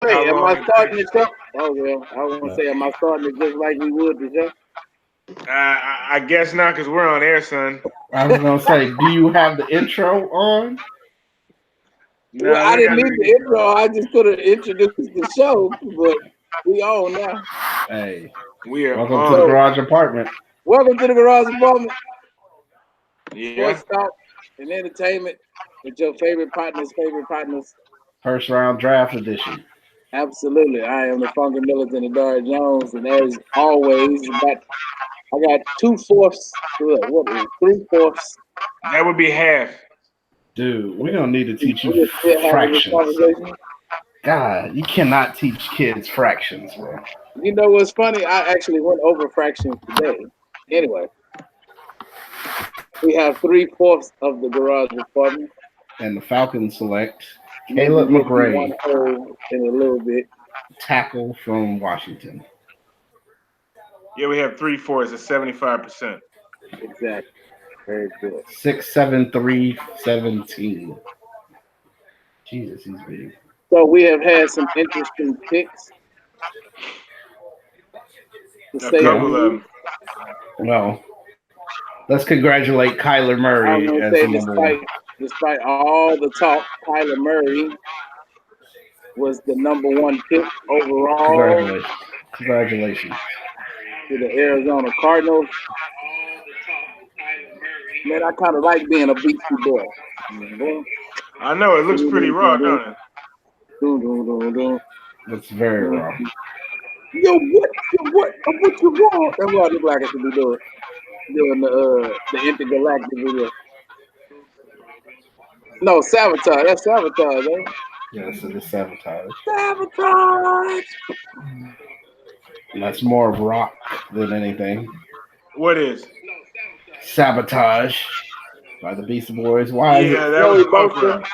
say, am I starting the show? Oh well, I was gonna say, am I starting it just like we would the show? I guess not, because we're on air, son. I was gonna say, do you have the intro on? Well, No, I we didn't got need the intro. I just could have introduced the show, but we on now. Hey, we are welcome to the on. garage apartment. Welcome to the Garage Apartment, Yeah. sports talk and entertainment with your favorite partners. First round draft edition. Absolutely, I am the Funky Militant Adara Jones, and as always, I got 2/4. What is 3/4? That would be half. Dude, we're gonna need to teach you We're still having this fractions. conversation. God, you cannot teach kids fractions, bro. You know what's funny? I actually went over fractions today. Anyway, we have 3/4 of the Garage Apartment. And the Falcons select Maybe Caleb we'll do one McRae, hole in a little bit. tackle from Washington. Yeah, we have 3/4 at 75%. Exactly. Very good. 6'7", 317. Jesus, he's big. So we have had some interesting picks. To A say the couple of least. them. Well, let's congratulate Kyler I'm Murray gonna as say, the number one. despite all the talk, Kyler Murray was the number one pick overall Congratulations. Congratulations. to the Arizona Cardinals. Man, I kind of like being a beastie boy. I know, it looks pretty raw, don't it? That's very raw. Yo, what you want? That's what I look like I should be doing the intergalactic video. No, sabotage. That's sabotage, eh? Yes, it is sabotage. Sabotage. And that's more of rock than anything. What is? Sabotage by the Beastie Boys. Why is Yeah, it? that was punk rock.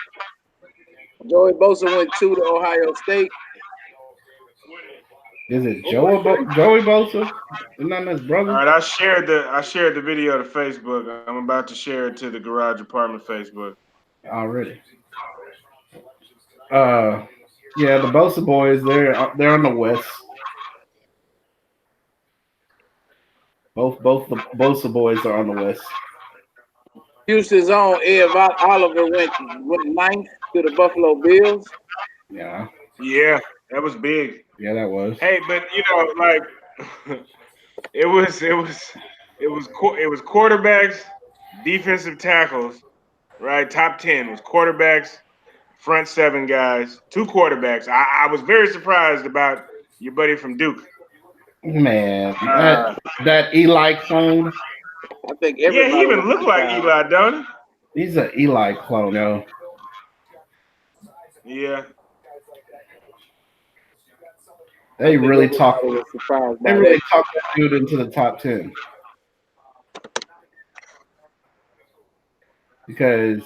Joey Bosa went 2 to Ohio State. Is it Joey Bosa? Isn't that his brother? All right, I shared the video to Facebook. I'm about to share it to the Garage Apartment Facebook. Already. Yeah, the Bosa boys. They're on the west. Both the Bosa boys are on the west. Houston's own Ed Oliver went 9th to the Buffalo Bills. Yeah. Yeah, that was big. Yeah, that was. Hey, but like it was quarterbacks, defensive tackles, right? Top 10 was quarterbacks, front 7 guys, 2 quarterbacks. I was very surprised about your buddy from Duke. Man, that Eli clone. I think Yeah, he even looked like Eli, don't he? He's an Eli clone, yo. Yeah. They really talked that dude into the top 10. Because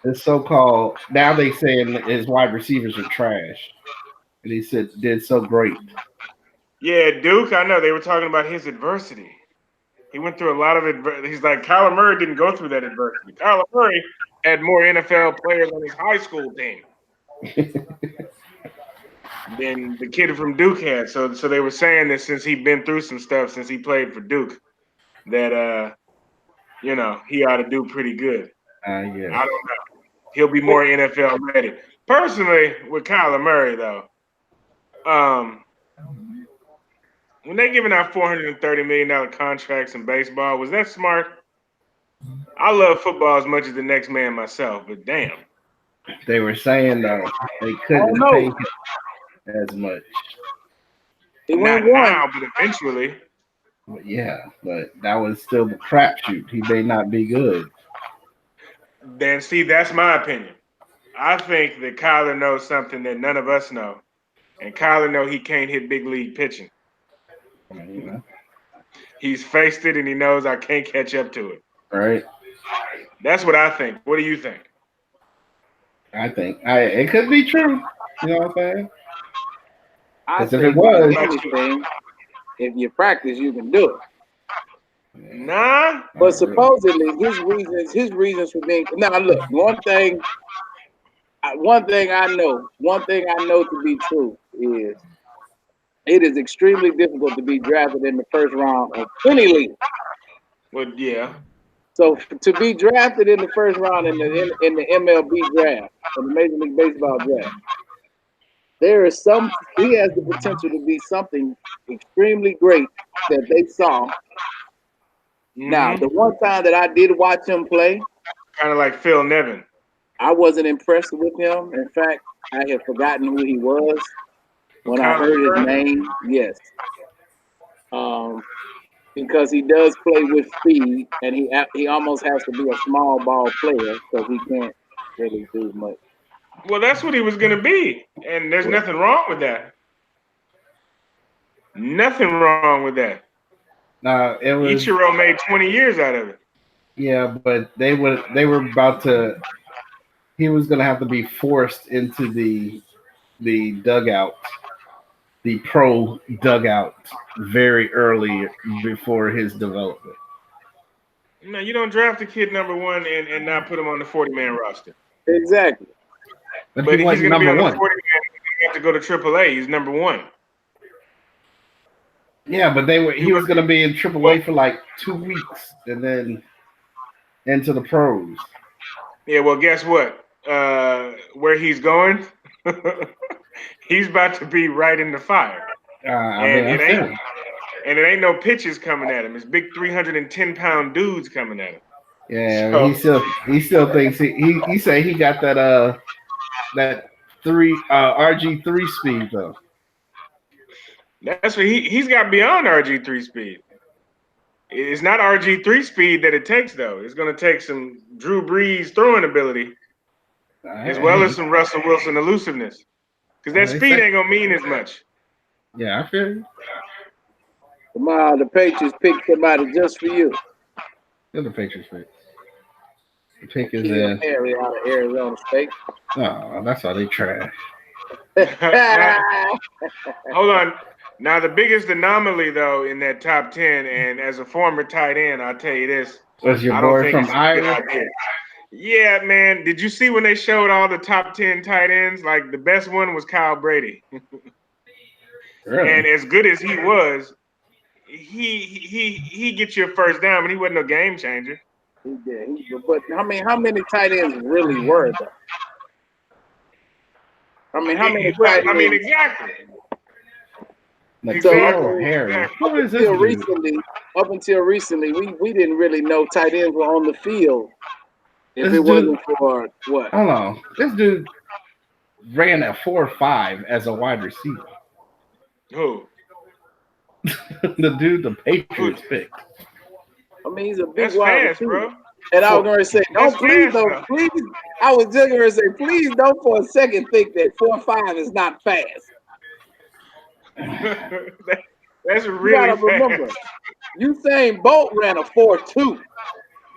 this so-called, now they saying his wide receivers are trash. And he did so great. Yeah, Duke, I know. They were talking about his adversity. He went through a lot of adversity. He's like, Kyler Murray didn't go through that adversity. Kyler Murray had more NFL players on his high school team than the kid from Duke had. So they were saying that since he'd been through some stuff since he played for Duke, that he ought to do pretty good. Yeah. I don't know. He'll be more NFL ready. Personally, with Kyler Murray though, when they giving out $430 million contracts in baseball, was that smart? I love football as much as the next man myself, but damn. They were saying though they couldn't pay him as much. Not now, but eventually. But that was still the crapshoot. He may not be good. Then see, that's my opinion. I think that Kyler knows something that none of us know, and Kyler know he can't hit big league pitching. He's faced it, and he knows I can't catch up to it. Right. That's what I think. What do you think? I think it could be true. You know what I'm saying? I think if it was, if you practice, you can do it. Nah. But supposedly his reasons for being. Now look, one thing One thing I know to be true is it is extremely difficult to be drafted in the first round of any league. Well, yeah. So to be drafted in the first round in the MLB draft, in the Major League Baseball draft, there is some. He has the potential to be something extremely great that they saw. Now, the one time that I did watch him play, kind of like Phil Nevin. I wasn't impressed with him. In fact, I had forgotten who he was when I heard his name. Yes, because he does play with speed, and he almost has to be a small ball player because he can't really do much. Well, that's what he was going to be, and there's nothing wrong with that. Nothing wrong with that. It was Ichiro made 20 years out of it. Yeah, but they were about to. He was going to have to be forced into the dugout, the pro dugout, very early before his development. No, you don't draft a kid number one and not put him on the 40-man roster. Exactly. But he's going to be on the 40-man. He have to go to AAA. He's number one. Yeah, but he was going to be in AAA for like 2 weeks and then into the pros. Yeah, well, guess what? Where he's going, he's about to be right in the fire. And it ain't no pitches coming at him. It's big 310-pound dudes coming at him. Yeah, so, he still thinks he say he got that RG3 speed though. That's what he's got beyond RG3 speed. It's not RG3 speed that it takes though. It's going to take some Drew Brees throwing ability, as well as some Russell Wilson elusiveness, because that speed ain't gonna mean as much. Yeah, I feel you. Tomorrow the Patriots pick somebody just for you. Who the Patriots pick? The pick is in Harry out of Arizona State. Oh, that's why they trash. Hold on. Now the biggest anomaly though in that top 10, and as a former tight end, I'll tell you this. Was your boy from Iowa? Yeah, man. Did you see when they showed all the top 10 tight ends? Like the best one was Kyle Brady. Really? And as good as he was, he gets you a first down, but he wasn't no game changer. He did. But how many tight ends really were there? How many tight ends? Exactly. Up until recently, we didn't really know tight ends were on the field. If it wasn't for what? Hold on. This dude ran at 4.5 as a wide receiver. Who? The dude the Patriots picked. I mean, he's a big wide receiver. Bro. And I was going to say, please. I was just going to say, please don't for a second think that 4.5 is not fast. That's really fast. Remember, Usain Bolt ran a 4.2.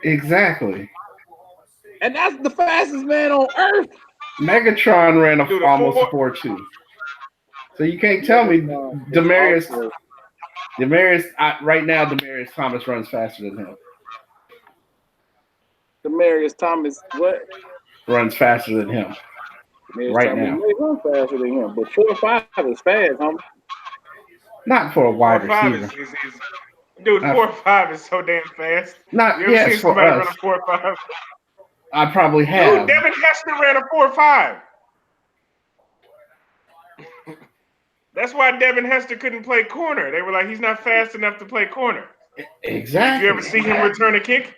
Exactly. And that's the fastest man on earth. Megatron ran almost 4.2. So you can't tell me Demarius right now, Demarius Thomas runs faster than him. Demarius Thomas, what? Runs faster than him. Right now. May run faster than him, but 4.5 is fast, homie. Not for a wide receiver. Dude, 4.5 is so damn fast. You ever seen somebody run a 4.5? I probably have. Dude, Devin Hester ran a 4.5. That's why Devin Hester couldn't play corner. They were like, he's not fast enough to play corner. Exactly. Did you ever see him return a kick?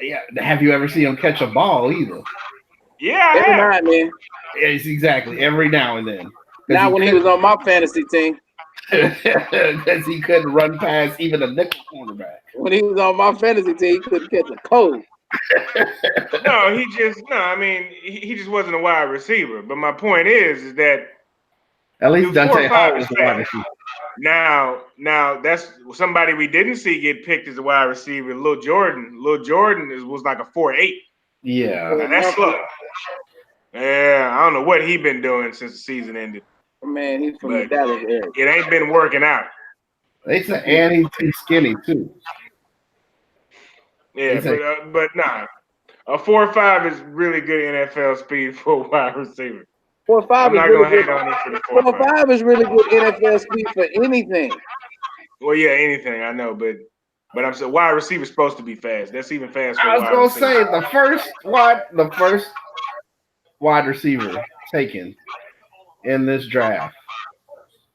Yeah. Have you ever seen him catch a ball either? Yeah, every night, man. Yes, exactly. Every now and then. Not when he was on my fantasy team. Because he couldn't run past even a nickel cornerback. When he was on my fantasy team, he couldn't catch a cold. He just wasn't a wide receiver. But my point is that at least Dante Hall was a wide receiver. Now that's somebody we didn't see get picked as a wide receiver. Lil Jordan. Lil Jordan was like a 4.8. Yeah, now that's slow. Yeah, I don't know what he been doing since the season ended. Man, he's from the Dallas area. It ain't been working out. They say, and he's too skinny too. Yeah, but nah. A 4.5 is really good NFL speed for a wide receiver. 4.5 I'm is not really gonna hate good. on him for the 4.5. 4.5 is really good NFL speed for anything. Well, yeah, anything I know, but I'm saying wide receiver's supposed to be fast. That's even fast for I a was wide gonna receiver. say the first wide receiver taken in this draft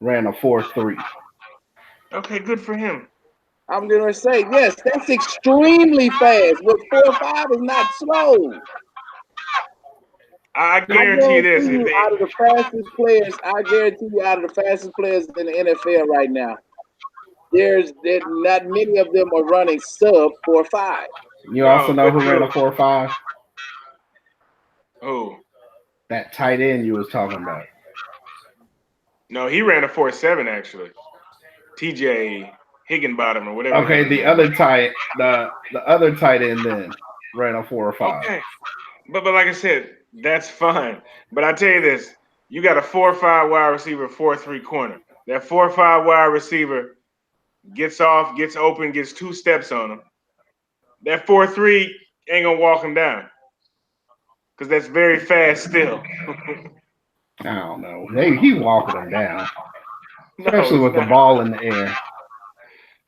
ran a 4.3. Okay, good for him. I'm gonna say yes, that's extremely fast. But 4.5 is not slow. I I guarantee you this: guarantee if you, they, out of the fastest players, I guarantee you, out of the fastest players in the NFL right now, there not many of them are running sub 4.5. You also no, know but who ran a Drew, 4.5? who? That tight end you was talking about. No, he ran a 4.7 actually. TJ Higginbottom or whatever the hell Okay, his name is. the other tight end then ran a 4.5. Okay, but like I said, that's fine. But I tell you this: you got a 4.5 wide receiver, 4.3 corner. That 4.5 wide receiver gets off, gets open, gets 2 steps on him. That 4.3 ain't gonna walk him down because that's very fast still. I don't know. He walking him down, No, especially he's with the not. ball in the air.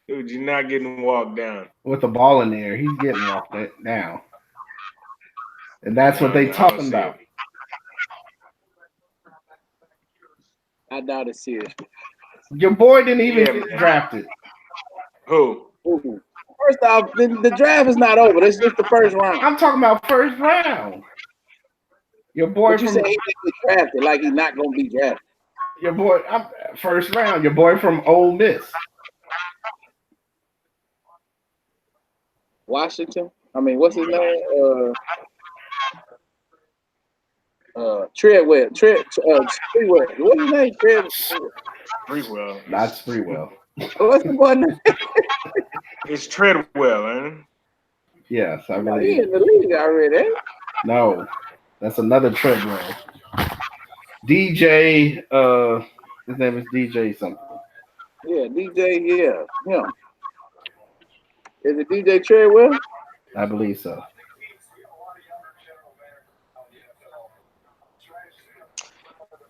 Dude, you're not getting walked down. With the ball in the air, he's getting walked down, and that's what they I don't talking see it. about. I doubt it seriously. Your boy didn't even Yeah, get man. drafted. Who? Ooh. First off, the draft is not over. It's just the first round. I'm talking about first round. Your boy But you say from he didn't get drafted, like he's not gonna be drafted. your boy. I'm first round. Your boy from Ole Miss. Washington. I mean, what's his name? Treadwell. Treadwell. What's his name? Treadwell. Freewell. Not Spreewell. What's the boy name? It's Treadwell, man. Yes, I No, he believe. in the league already. Ain't No, that's another Treadwell. DJ. His name is DJ something. he? Yeah, DJ. Yeah, him. Is it DJ Treadwell? I believe so.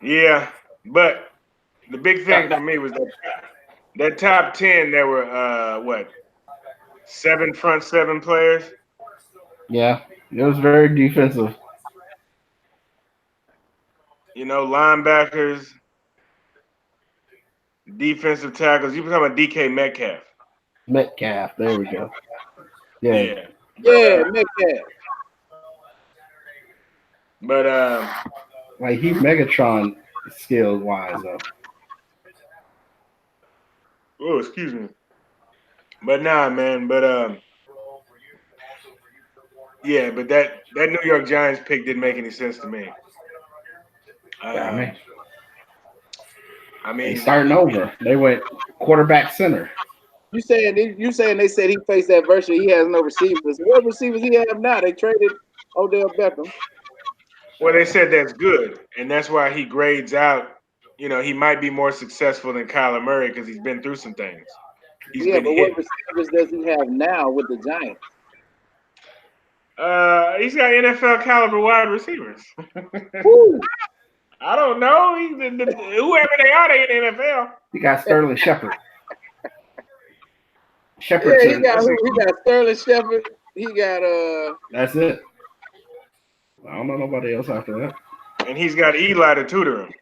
Yeah, but the big thing for me was that top 10. There were what, 7 front 7 players. Yeah, it was very defensive. You know, linebackers, defensive tackles. You were talking about DK Metcalf. Metcalf. There we go. Yeah, Yeah, Yeah, Metcalf. but like he Megatron skills wise though. oh, excuse me. But nah, man. But yeah. But that New York Giants pick didn't make any sense to me. Yeah, I mean, I they mean, starting over. They went quarterback center. You saying they said he faced adversity? He has no receivers. What receivers he have now? They traded Odell Beckham. well, they said that's good, and that's why he grades out. You know, he might be more successful than Kyler Murray because he's been through some things. He's Yeah, been but what hit. receivers does he have now with the Giants? He's got NFL caliber wide receivers. Woo. I don't know. Whoever they are, they in the NFL. He got Sterling Shepard. Yeah, he Shepardson. got who? He got Sterling Shepard. He got That's it. I don't know nobody else after that. And he's got Eli to tutor him.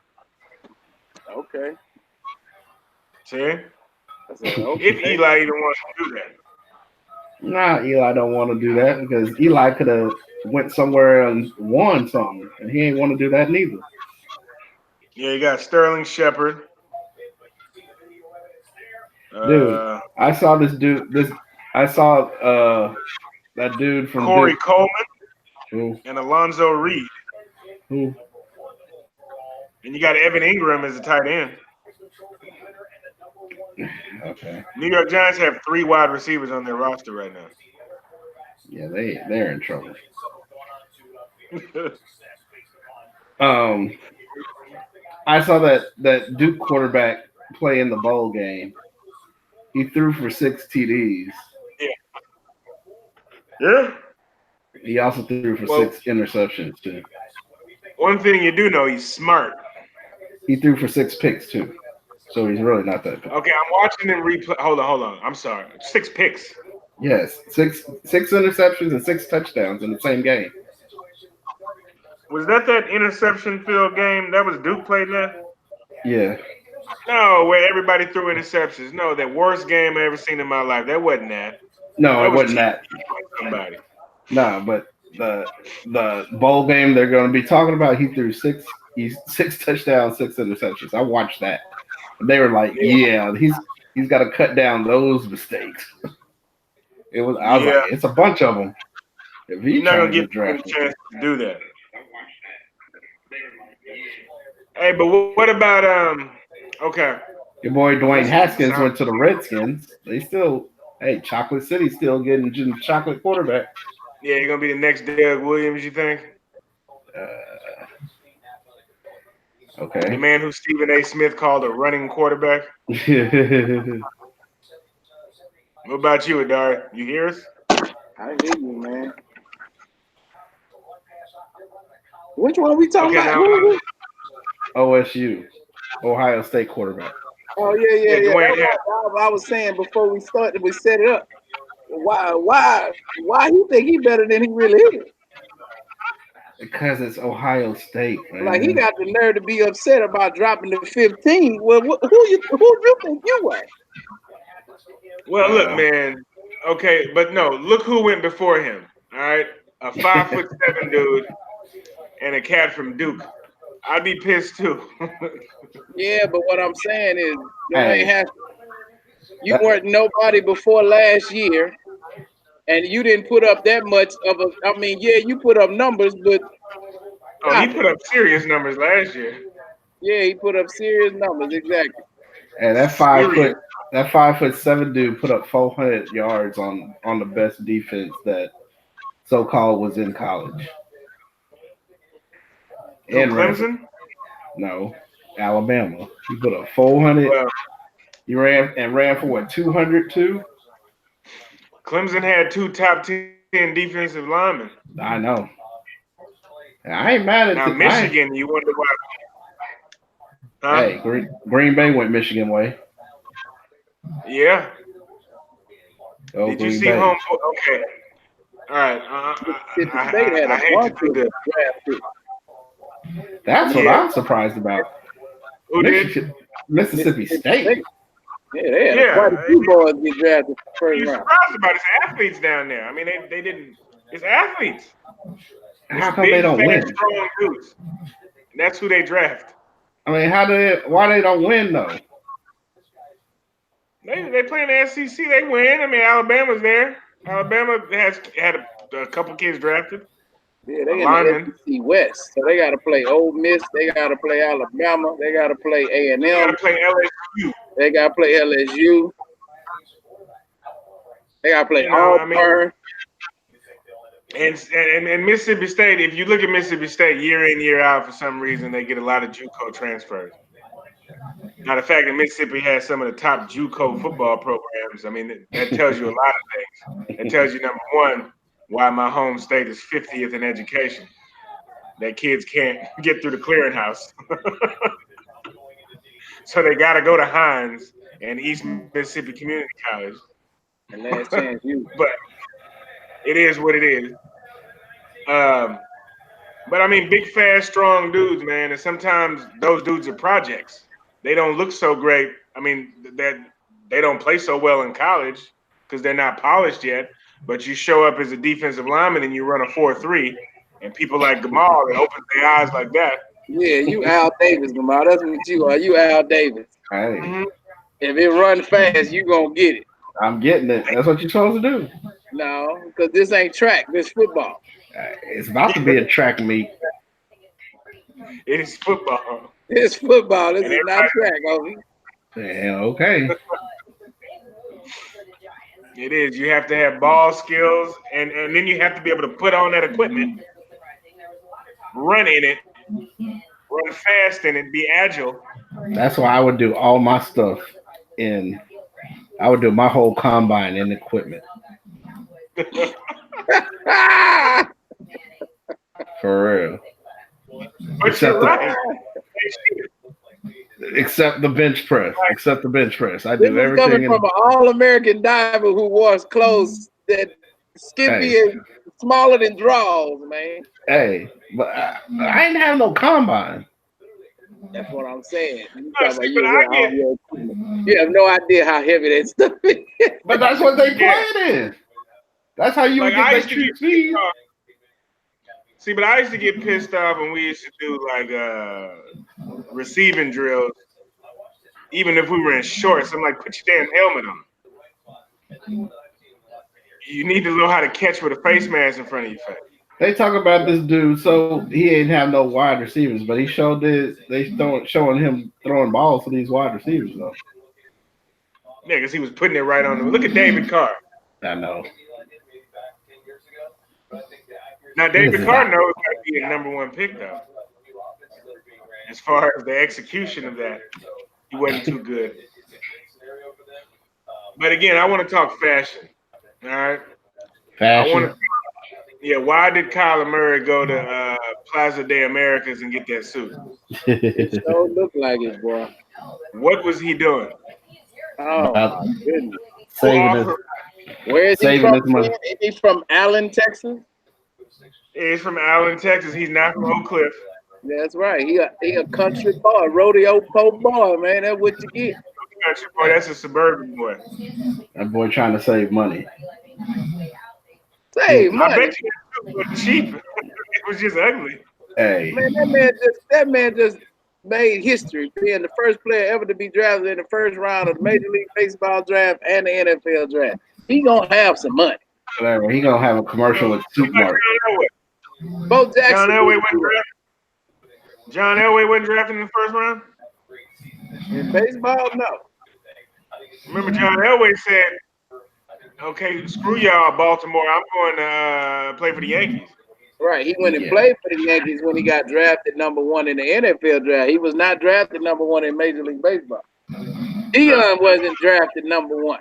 okay. See? I said If okay. Eli even wants to do that. Nah, Eli don't want to do that because Eli could have went somewhere and won something, and he ain't want to do that neither. Yeah, you got Sterling Shepard. Dude, I saw this dude. I saw that dude from Corey Duke. Coleman Who? and Alonzo Reed. Who? And you got Evan Ingram as a tight end. Okay. New York Giants have 3 wide receivers on their roster right now. Yeah, they're in trouble. Yeah, I saw that Duke quarterback play in the bowl game. He threw for 6 TDs. yeah. He also threw for Well, 6 interceptions too. one thing you do know, he's smart. He threw for 6 picks too. So he's really not that bad. Okay, I'm watching him replay. Hold on. I'm sorry. 6 picks. Yes, six interceptions and 6 touchdowns in the same game. Was that interception field game that was Duke played that? Yeah. No, where everybody threw interceptions. No, that worst game I ever seen in my life. That wasn't that. No, That it was wasn't TCU that. playing somebody. No, but the bowl game they're going to be talking about, he threw six touchdowns, 6 interceptions. I watched that. They were like, Yeah. yeah, he's got to cut down those mistakes. I was like, Yeah. it's a bunch of them. If You're he's not trying gonna to give get him a drafted, chance to do that. Hey, but what about okay. your boy Dwayne This Haskins sounds went to the Redskins. They still, hey, Chocolate City still getting chocolate quarterback. yeah, you're gonna be the next Doug Williams, you think? Uh, The okay. man who Stephen A. Smith called a running quarterback. What about you, Adar? You hear us? I hear you, man. Which one are we talking Okay, about? now Who? OSU, Ohio State quarterback. Oh yeah, yeah, yeah, yeah. Dwayne That's what I was saying before we started. We set it up. Why he think he better than he really is? Because it's Ohio State, Like he man. got the nerve to be upset about dropping the 15. Well, who you think you are? Well, look, man. Okay, but no, look who went before him. All right, a 5'7" dude and a cat from Duke. I'd be pissed too. Yeah, but what I'm saying is, Dwayne Hey, Haskins, you that, weren't nobody before last year, and you didn't put up that much of a. I mean, yeah, you put up numbers, but Oh, he stop it. put up serious numbers last year. Yeah, he put up serious numbers. Exactly. hey, Serious. that 5'7" dude put up 400 yards on the best defense that so called was in college Who, and ran for Clemson? no Alabama. He put up 400. Well, He ran for what 202. Clemson had 2 top 10 defensive linemen. I know. I ain't mad at Now, the. I Michigan, you wonder why? Huh? Hey, Green Bay went Michigan way. Yeah. Oh, Did you Green see Bay. home? Okay. All right. Mississippi State had I a hate to bunch do of this. draft picks. That's what Yeah. I'm surprised about. Who did? Mississippi State. Yeah, they had quite a Yeah. few boys get drafted first You're round. surprised about it's athletes down there. I mean, they didn't. It's athletes. It's How come they big, don't fast, win? strong dudes. And that's who they draft. I mean, why they don't win though? They play in the SEC. They win. I mean, Alabama's there. Alabama has had a couple kids drafted. Yeah, A they in the lineman. SEC West, so they got to play Ole Miss. They got to play Alabama. They got to play You got A&M. to play LSU. They got to play LSU. They got to play You know, I mean, Auburn. and Mississippi State. If you look at Mississippi State year in year out, for some reason they get a lot of JUCO transfers. Now, the fact that Mississippi has some of the top JUCO football programs, I mean, that tells you a lot of things. It tells you, number one, why my home state is 50th in education. That kids can't get through the clearinghouse. So they got to go to Hines and East Mississippi Community College. And last chance you. But it is what it is. But I mean, big, fast, strong dudes, man. And sometimes those dudes are projects. They don't look so great. I mean, that they don't play so well in college because they're not polished yet. But you show up as a defensive lineman and you run a 4.3, and people like Gamal that open their eyes like that. Yeah, you Al Davis, Gamal. That's what you are. You Al Davis. Hey, Mm-hmm. If it run fast, you gonna get it. I'm getting it. That's what you're supposed to do. No, because this ain't track. This football. It's about to be a track meet. It is football. It's football. This And is not track, homie. Yeah, okay. It is. You have to have ball skills, and then you have to be able to put on that equipment, run in it, run fast in it, be agile. That's why I would do all my stuff I would do my whole combine in equipment. For real. But Except you're the right. except the bench press. Except the bench press. I This do is everything coming in from an all-American diver who wears clothes that skimpy Hey. and smaller than drawers, man. Hey, but I ain't have no combine. That's what I'm saying. You No, talking see, about but you I wear all get your equipment. You have no idea how heavy that stuff is. But that's what they Yeah. played in. That's how you like would get I that used to get true pissed speed. off. See, but I used to get pissed off when we used to do like receiving drills, even if we were in shorts. I'm like, put your damn helmet on. You need to know how to catch with a face mask in front of your face. They talk about this dude, so he ain't have no wide receivers, but he showed this. Showing him throwing balls to these wide receivers though. Yeah, because he was putting it right on them. Look at David Carr. I know. Now, David Carr knows how to be a number one pick, though. As far as the execution of that, he wasn't too good. But again, I want to talk fashion. All right. I want Fashion. to. Yeah. Why did Kyler Murray go to Plaza de Americas and get that suit? It sure look like it, boy. What was he doing? Oh About my goodness. Who saving his offered? Where is he saving from? his money. Is he from Allen, Texas? He's from Allen, Texas. He's not from Oak Cliff. That's right. He a country boy, rodeo pope boy, man. That's what you get. Country boy, that's a suburban boy. That boy trying to save money. Save I money. bet you that suit was cheap. It was just ugly. Hey, Man, that man just made history, being the first player ever to be drafted in the first round of the Major League Baseball draft and the NFL draft. He gonna have some money. whatever. He gonna have a commercial with Soup Mart. Bo Jackson. John Elway wasn't drafted in the first round. In baseball, no. Remember, John Elway said, "Okay, screw y'all, Baltimore. I'm going to play for the Yankees." Right. He went and Yeah. played for the Yankees when he got drafted number one in the NFL draft. He was not drafted number one in Major League Baseball. Deion wasn't drafted number one.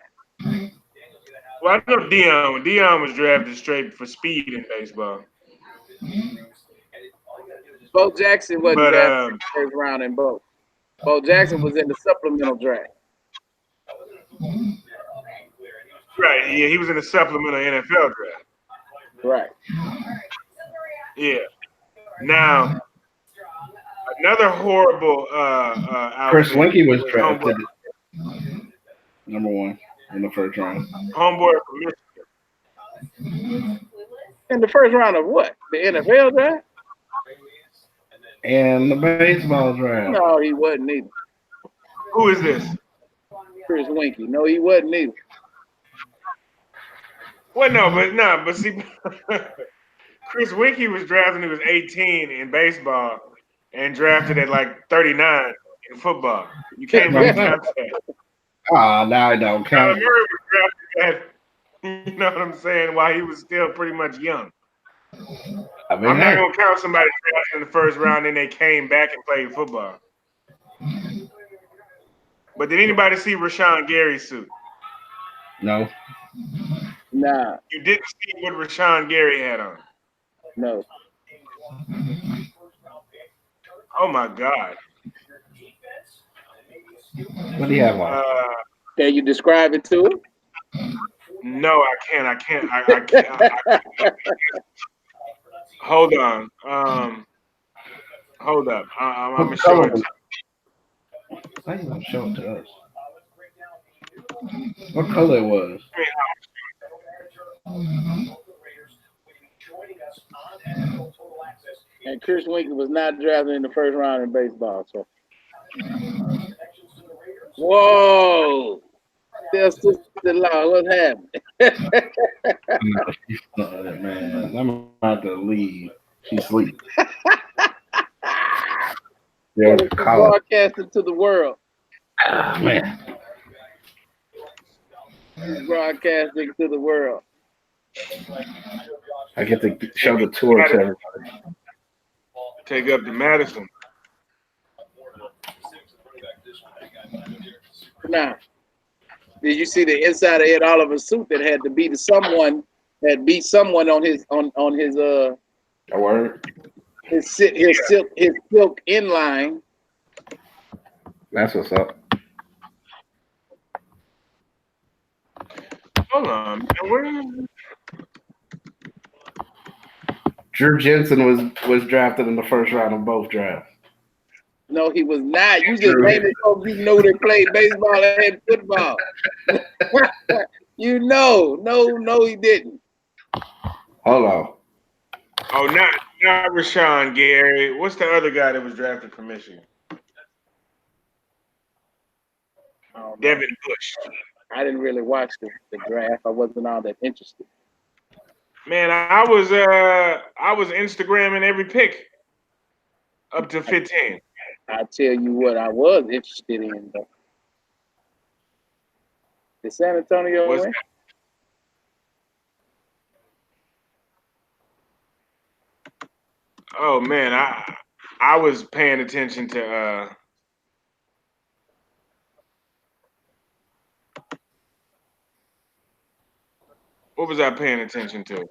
Well, I know Deion. Deion was drafted straight for speed in baseball. Bo Jackson wasn't But drafted in the first round in both. Bo Jackson was in the supplemental draft. right, yeah, he was in the supplemental NFL draft. Right. Yeah. Now, another horrible Chris outfit Winkie was homeboy, drafted number one in the first round. homeboy from Michigan. In the first round of what? The NFL draft? And the baseball draft. No, he wasn't either. Who is this? Chris Winkie. No, he wasn't either. Well, but see, Chris Winkie was drafted when he was 18 in baseball and drafted at like 39 in football. You can't really count that. Ah, now I don't Kyler count. Murray was drafted at, you know what I'm saying, while he was still pretty much young. I mean, I'm not hey, going to count somebody drafted in the first round and they came back and played football. But did anybody see Rashawn Gary's suit? no. Nah, You didn't see what Rashawn Gary had on. no. Oh my God. What do you have on? Can you describe it to him? No, I can't. I can't. Hold on. Hold up. I'm gonna show it to you. How you gonna show it to us? What color it was? And Chris Winkie was not drafted in the first round in baseball. So, whoa, still sister-in-law, what's happening? Man, I'm about to leave. She's asleep. Yeah, She's broadcasting to the world. Ah, man. She's broadcasting to the world. I get to show the tour to everybody. Take up to Madison. Now, did you see the inside of Ed Oliver's suit that had to be to someone had beat someone on his A word. his silk inline. That's what's up. Hold on, man. Where? Drew Jensen was drafted in the first round of both drafts. No, he was not. You just Drew. naming folks you know that played baseball and football. You know, no, he didn't. Hold on. Oh, not Rashawn Gary. What's the other guy that was drafted from Michigan? Devin Bush. I didn't really watch the draft. I wasn't all that interested. Man, I was Instagramming every pick up to 15. I tell you what, I was interested in though. Did San Antonio win? Oh man, I was paying attention to what was I paying attention to?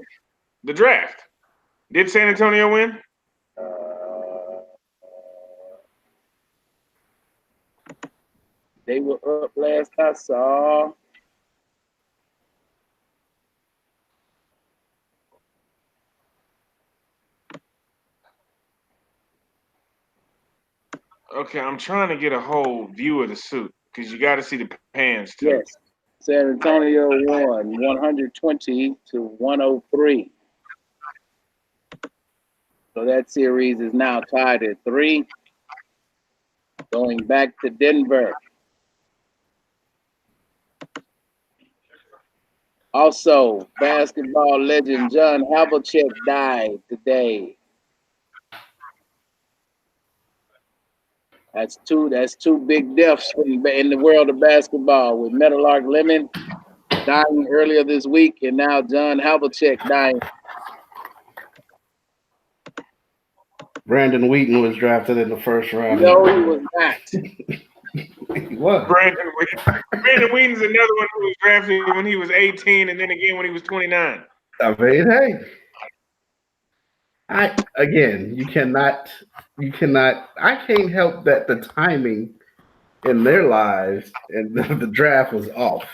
The draft. Did San Antonio win? They were up last I saw. Okay, I'm trying to get a whole view of the suit because you got to see the pants too. Yes. San Antonio won 120 to 103. So that series is now tied at 3. Going back to Denver. Also, basketball legend John Havlicek died today. That's two big deaths in the world of basketball, with Meadowlark Lemon dying earlier this week, and now John Havlicek dying. Brandon Wheaton was drafted in the first round. No, he was not. What? Brandon Whedon's another one who was drafted when he was 18 and then again when he was 29. I mean, hey. You cannot I can't help that the timing in their lives and the draft was off.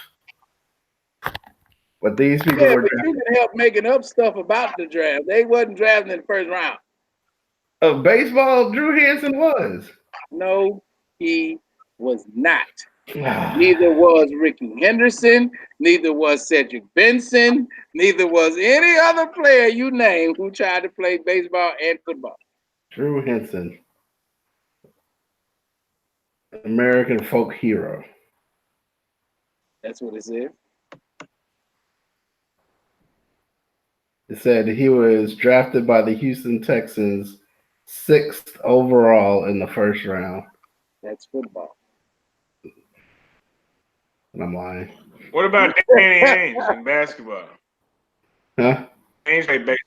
But these people Yeah, were but you can help making up stuff about the draft. They wasn't drafted in the first round. of baseball, Drew Hansen was. No, he was not. Neither was Ricky Henderson. Neither was Cedric Benson. Neither was any other player you name who tried to play baseball and football. Drew Henson, American folk hero. That's what it said. It said he was drafted by the Houston Texans 6th overall in the first round. That's football. And I'm lying. What about Danny Ainge in basketball? Huh? Ainge played baseball.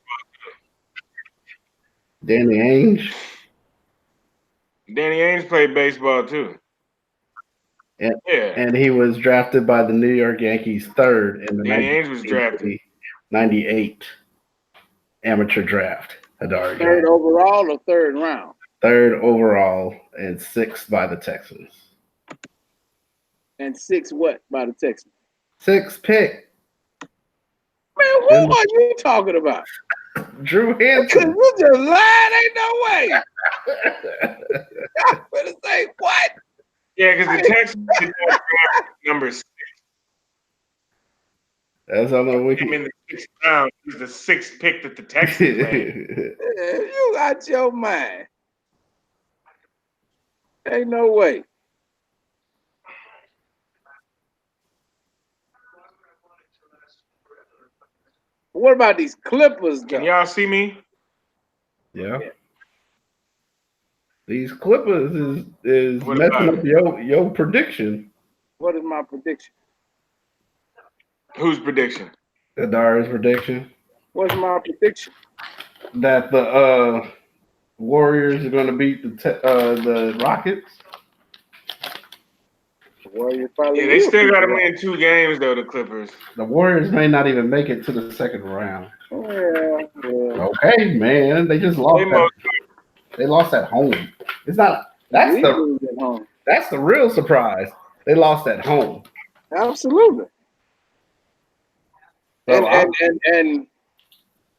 Danny Ainge? Danny Ainge played baseball too. And he was drafted by the New York Yankees 3rd in the Danny Ainge was drafted 98 amateur draft. Hadar 3rd overall or 3rd round? 3rd overall and 6th by the Texans. And 6 what by the Texans? 6th pick. Man, who are you talking about? Drew Hansen. You just lied. Ain't no way. I'm gonna say what? Yeah, because the Texans did not draft number 6. That's on the wiki. Him in the 6th round. He's the 6th pick that the Texans made. You got your mind. Ain't no way. What about these Clippers, though? Can y'all see me? Yeah. These Clippers is What messing about up your prediction. What is my prediction? Whose prediction? Hadar's prediction. What's my prediction? That the Warriors are going to beat the Rockets. Warriors probably Yeah, they will still keep got to it up. win 2 games though. The Clippers. The Warriors may not even make it to the second round. Yeah. Okay, man, they just lost. They lost at home. It's not. We lose at home. That's the real surprise. They lost at home. Absolutely. So And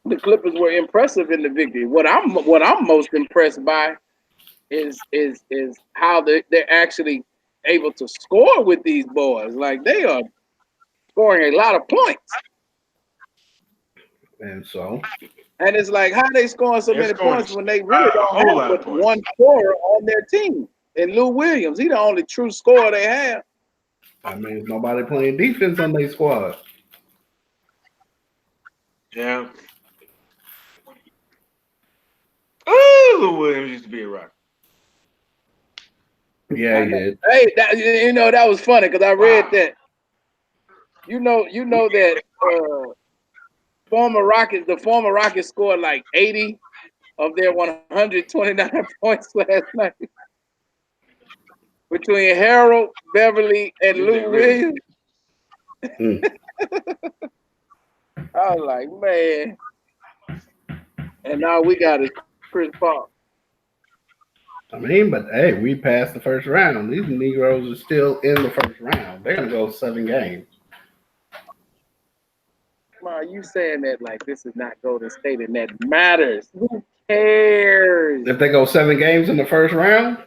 the Clippers were impressive in the victory. What I'm most impressed by is how they're actually able to score with these boys. Like they are scoring a lot of points. and so And it's like how they scoring so They're many scoring points when they really a don't whole have lot of but points. one scorer on their team. And Lou Williams, he's the only true scorer they have. that means nobody playing defense on their squad. Yeah. Oh, Lou Williams used to be a rock. Yeah, he did. Hey, that was funny because I read that. You know that the former Rockets scored like 80 of their 129 points last night between Harold, Beverly, and Did they Lou really? Williams. I was like, man. And now we got is Chris Paul. I mean, but hey, we passed the first round. These Negroes are still in the first round. They're gonna go 7 games. Ma, you saying that like this is not Golden State and that matters. Who cares? If they go 7 games in the first round,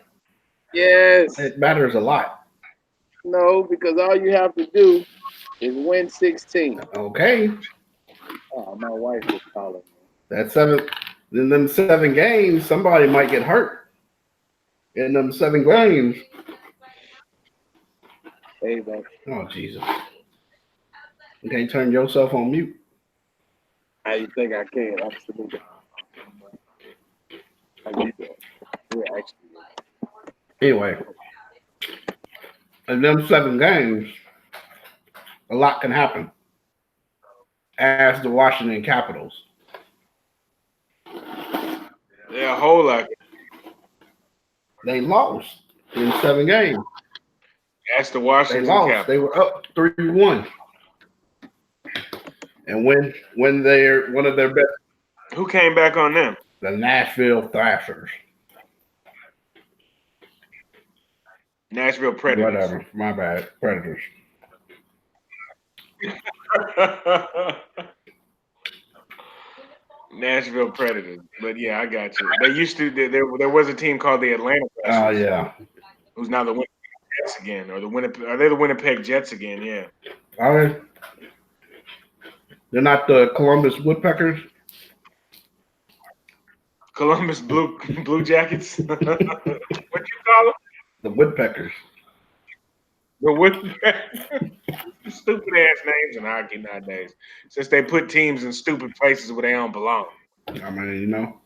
Yes. it matters a lot. No, because all you have to do is win 16. Okay, Oh, my wife is calling me. that's 7. In them 7 games, somebody might get hurt. In them 7 games. Hey, man. Oh Jesus! You can't turn yourself on mute. How you think I can? Absolutely. How you doing? Yeah, actually. Anyway, in them 7 games, a lot can happen. As the Washington Capitals. Yeah, a whole lot. They lost in 7 games. That's the They Washington lost. Capitals. They were up 3-1. And when they're one of their best, Who came back on them? the Nashville Thrashers. Nashville Predators. Whatever. My bad. Predators. Nashville Predators. But yeah, I got you. They used to. There was a team called the Atlanta Oh Thrashers. yeah. Who's now the Winnipeg Jets again, or the Winnipeg? Are they the Winnipeg Jets again? Yeah. All right. They're not the Columbus Woodpeckers. Columbus Blue Jackets. What you call them? The Woodpeckers. The Woodpeckers. Stupid ass names in hockey nowadays. Since they put teams in stupid places where they don't belong. I mean, you know.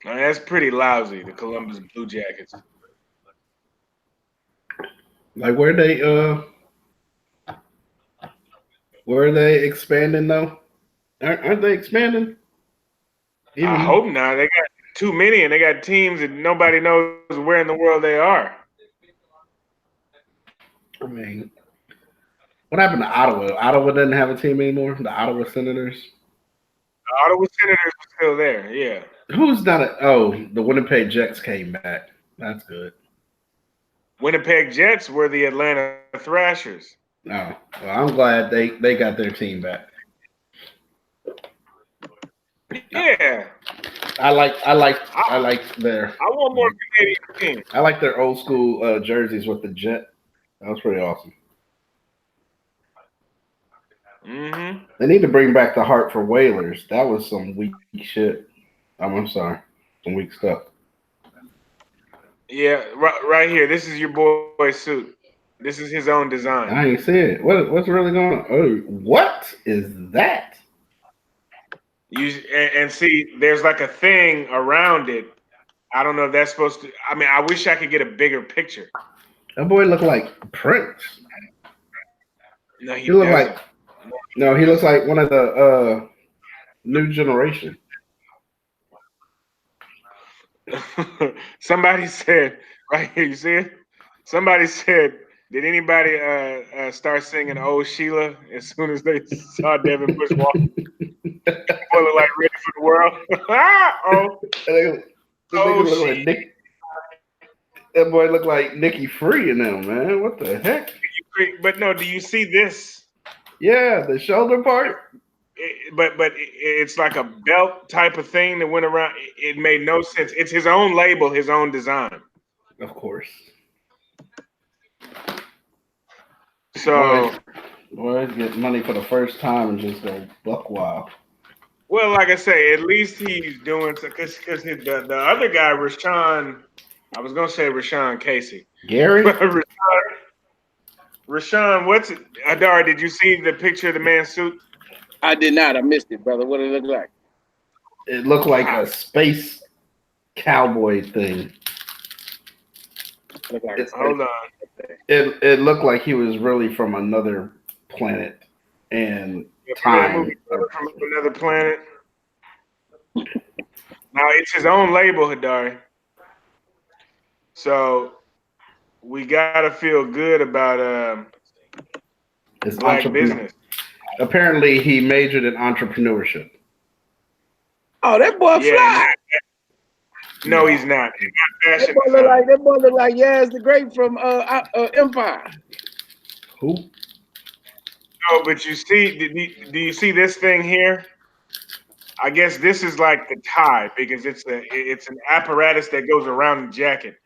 Now, that's pretty lousy. The Columbus Blue Jackets. Like where are they expanding though? Aren't they expanding? I hope not. They got too many, and they got teams that nobody knows where in the world they are. I mean, what happened to Ottawa? Ottawa doesn't have a team anymore. The Ottawa Senators. The Ottawa Senators are still there. Yeah. Who's not a? Oh, the Winnipeg Jets came back. That's good. Winnipeg Jets were the Atlanta Thrashers. Oh, well, I'm glad they got their team back. Yeah. I like their. I want more Canadian teams. I like their old school jerseys with the jet. That was pretty awesome. Mm-hmm. They need to bring back the heart for Whalers. That was some weak shit. I'm sorry, some weak stuff. Yeah, right here. This is your boy's suit. This is his own design. I ain't see it. What's really going on? Oh, what is that? And see, there's like a thing around it. I don't know if that's supposed to. I mean, I wish I could get a bigger picture. That boy look like Prince. No, He look like. No, he looks like one of the new generation. Somebody said right here. You see it? Somebody said, did anybody start singing "Oh Sheila" as soon as they saw Devin Bush walk? Boy, look like ready for the world. Oh, That nigga oh, look she. like Nick. That boy look like Nikki Free in them, man. What the heck? But no, do you see this? Yeah, the shoulder part. But it's like a belt type of thing that went around. It made no sense. It's his own label, his own design. Of course. So, boys get money for the first time and just go buck wild. well, like I say, at least he's doing because the other guy, Rashawn, I was gonna say Rashawn Casey, Gary? but Rashawn, what's it? Adar, did you see the picture of the man's suit? I did not. I missed it, brother. What did it look like? It looked like a space cowboy thing. Hold on. It looked like he was really from another planet and time. From another planet. Now it's his own label, Hadari. So we gotta feel good about His black business. Apparently, he majored in entrepreneurship. Oh, that boy fly. No, he's not. He's not fashion. That boy look like Yaz the Great from Empire. Who? No, but you see, do you see this thing here? I guess this is like the tie because it's an apparatus that goes around the jacket.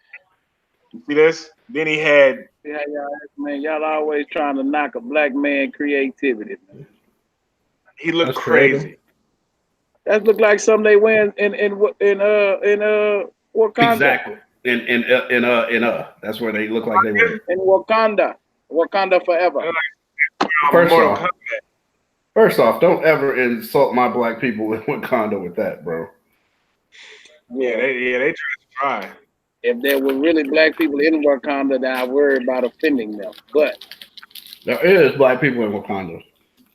You see this? Then he had. Yeah, man, y'all always trying to knock a black man creativity. Man. He looked crazy. That looked like something they wear in Wakanda. Exactly. In that's where they look like they were. In Wakanda forever. First off, don't ever insult my black people in Wakanda with that, bro. Yeah, they try to try. If there were really black people in Wakanda, then I worry about offending them. But there is black people in Wakanda.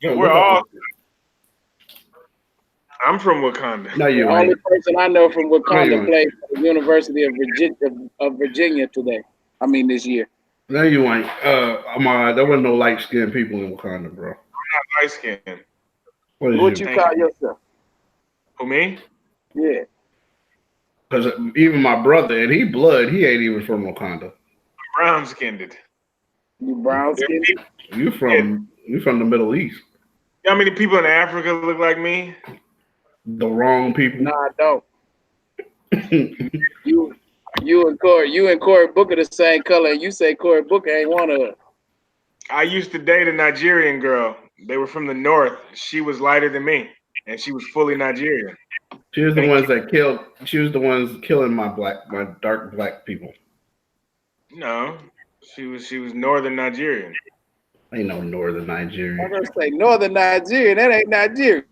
Yeah, we're all. I'm from Wakanda. No, you the ain't. only person I know from Wakanda played for the University of Virginia today. I mean, this year. No, you ain't. There wasn't no light skinned people in Wakanda, bro. I'm not light skinned. What you call yourself? Who, me? Yeah. Because even my brother, and he blood, he ain't even from Wakanda. I'm brown skinned. You brown skinned? You from the Middle East. You know how many people in Africa look like me? The wrong people. No, I don't. you and Cory Booker the same color, and you say Cory Booker ain't one of us. I used to date a Nigerian girl. They were from the north. She was lighter than me, and she was fully Nigerian. She was the ones that killed. She was the ones killing my dark black people. No, she was northern Nigerian. Ain't no northern Nigerian. I'm gonna say northern Nigerian. That ain't Nigeria.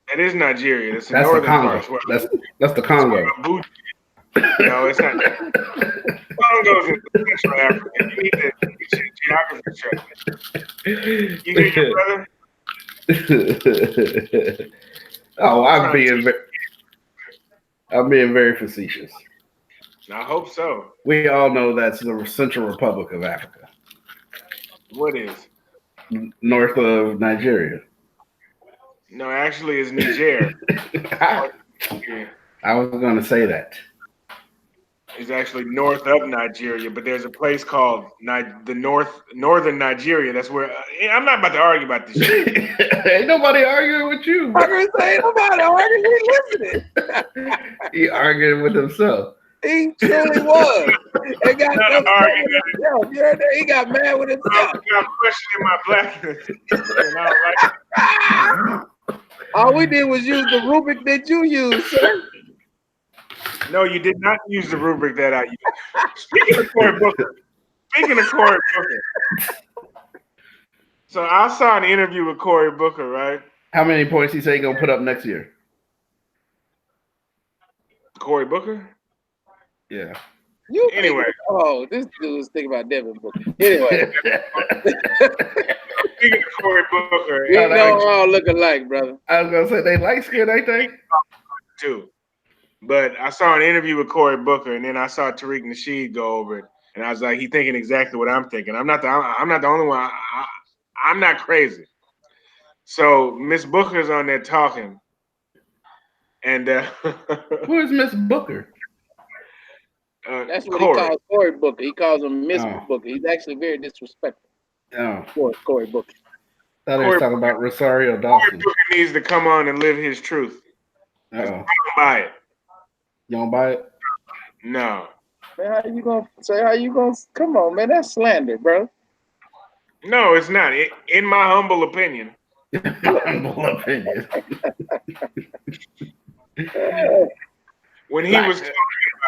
That is Nigeria. That's the northern Congo. part. That's the Congo. No, it's not. Congo's in Central Africa. You need to get your geography straight. You hear your brother? Oh, I'm being very facetious. I hope so. We all know that's the Central Republic of Africa. What is? North of Nigeria. No, actually, it's Niger. I was going to say that. It's actually north of Nigeria, but there's a place called northern Nigeria. That's where I'm not about to argue about this shit. Ain't nobody arguing with you. I'm gonna say ain't nobody arguing. He listening. He arguing with himself. He truly was. He got he got mad with himself. I'm questioning my blackness. And I like it. All we did was use the rubric that you used, sir. No, you did not use the rubric that I used. Speaking of Cory Booker. So I saw an interview with Cory Booker, right? How many points he say he gonna put up next year? Cory Booker? Yeah. Anyway. This dude was thinking about Devin Booker. Anyway. Speaking of Cory Booker. We don't all look alike, brother. I was gonna say they light skin, ain't they? Too. But I saw an interview with Cory Booker, and then I saw Tariq Nasheed go over it. And I was like, he's thinking exactly what I'm thinking. I'm not the only one. I'm not crazy. So Miss Booker's on there talking, and Who is Miss Booker? That's what Corey. he calls Cory Booker. He calls him Miss Oh. Booker. He's actually very disrespectful. Oh, Cory Booker. I thought he was talking about Rosario Dawson. Booker needs to come on and live his truth. Oh, I don't buy it. you don't buy it? No. Man, how you gonna come on, man? That's slander, bro. No, it's not. In my humble opinion. Humble opinion. When he was talking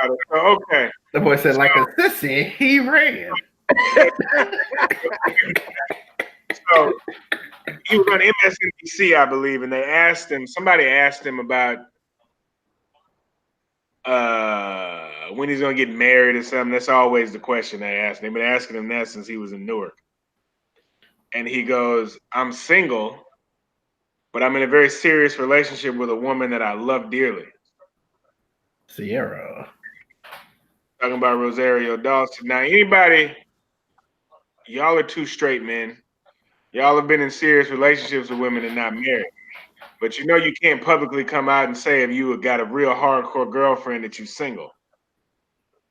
about it, so, okay. The boy said, like a sissy, he ran. So he was on MSNBC, I believe, and somebody asked him about when he's gonna get married or something. That's always the question they ask. They've been asking him that since he was in Newark. And he goes, I'm single, but I'm in a very serious relationship with a woman that I love dearly. Sierra. Talking about Rosario Dawson. Now, y'all are two straight men. Y'all have been in serious relationships with women and not married. But you can't publicly come out and say if you got a real hardcore girlfriend that you're single.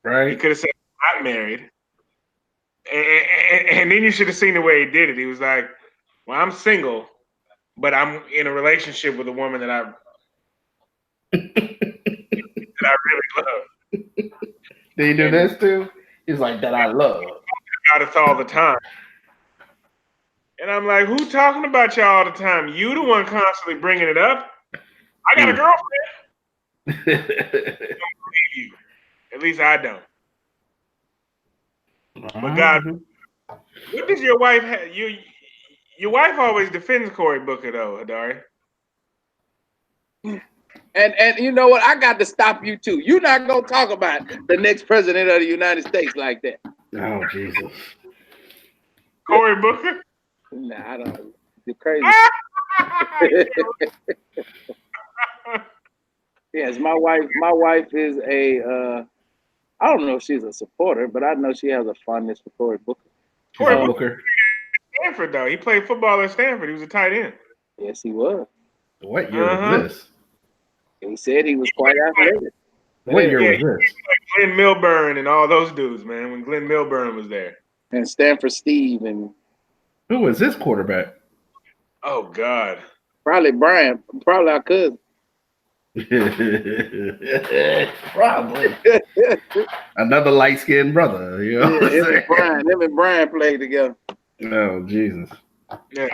Right? He could have said, I'm not married. And then you should have seen the way he did it. He was like, well, I'm single, but I'm in a relationship with a woman that I really love. Did he do this too? He's like, that I love. About it all the time. And I'm like, who talking about you all the time? You the one constantly bringing it up. I got a girlfriend. I don't believe you. At least I don't. But God, what does your wife have? Your wife always defends Cory Booker though, Adari. And you know what? I got to stop you too. You're not gonna talk about the next president of the United States like that. Oh Jesus. Cory Booker? Nah, I don't. You're crazy. Yes, my wife is a I don't know if she's a supporter, but I know she has a fondness for Cory Booker. Cory Booker. Stanford though. He played football at Stanford. He was a tight end. Yes, he was. What year was this? He said he was quite athletic. What year was this? Like Glenn Milburn and all those dudes, man, when Glenn Milburn was there. And Stanford Steve and who was his quarterback? Oh God. Probably Brian. Probably our cousin. Probably. Another light-skinned brother, you know. Yeah, him and Brian played together. Oh Jesus. Yeah.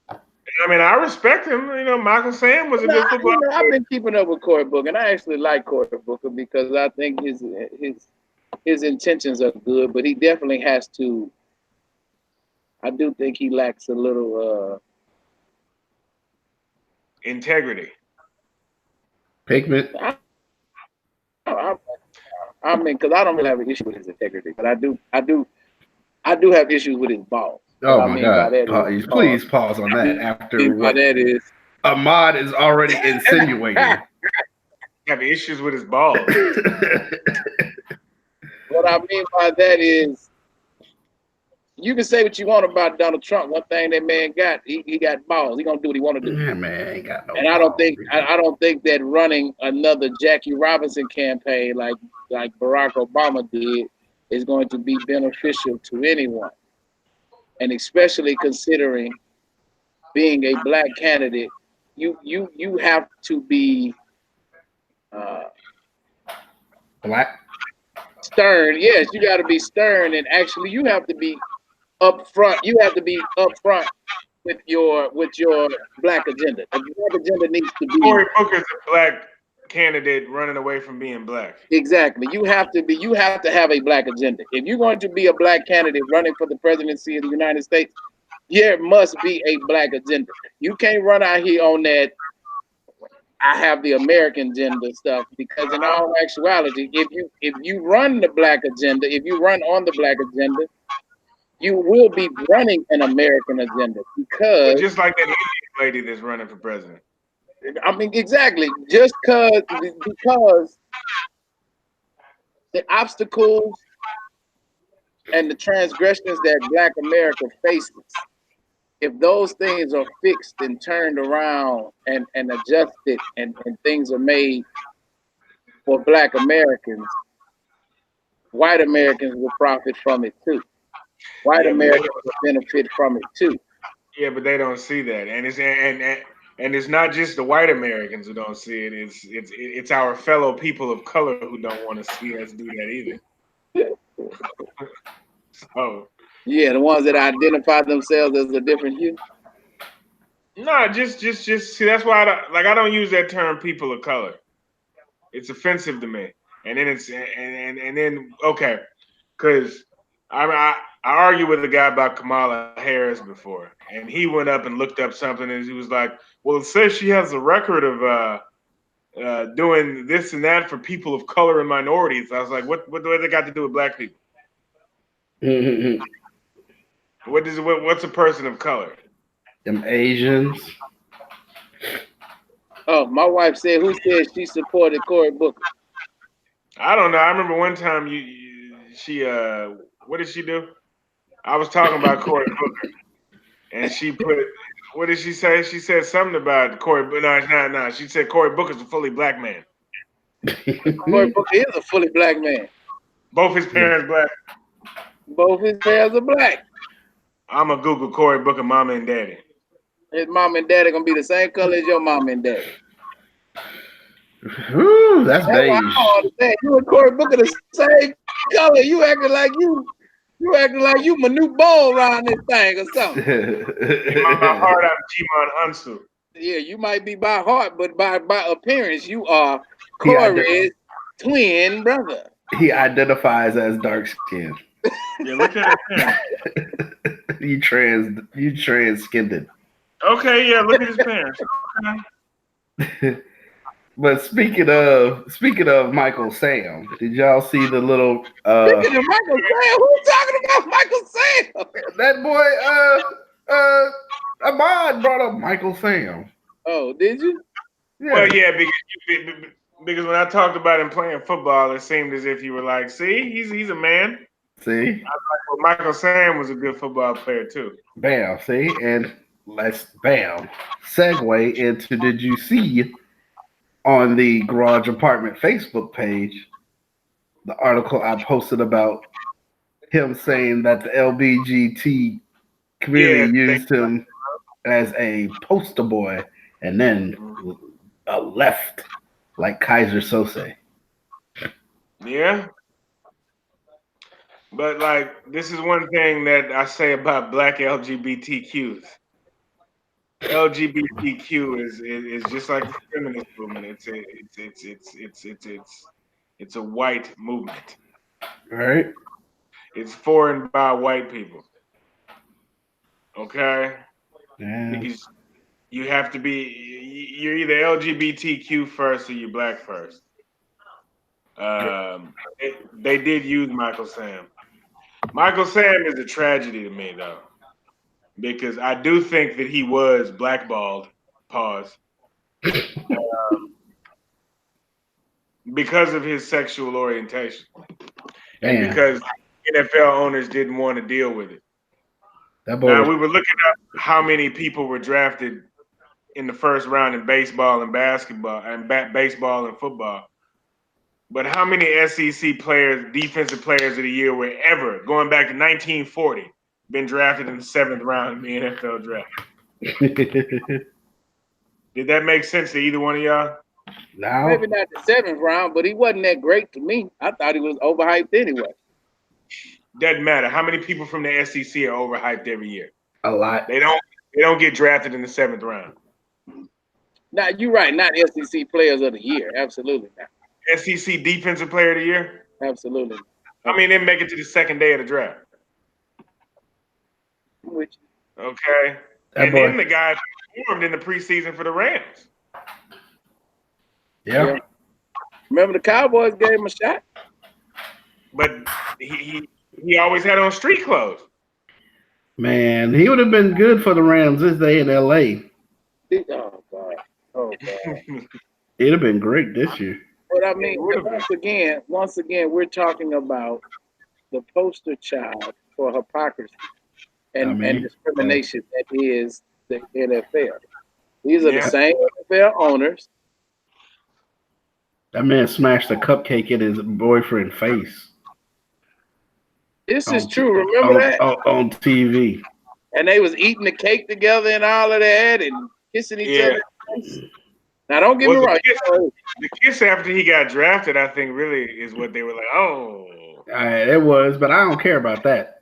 I mean, I respect him. Michael Sam was a good football player. I've been keeping up with Cory Booker, and I actually like Cory Booker because I think his intentions are good, but he definitely has to. I do think he lacks a little integrity. Pigment. I mean, because I don't really have an issue with his integrity, but I do have issues with his balls. Oh my God! Please pause on that. After what that is, Ahmad is already insinuating. Have issues with his balls. What I mean by that is, you can say what you want about Donald Trump. One thing that man got, he got balls. He gonna do what he want to do. Yeah, man, ain't got no. And I don't think that running another Jackie Robinson campaign like Barack Obama did is going to be beneficial to anyone. And especially considering being a black candidate, you have to be black. Stern. Yes, you got to be stern, and actually, you have to be upfront. You have to be upfront with your black agenda. The black agenda needs to be. Cory Booker's a black candidate running away from being black. Exactly. You have to have a black agenda. If you're going to be a black candidate running for the presidency of the United States, there must be a black agenda. You can't run out here on that I have the American agenda stuff, because in all actuality, if you run the black agenda, if you run on the black agenda, you will be running an American agenda, because just like that Indian lady that's running for president. I mean, exactly. Just because the obstacles and the transgressions that Black America faces, if those things are fixed and turned around and adjusted and things are made for Black Americans, white Americans will profit from it too. White Yeah, but they Americans will benefit from it too. yeah, but they don't see that, and it's not just the white Americans who don't see it. It's our fellow people of color who don't want to see us do that either. So Yeah, the ones that identify themselves as a different hue. no, just see. That's why I don't use that term "people of color." It's offensive to me. And then and then okay, because I argued with a guy about Kamala Harris before, and he went up and looked up something, and he was like, "Well, it says she has a record of doing this and that for people of color and minorities." I was like, "What do they got to do with black people? What's a person of color?" Them Asians. Oh, my wife said, who said she supported Cory Booker? I don't know. I remember one time she what did she do? I was talking about Cory Booker, and she put what did she say? She said something about Cory. No. She said Cory Booker's a fully black man. Cory Booker is a fully black man. Both his parents black. Both his parents are black. I'm gonna Google Cory Booker, mama and daddy. His mom and daddy gonna be the same color as your mom and daddy. Ooh, that's That's why I beige. don't understand. You and Cory Booker the same color. You acting like you Manute Bol around this thing or something. In my heart, I'm Jimon Hunsu. Yeah, you might be by heart, but by appearance, you are He Cory's twin brother. he identifies as dark skinned. Yeah, look at his parents. you trans skinned. Okay, yeah, look at his parents. Okay. But speaking of Michael Sam, did y'all see the little Speaking of Michael Sam, who's talking about Michael Sam? that boy Ahmad brought up Michael Sam. Oh, did you? Yeah. Well, yeah, because when I talked about him playing football, it seemed as if you were like, "See, he's a man." See? Well, Michael Sam was a good football player too. Bam, see? And let's bam. Segue into did you see on the Garage Apartment Facebook page the article I posted about him saying that the LBGT community used him as a poster boy and then left like Kaiser Sose. Yeah. But like, this is one thing that I say about black LGBTQs. LGBTQ is just like the feminist movement. It's a white movement. Right? It's for and by white people. Okay, Yeah. because you have to be. You're either LGBTQ first or you're black first. They did use Michael Sam. Michael Sam is a tragedy to me though, because I do think that he was blackballed. Pause. Because of his sexual orientation, and Damn. because NFL owners didn't want to deal with it. That boy Now was we were looking up how many people were drafted in the first round in baseball and basketball and baseball and football. But how many SEC players, defensive players of the year were ever, going back to 1940, been drafted in the 7th round in the NFL draft? Did that make sense to either one of y'all? now Maybe not the 7th round, but he wasn't that great to me. I thought he was overhyped anyway. Doesn't matter. How many people from the SEC are overhyped every year? a lot. They don't get drafted in the 7th round. Now you're right, not SEC players of the year. Absolutely not. SEC defensive player of the year? Absolutely. I mean, they make it to the second day of the draft. Which Okay. That And boy. then the guy performed in the preseason for the Rams. Yeah. remember the Cowboys gave him a shot. But he always had on street clothes. Man, he would have been good for the Rams this day in LA. Oh God. Oh God. It'd have been great this year. But I mean, once again, we're talking about the the poster child for hypocrisy I and mean, discrimination that is the NFL. These are the Yeah. same NFL owners. that man smashed a cupcake in his boyfriend's face This is on true. Remember that? on TV. And they was eating the cake together and all of that and kissing each Yeah. other. Now, don't get me Well, wrong. the kiss after he got drafted, I think, really is what they were like. Oh, It was, but I don't care about that.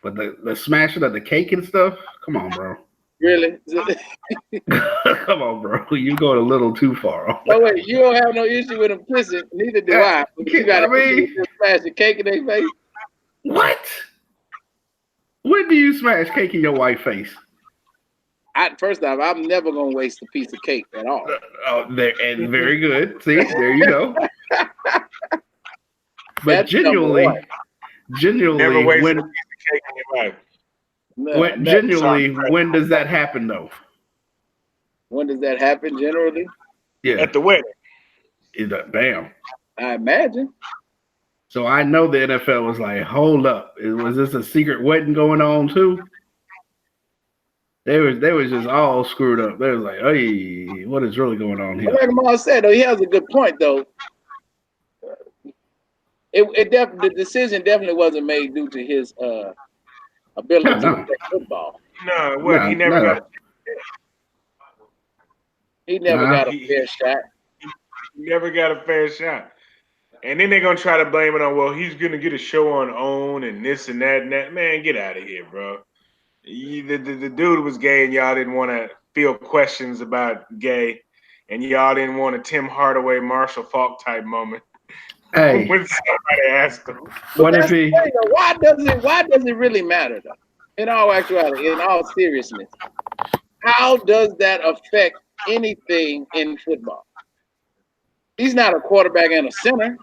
But the smashing of the cake and stuff, come on, bro. Really? Come on, bro. You going a little too far. So wait, you don't have no issue with them kissing, neither do I. But you got I an issue mean, with them smashing cake in their face? what? When do you smash cake in your wife's face? First off, I'm never gonna waste a piece of cake at all. And very good. See, there you go. But That's number one. never genuinely, wasted a piece of cake in your life. No, never. genuinely, when does that happen though? When does that happen generally? Yeah, At the wedding. Bam. I imagine. So I know the NFL was like, hold up, was this a secret wedding going on too? They was just all screwed up. They was like, hey, what is really going on here? Like Mal said, though, he has a good point though. The decision definitely wasn't made due to his ability to play football. No, what? He never got. He never got a fair shot. He never got a fair shot. And then they're gonna try to blame it on, well, he's gonna get a show on OWN and this and that and that. Man, get out of here, bro. The dude was gay and y'all didn't want to feel questions about gay, and y'all didn't want a Tim Hardaway, Marshall Faulk type moment. Hey, when somebody asked him, what if he? Why does it really matter though? In all actuality, in all seriousness, how does that affect anything in football? He's not a quarterback and a center.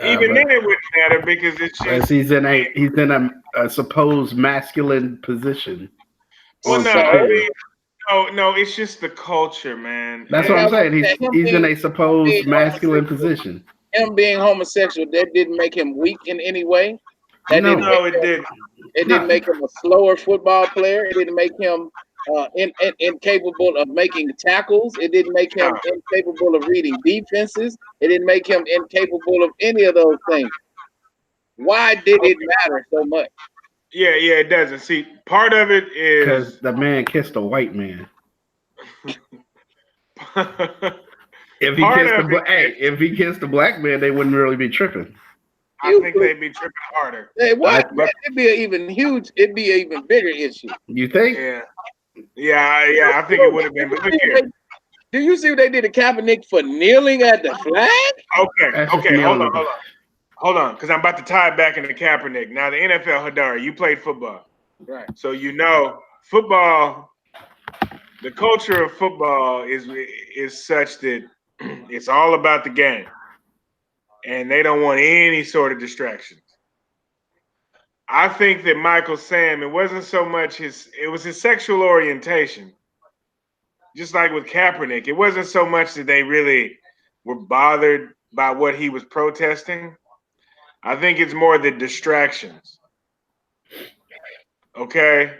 Even then it wouldn't matter because it's just he's in a supposed masculine position. Well, no, it's just the culture, man. That's what I'm saying. He's in a supposed masculine position. Him being homosexual, that didn't make him weak in any way. It didn't. It didn't make him a slower football player. It didn't make him incapable of making tackles. It didn't make him incapable of reading defenses. It didn't make him incapable of any of those things. Why did it matter so much? Yeah, it doesn't. See, part of it is because the man kissed a white man. If he kissed a black man, they wouldn't really be tripping. I think they'd be tripping harder. Hey, what? It'd be an even bigger issue. You think? Yeah. I think it would have been. But look here. Do you see what they did to Kaepernick for kneeling at the flag? Okay. Hold on, because I'm about to tie it back into Kaepernick. Now, the NFL, Hadari, you played football. Right. So you know football, the culture of football is such that it's all about the game. And they don't want any sort of distractions. I think that Michael Sam, it wasn't so much it was his sexual orientation. Just like with Kaepernick, it wasn't so much that they really were bothered by what he was protesting. I think it's more the distractions. Okay?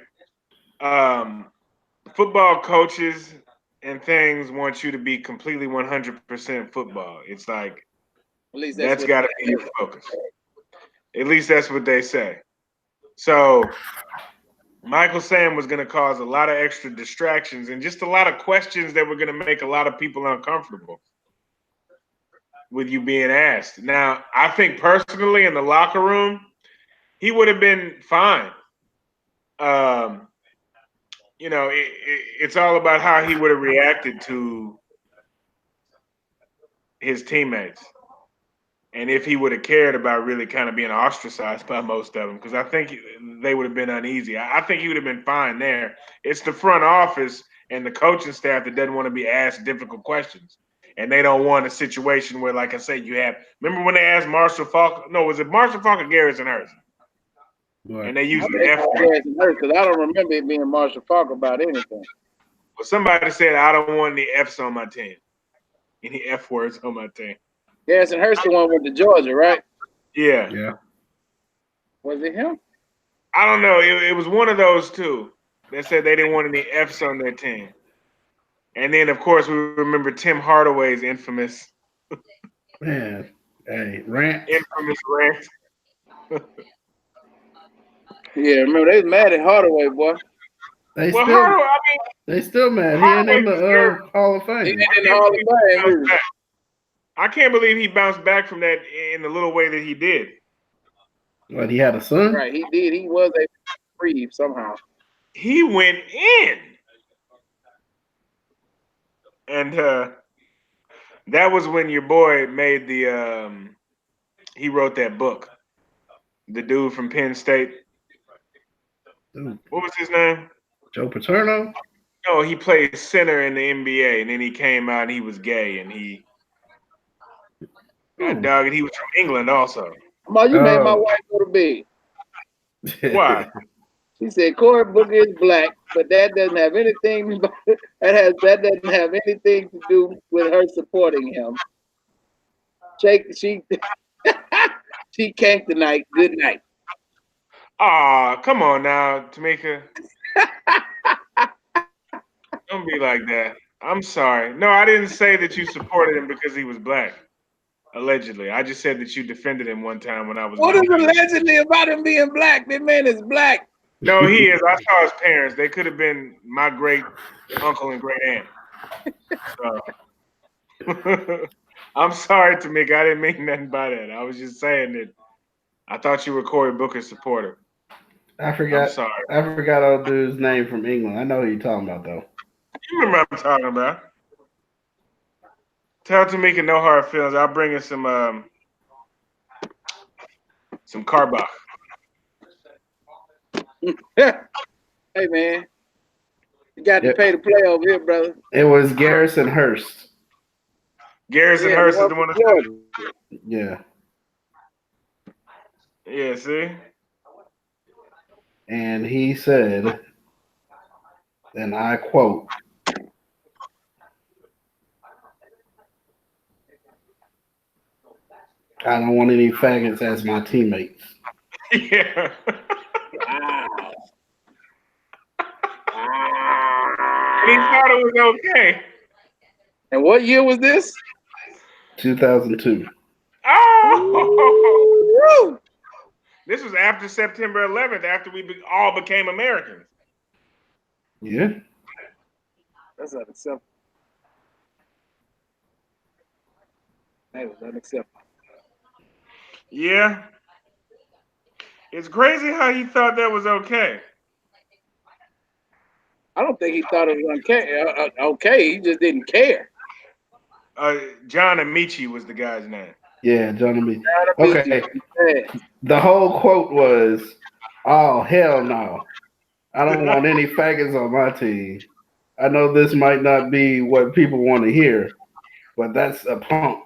Football coaches and things want you to be completely 100% football. It's like, that's got to be your focus. At least that's what they say. So Michael Sam was going to cause a lot of extra distractions and just a lot of questions that were going to make a lot of people uncomfortable with you being asked. Now, I think personally in the locker room, he would have been fine. It's all about how he would have reacted to his teammates. And if he would have cared about really kind of being ostracized by most of them, because I think they would have been uneasy. I think he would have been fine there. It's the front office and the coaching staff that doesn't want to be asked difficult questions. And they don't want a situation where, like I said, remember when they asked Marshall Faulk? No, was it Marshall Faulk or Garrison Hurst? Right. And they used the F word. Because I don't remember it being Marshall Faulk about anything. Well, somebody said, I don't want any Fs on my team. Any F words on my team. Garrison Hurst the one went to Georgia, right? Yeah. Was it him? I don't know. It was one of those two that said they didn't want any Fs on their team. And then, of course, we remember Tim Hardaway's Man, hey, rant. infamous rant. Yeah, remember they was mad at Hardaway, boy. They Well, still, Hardaway, I they still mad. mean, He ain't Hardaway in the deserved. Hall of He Fame. ain't in the I Hall can't of believe he Fame bounced either. back. I can't believe he bounced back from that in the little way that he did. What, he had a son? Right, he did. He was a breathe somehow. He went in, and that was when your boy made the. He wrote that book. The dude from Penn State. Ooh, What was his name? Joe Paterno? No, he played center in the NBA, and then he came out and he was gay, and he. God Ooh. dog it, he was from England also. Ma, you made my Oh. wife go to bed. Why? She said Cory Booker is black, but that doesn't have anything that doesn't have anything to do with her supporting him. She she can't tonight. Good night. Aw, come on now, Tamika. Don't be like that. I'm sorry. No, I didn't say that you supported him because he was black. Allegedly. I just said that you defended him one time when I was What being is mean. allegedly about him being black? That man is black. No, he is. I saw his parents. They could have been my great uncle and great aunt. So I'm sorry, Tamika. I didn't mean nothing by that. I was just saying that I thought you were Cory Booker's supporter. I I'm forgot. sorry. I forgot old dude's name from England. I know who you're talking about though. You remember what I'm talking about. Tell Tamika no hard feelings. I'll bring her some Carbach. Hey man, you got to It, pay to play over here, brother. it was Garrison Hurst. Garrison Yeah, the Hurst is one the from one that said Georgia. Yeah, it. Yeah, see? and he said, and I quote, "I don't want any faggots as my teammates." Yeah. Wow. And he thought it was okay. And what year was this? 2002. Oh! Woo! This was after September 11th, after we all became Americans. Yeah. That's unacceptable. That was unacceptable. Yeah. It's crazy how he thought that was okay. I don't think he thought it was okay. He just didn't care. John Amici was the guy's name. Yeah, Johnny. Gotta be Okay. bad. The whole quote was, "Oh hell no! I don't want any faggots on my team. I know this might not be what people want to hear, but that's a punk.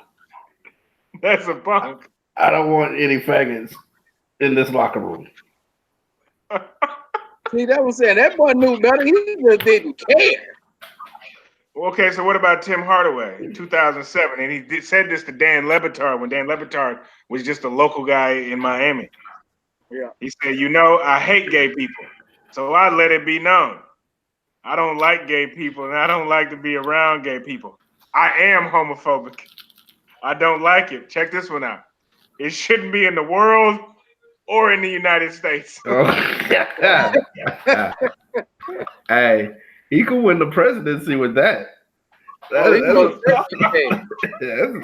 That's a punk. I don't want any faggots in this locker room." See, that was saying that boy knew better. He just didn't care. Okay, so what about Tim Hardaway in 2007? And said this to Dan Lebitard when Dan Lebitard was just a local guy in Miami. Yeah. He said, I hate gay people. So I let it be known. I don't like gay people and I don't like to be around gay people. I am homophobic. I don't like it. Check this one out. It shouldn't be in the world or in the United States. Oh, hey, he could win the presidency with that. Oh, he was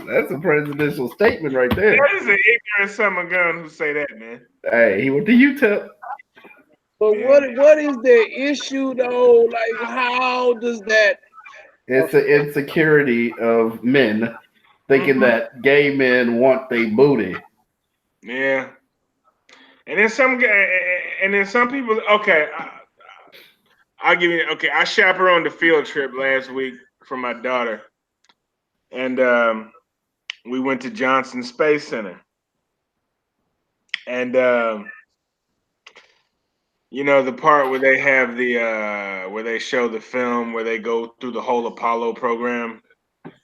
That's a presidential statement right there. That is an ignorant son of a gun who say that, man. Hey, he went to UTEP. But Man. what is the issue though? Like, how does that? It's the insecurity of men thinking that gay men want their booty. Yeah. And then some people. Okay, I'll give you. Okay, I chaperoned a field trip last week for my daughter, and we went to Johnson Space Center, and the part where they have the where they show the film where they go through the whole Apollo program,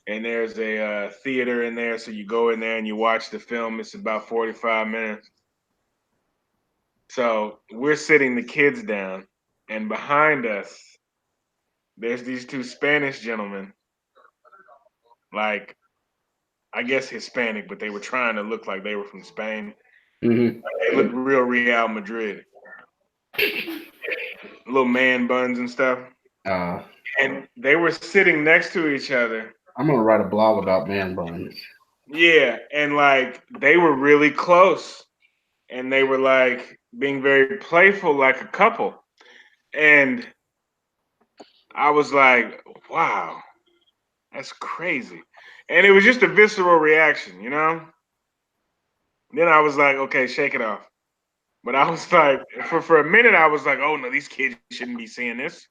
and there's a theater in there, so you go in there and you watch the film. It's about 45 minutes. So we're sitting the kids down, and behind us, there's these two Spanish gentlemen, like I guess Hispanic, but they were trying to look like they were from Spain. Mm-hmm. They looked real Real Madrid, little man buns and stuff. Uh, And they were sitting next to each other. I'm gonna write a blog about man buns. Yeah, and like they were really close, and they were like being very playful, like a couple. And I was like, wow, that's crazy. And it was just a visceral reaction, you know? Then I was like, okay, shake it off. But I was like, for a minute, I was like, oh no, these kids shouldn't be seeing this.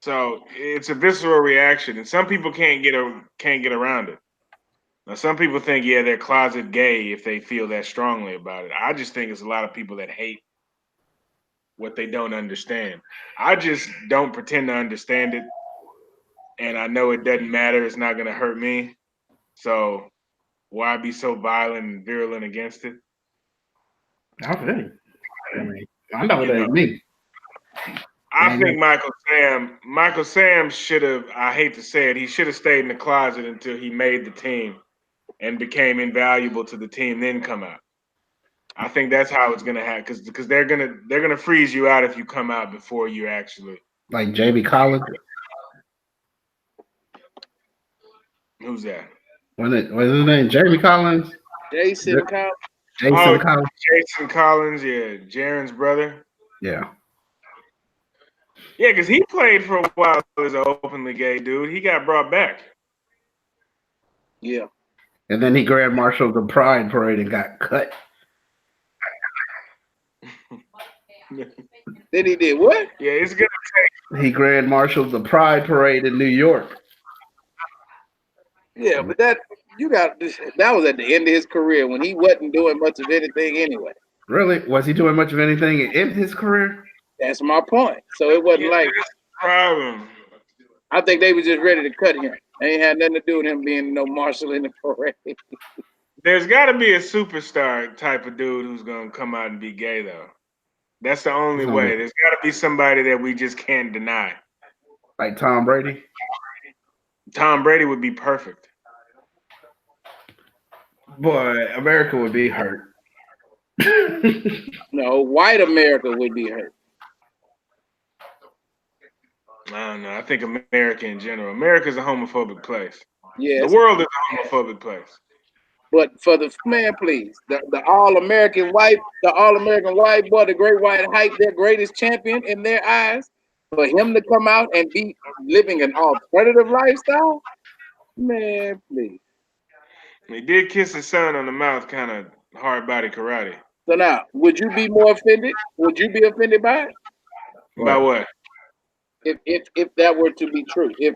So it's a visceral reaction, and some people can't get around it. Now, some people think, yeah, they're closet gay if they feel that strongly about it. I just think it's a lot of people that hate what they don't understand. I just don't pretend to understand it, and I know it doesn't matter. It's not going to hurt me. So why be so violent and virulent against it? I think. I mean, I know it You know, ain't me. I Ain't think no- Michael Sam should have, I hate to say it, he should have stayed in the closet until he made the team and became invaluable to the team, then come out. I think that's how it's gonna happen because they're gonna freeze you out if you come out before you actually. like JB Collins. Who's that? What is his name? Jeremy Collins. Jason Collins. Oh, Jason Collins. Jason Collins, yeah, Jaren's brother. Yeah. Yeah, because he played for a while as an openly gay dude. He got brought back. Yeah. And then he grand marshaled the Pride Parade and got cut. Then he did what? Yeah, it's gonna He grand marshaled the Pride Parade in New York. Yeah, but that was at the end of his career when he wasn't doing much of anything anyway. Really? Was he doing much of anything in his career? That's my point. So it wasn't like that's the problem. I think they were just ready to cut him. They ain't had nothing to do with him being no marshal in the parade. There's got to be a superstar type of dude who's gonna come out and be gay though. That's the only way. There's got to be somebody that we just can't deny. Like Tom Brady? Tom Brady would be perfect. Boy, America would be hurt. No, white America would be hurt. I don't know. I think America in general. America's a homophobic place. Yes. The world is a homophobic place. But for the man, please, the all-American white boy, the great white hype, their greatest champion in their eyes, for him to come out and be living an alternative lifestyle, man, please. He did kiss his son on the mouth, kind of hard body karate. So now, would you be more offended? Would you be offended by it? By what? If that were to be true, if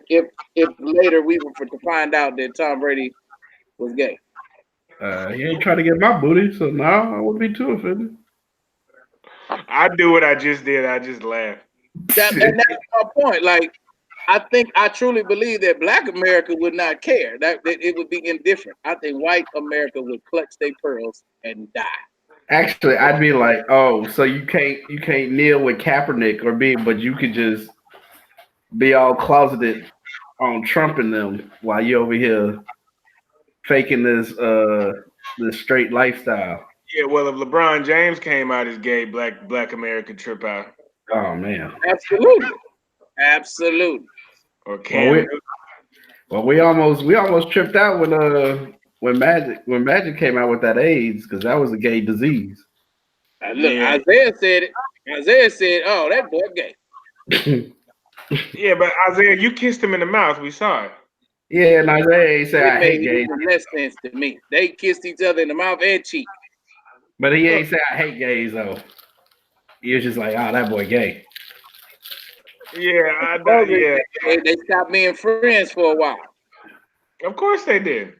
later we were to find out that Tom Brady was gay. He ain't trying to get my booty, so no, I wouldn't be too offended. I do what I just did. I just laugh. And that's my point. Like, I truly believe that Black America would not care. That it would be indifferent. I think white America would clutch their pearls and die. Actually, I'd be like, oh, so you can't kneel with Kaepernick but you could just be all closeted on Trump and them while you over here faking this straight lifestyle. Yeah, well, if LeBron James came out as gay, Black America trip out. Oh man, Absolutely. Or Cam. We almost tripped out when Magic came out with that AIDS because that was a gay disease. Look, yeah. Isaiah said it. Isaiah said, "Oh, that boy gay." Yeah, but Isaiah, you kissed him in the mouth. We saw it. Yeah, and Isaiah said, "I hate gays." Less sense to me. They kissed each other in the mouth and cheek. But he ain't say I hate gays though. He was just like, "Oh, that boy gay." Yeah, They stopped being friends for a while. Of course they did.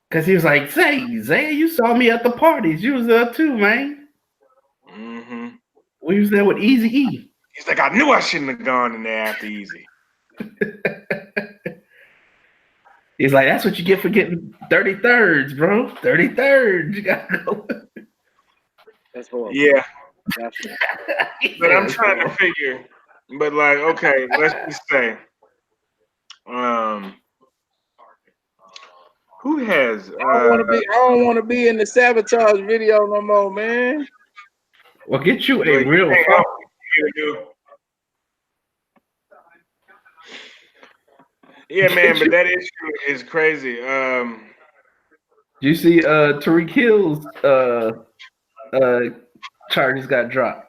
Cause he was like, Zay, you saw me at the parties. You was there too, man. Mm-hmm. We was there with Easy E. He's like, I knew I shouldn't have gone in there after Easy. He's like, that's what you get for getting 33rds, bro. 33rds. You gotta go. That's horrible. Yeah, That's true. but I'm Yeah, trying to so, figure. But like, okay, let's just say, um, who has I don't want to be in the sabotage video no more, man. well, get you a but you real can't phone. help it, you do. Yeah, man, Get but you. that issue is crazy. Do you see Tariq Hill's uh charges got dropped?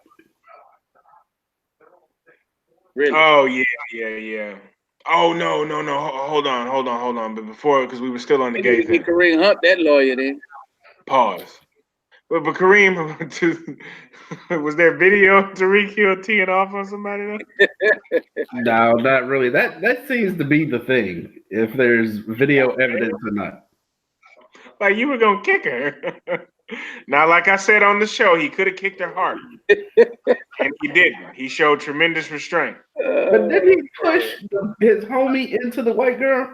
Really. Oh yeah, yeah, yeah. Oh no, no, no. Hold on. But before, because we were still on the They need gay to get thing. Kareem Hunt that lawyer then. Pause. But Kareem, was there video of Tariq Hill teeing off on somebody though? No, not really. That seems to be the thing. If there's video evidence or not. Like you were gonna kick her. Now, like I said on the show, he could have kicked her hard, and he didn't. He showed tremendous restraint. But did Uh, he push his homie into the white girl?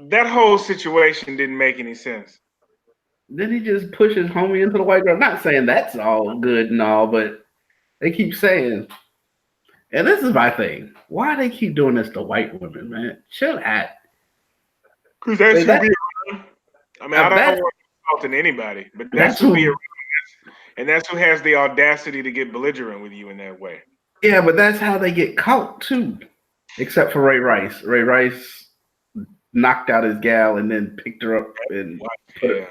That whole situation didn't make any sense. Did he just push his homie into the white girl? Not saying that's all good and all, but they keep saying, and this is my thing. Why they keep doing this to white women, man? Chill at. Cause that's Like who that. be. I mean, I don't That's want to insult anybody, but that's that's who be, who. and that's who has the audacity to get belligerent with you in that way. Yeah, but that's how they get caught too. Except for Ray Rice. Ray Rice knocked out his gal and then picked her up and put Yeah. it.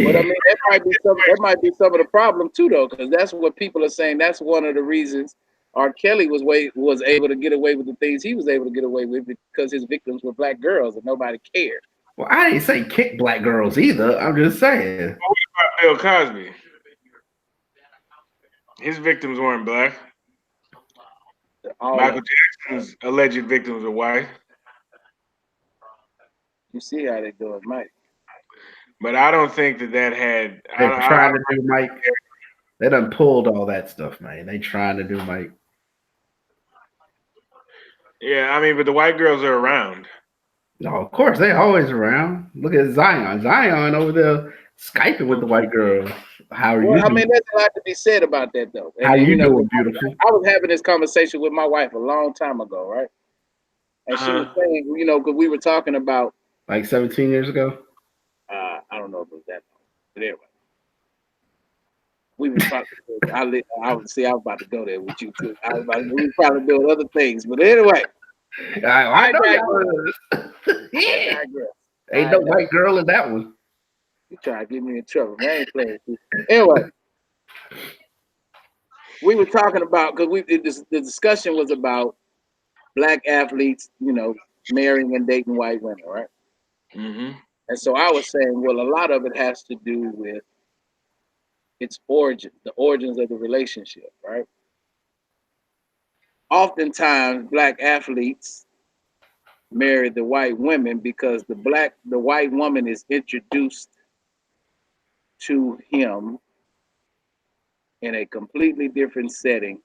but I Yeah. mean, that might be some of the problem too, though, because that's what people are saying. That's one of the reasons R. Kelly was able to get away with the things he was able to get away with because his victims were black girls and nobody cared. Well, I didn't say kick black girls either. I'm just saying. What about Bill Cosby? His victims weren't black. All of Michael it. Jackson's alleged victims were white. You see how they do it, Mike. But I don't think that had. They're trying to do Mike. They done pulled all that stuff, man. They trying to do Mike. Yeah, I mean, but the white girls are around. No, of course they always around. Look at Zion. Zion over there skyping with the white girls. How are Well, you I mean, doing? there's a lot to be said about that, though. How And you you know, doing, beautiful? I was having this conversation with my wife a long time ago, right? And she was Uh, saying, you know, because we were talking about, Like 17 years ago. I don't know if it was that long, but anyway, we was talking. I would see. I was about to go there with you too. We were probably doing other things, but anyway, I I know y'all digress. was. I Yeah. digress. Ain't I no digress. white girl in that one. You trying to get me in trouble, man? I ain't playing with you. Anyway, we were talking about because the discussion was about black athletes, you know, marrying and dating white women, right? mm-hmm. And so I was saying, well, a lot of it has to do with its origin, the origins of the relationship, right? Oftentimes, black athletes marry the white women because the white woman is introduced to him in a completely different setting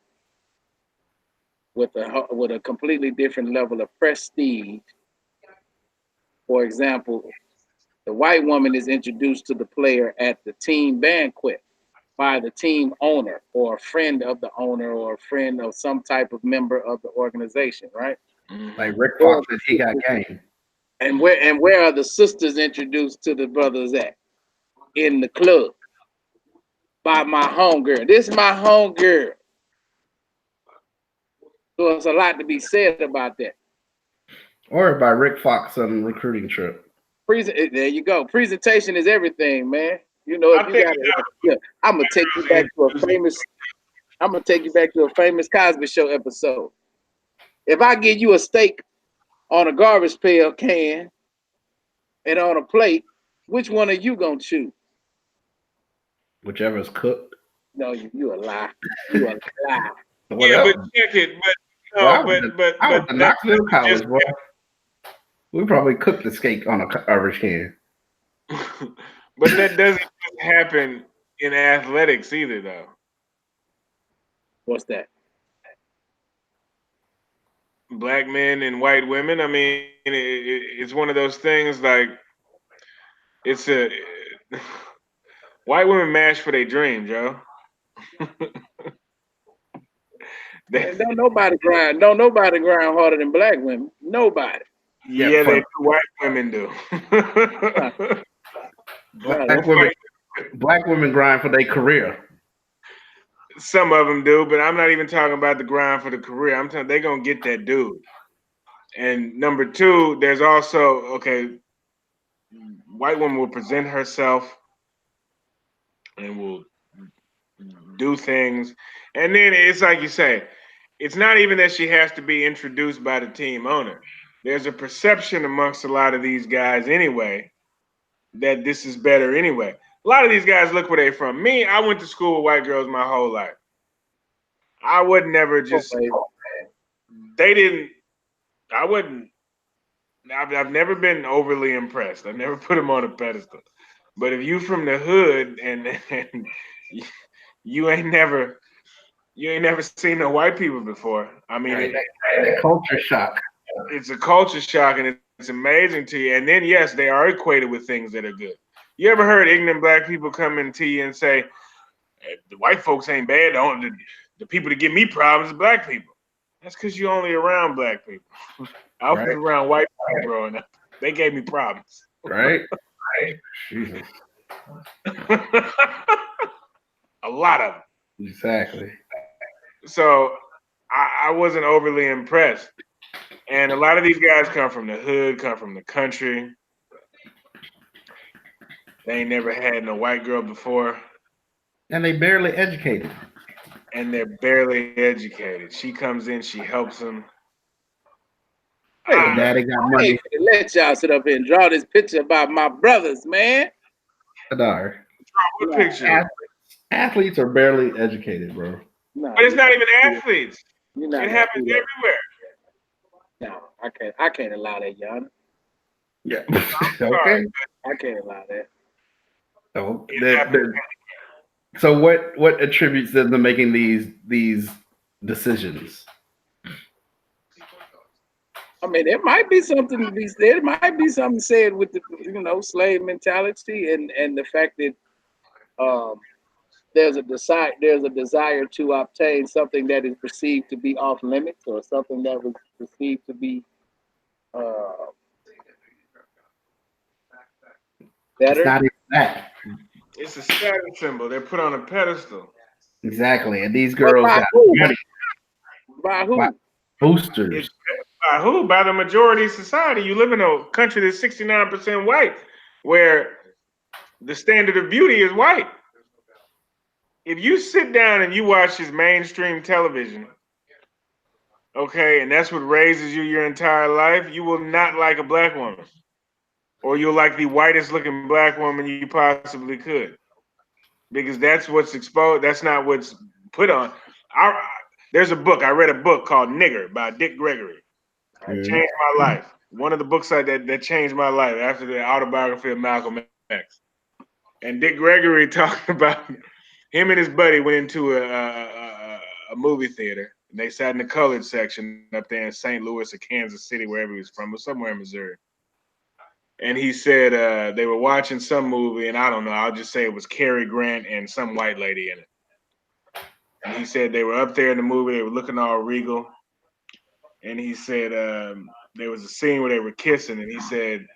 with a completely different level of prestige. For example, the white woman is introduced to the player at the team banquet by the team owner or a friend of the owner or a friend of some type of member of the organization, right? Like Mm-hmm. Rick Where are Fox the said, he got sisters, game. and where are the sisters introduced to the brothers at? In the club by my homegirl. This is my homegirl. So it's a lot to be said about that. Or by Rick Fox on recruiting trip. There you go. Presentation is everything, man. You know, if I you think got it, yeah, I'm gonna take you back to a famous. I'm gonna take you back to a famous Cosby Show episode. If I give you a steak on a garbage pail can and on a plate, which one are you gonna choose? Whichever's cooked. No, you a lie. You a lie. yeah, but Whatever. check it. But Well, no, I but went to that Knoxville doesn't just. College, bro. We probably cooked the steak on a garbage can. But that doesn't just happen in athletics either, though. What's that? Black men and white women. I mean, it's one of those things. Like it's a White women mash for their dreams, yo. And don't nobody grind harder than black women. Nobody. Yeah, Yeah, they do. White women do. Nah, nah, black women, black women grind for their career. Some of them do, but I'm not even talking about the grind for the career. I'm talking they're gonna get that dude. And number two, there's also okay, white woman will present herself and will do things, and then it's like you say, it's not even that she has to be introduced by the team owner. There's a perception amongst a lot of these guys anyway that this is better anyway. A lot of these guys look where they from. Me, I went to school with white girls my whole life. I would never just they didn't I wouldn't I've never been overly impressed. I've never put them on a pedestal. But if you from the hood and you ain't never seen no white people before. I mean, Right. Culture shock. it's a culture shock and it's amazing to you. And then yes, they are equated with things that are good. You ever heard ignorant black people come into you and say, hey, the white folks ain't bad. The people that give me problems are black people. That's because you only around black people. I was Right. around white people growing up. They gave me problems. Right. Jesus. A lot of them. Exactly. So I wasn't overly impressed. And a lot of these guys come from the hood, come from the country. They ain't never had no white girl before. And they barely educated. And they're barely educated. She comes in, she helps them. Hey, Daddy got I money. ain't gonna let y'all sit up here and draw this picture about my brothers, man. Adar. What picture? Athletes are barely educated, bro. No, But it's not even athletes. you're not It gonna happens do that. everywhere. No, I can't allow that, Yana. Yeah. Sorry. Okay. I can't allow that. So, It happens. so what attributes them to making these decisions? I mean, there might be something to be said. There might be something said with the slave mentality and the fact that um, there's a desire to obtain something that is perceived to be off limits or something that was perceived to be uh, It's better. not even that. It's a status symbol. They're put on a pedestal. Exactly. And these But girls by got who? money By by who? boosters. It's by who? By the majority of society. You live in a country that's 69% white, where the standard of beauty is white. If you sit down and you watch this mainstream television, okay, and that's what raises you your entire life, you will not like a black woman. Or you'll like the whitest looking black woman you possibly could. Because that's what's exposed, that's not what's put on. I, there's a book, I read a book called Nigger by Dick Gregory. It Mhm. changed my life. One of the books that changed my life after the autobiography of Malcolm X. And Dick Gregory talked about him and his buddy went into a movie theater. And they sat in the colored section up there in St. Louis or Kansas City, wherever he was from, or somewhere in Missouri. And he said they were watching some movie, and I don't know, I'll just say it was Cary Grant and some white lady in it. And he said they were up there in the movie, they were looking all regal. And he said there was a scene where they were kissing, and he said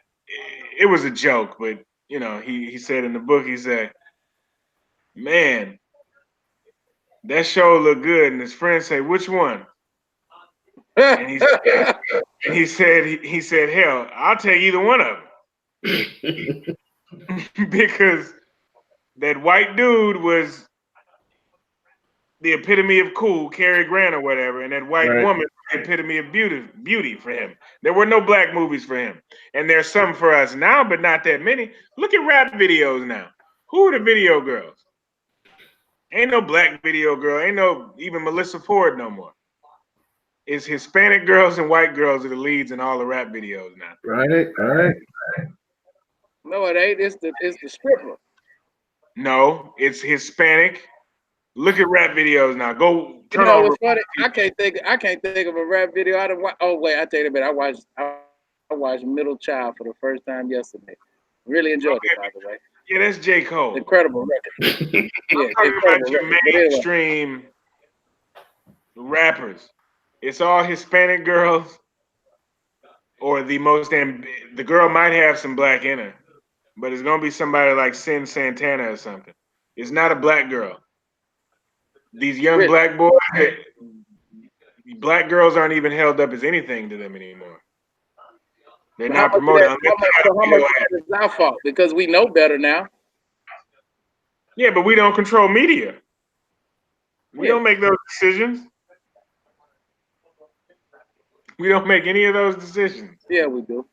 it was a joke, but he said in the book, he said, "Man, that show looked good." And his friend said, "Which one?" And he said, "Hell, I'll take either one of them." Because that white dude was the epitome of cool, Cary Grant or whatever, and that white Right. woman was the epitome of beauty for him. There were no black movies for him, and there's some for us now, but not that many. Look at rap videos now. Who are the video girls? Ain't no black video girl. Ain't no even Melissa Ford no more. It's Hispanic girls and white girls are the leads in all the rap videos now. Right. Right. No, it ain't. It's the stripper. No, it's Hispanic. Look at rap videos now. Go You turn know on. what's funny? I can't think of a rap video. I don't. Oh wait, I tell you a bit. I watched Middle Child for the first time yesterday. Really enjoyed it, by the way. Yeah, that's J. Cole. Incredible record. I'm Yeah, talking about incredible your record. But anyway, mainstream rappers. It's all Hispanic girls, or the girl might have some black in her, but it's gonna be somebody like Sin Santana or something. It's not a black girl. These young really, black boys, black girls aren't even held up as anything to them anymore. They're but how not much of promoted that? unless they got So a how much video of ad. that is our fault? Because we know better now. Yeah, but we don't control media. We Yeah, don't make those decisions. We don't make any of those decisions. yeah, we do.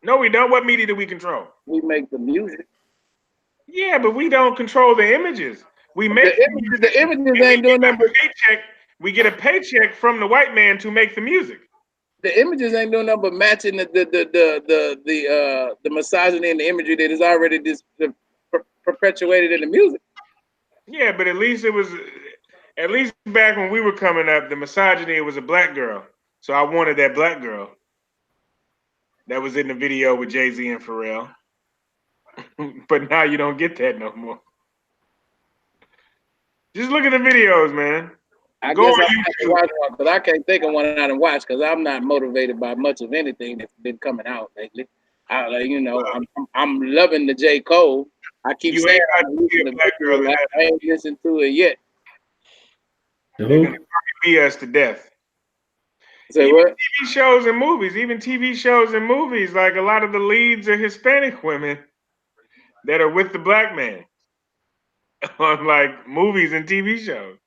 No, we don't. What media do we control? We make the music. Yeah, but we don't control the images. We make the music, The images and we ain't get doing nothing. a paycheck. We get a paycheck from the white man to make the music. The images ain't doing nothing but matching the misogyny and the imagery that is already perpetuated in the music. Yeah, but at least it was. At least back when we were coming up, the misogyny was a black girl. So I wanted that black girl that was in the video with Jay-Z and Pharrell. But now you don't get that no more. Just look at the videos, man. I Go guess on I'm gonna have to YouTube. watch one because I can't think of one I done watch because I'm not motivated by much of anything that's been coming out lately. I'm loving the J. Cole. I keep You saying ain't got I'm to see listening a to black girl it. in that. I ain't listened to it yet. They're gonna Who? be us to death. Say Even what? TV shows and movies, like a lot of the leads are Hispanic women that are with the black man on like movies and TV shows.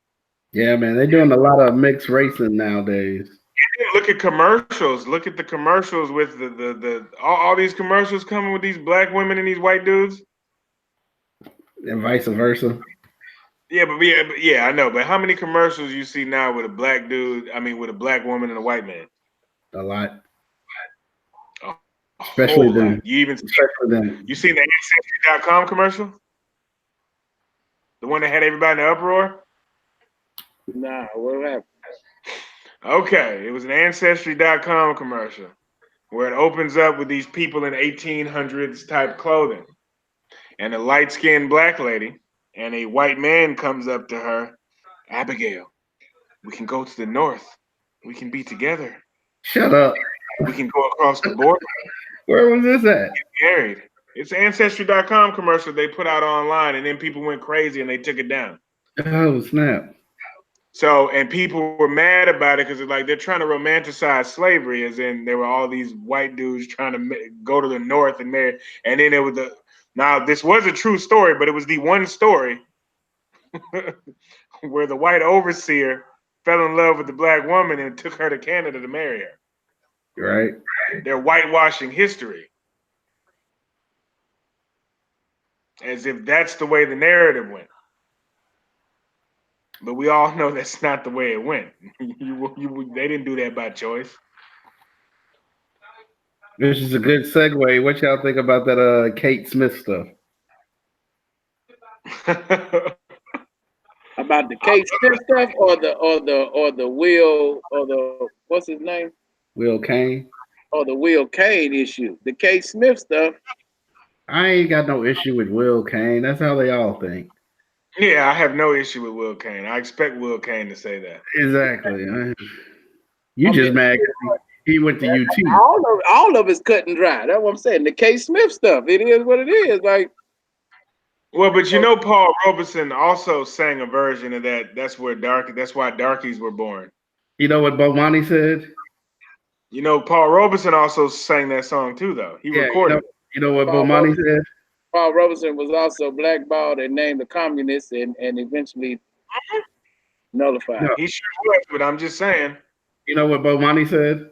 Yeah, man, they're doing a lot of mixed racing nowadays, Look at commercials. Look at the commercials with all these commercials coming with these black women and these white dudes. and vice versa. Yeah, I know. But how many commercials you see now with a black dude? I mean, with a black woman and a white man? A lot, A especially whole them. lot. You even Especially them. you seen the Ancestry.com commercial? The one that had everybody in an uproar? Nah, what happened? Okay, it was an Ancestry.com commercial where it opens up with these people in 1800s type clothing. And a light-skinned black lady and a white man comes up to her. Abigail, we can go to the north. We can be together. Shut up. We can go across the border. Where was this at? Married. It's an Ancestry.com commercial they put out online, and then people went crazy and they took it down. Oh snap! So, and people were mad about it because like they're trying to romanticize slavery, as in there were all these white dudes trying to go to the north and marry. And then there was now this was a true story, but it was the one story where the white overseer fell in love with the black woman and took her to Canada to marry her. Right. They're whitewashing history as if that's the way the narrative went. But we all know that's not the way it went. They didn't do that by choice. This is a good segue. What y'all think about that Kate Smith stuff? About the Kate Smith stuff or the Will or the what's his name? Will Kane? Or the Will Kane issue. The Kate Smith stuff. I ain't got no issue with Will Kane. That's how they all think. Yeah, I have no issue with Will Kane. I expect Will Kane to say that. Exactly. You just mad 'cause he went to UT. All of it's cut and dry. That's what I'm saying. The Kate Smith stuff. It is what it is. Like, Well, but you know, Paul Robeson also sang a version of that. That's why darkies were born. You know what Bomani said? You know, Paul Robeson also sang that song too, though. He Yeah, recorded it. you know what Paul Bomani said? Paul Robeson was also blackballed and named a communist and eventually nullified. No. He sure was, but I'm just saying. You know what Bomani said?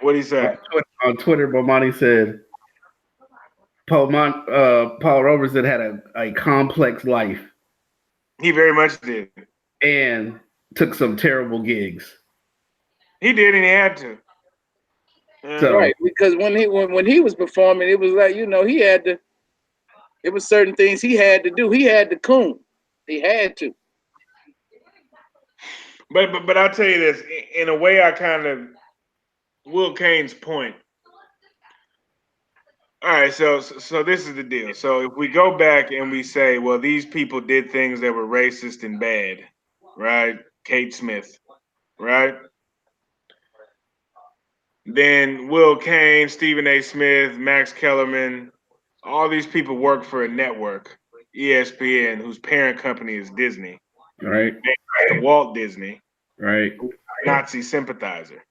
What'd he say? On Twitter, Bomani said Paul Robeson had a complex life He very much did. and took some terrible gigs. He did, and he had to. Yeah. So Right, because when he was performing, it was like he had to. It was certain things he had to do. He had to coon. He had to. But I'll tell you this. In a way, I kind of Will Kane's point. All right, so this is the deal. So if we go back and we say, well, these people did things that were racist and bad, right? Kate Smith, right? Then Will Kane, Stephen A. Smith, Max Kellerman, all these people work for a network, ESPN, whose parent company is Disney, Right, named after Walt Disney, right. Nazi sympathizer.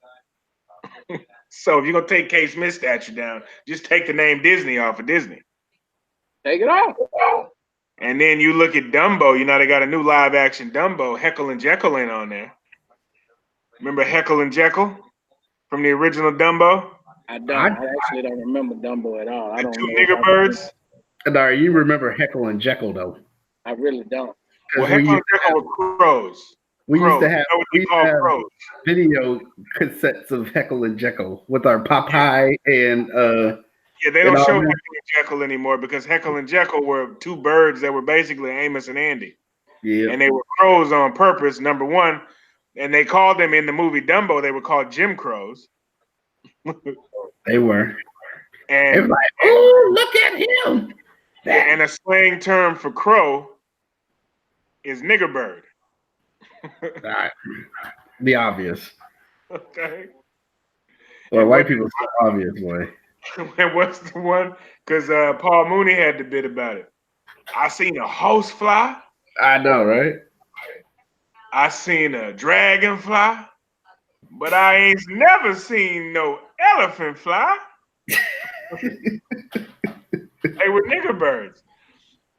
So if you're gonna take Kate Smith statue down, just take the name Disney off of Disney. Take it off. And then you look at Dumbo, you know, they got a new live action Dumbo. Heckle and Jekyll ain't on there. Remember Heckle and Jekyll from the original Dumbo? I I, don't. I actually don't remember Dumbo at all. I The don't two know. nigger birds? you remember Heckle and Jekyll though? I really don't. Well, Because Heckle and Jekyll were crows. we used to Crows. have You know what we they used call to have crows? video cassettes of Heckle and Jekyll with our Popeye Yeah, they and don't all show Heckle that. and Jekyll anymore because Heckle and Jekyll were two birds that were basically Amos and Andy. Yeah, And they were crows on purpose, number one. And they called them in the movie Dumbo, they were called Jim Crows. they were. It was And like, oh, look at him. and a slang term for crow is nigger bird. Right. The obvious. Okay. Well, And white what, people so obvious, boy. and what's the one? Because Paul Mooney had the bit about it. I seen a house fly. I know, right? I seen a dragonfly. But I ain't never seen no elephant fly. They were nigger birds.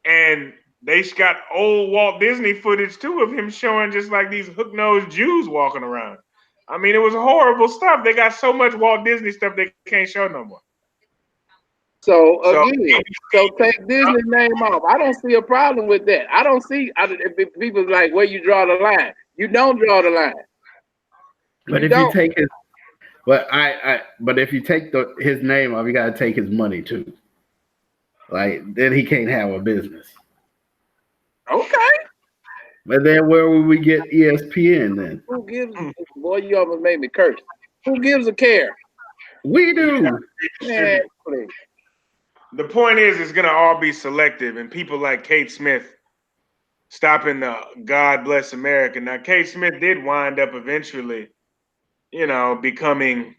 And they got old Walt Disney footage too of him showing just like these hook-nosed Jews walking around. I mean, it was horrible stuff. They got so much Walt Disney stuff they can't show no more. So So again, so take Disney's name off. I don't see a problem with that. I don't see. If people like where you draw the line. You don't draw the line. But You if you don't. take his, but if you take his name off, you got to take his money too. Like then he can't have a business. Okay. But then where would we get ESPN then? Who gives? Boy, you almost made me curse. Who gives a care? We do. Man, please. the point is, it's gonna all be selective, and people like Kate Smith stopping the God Bless America. Now, Kate Smith did wind up eventually, you know, becoming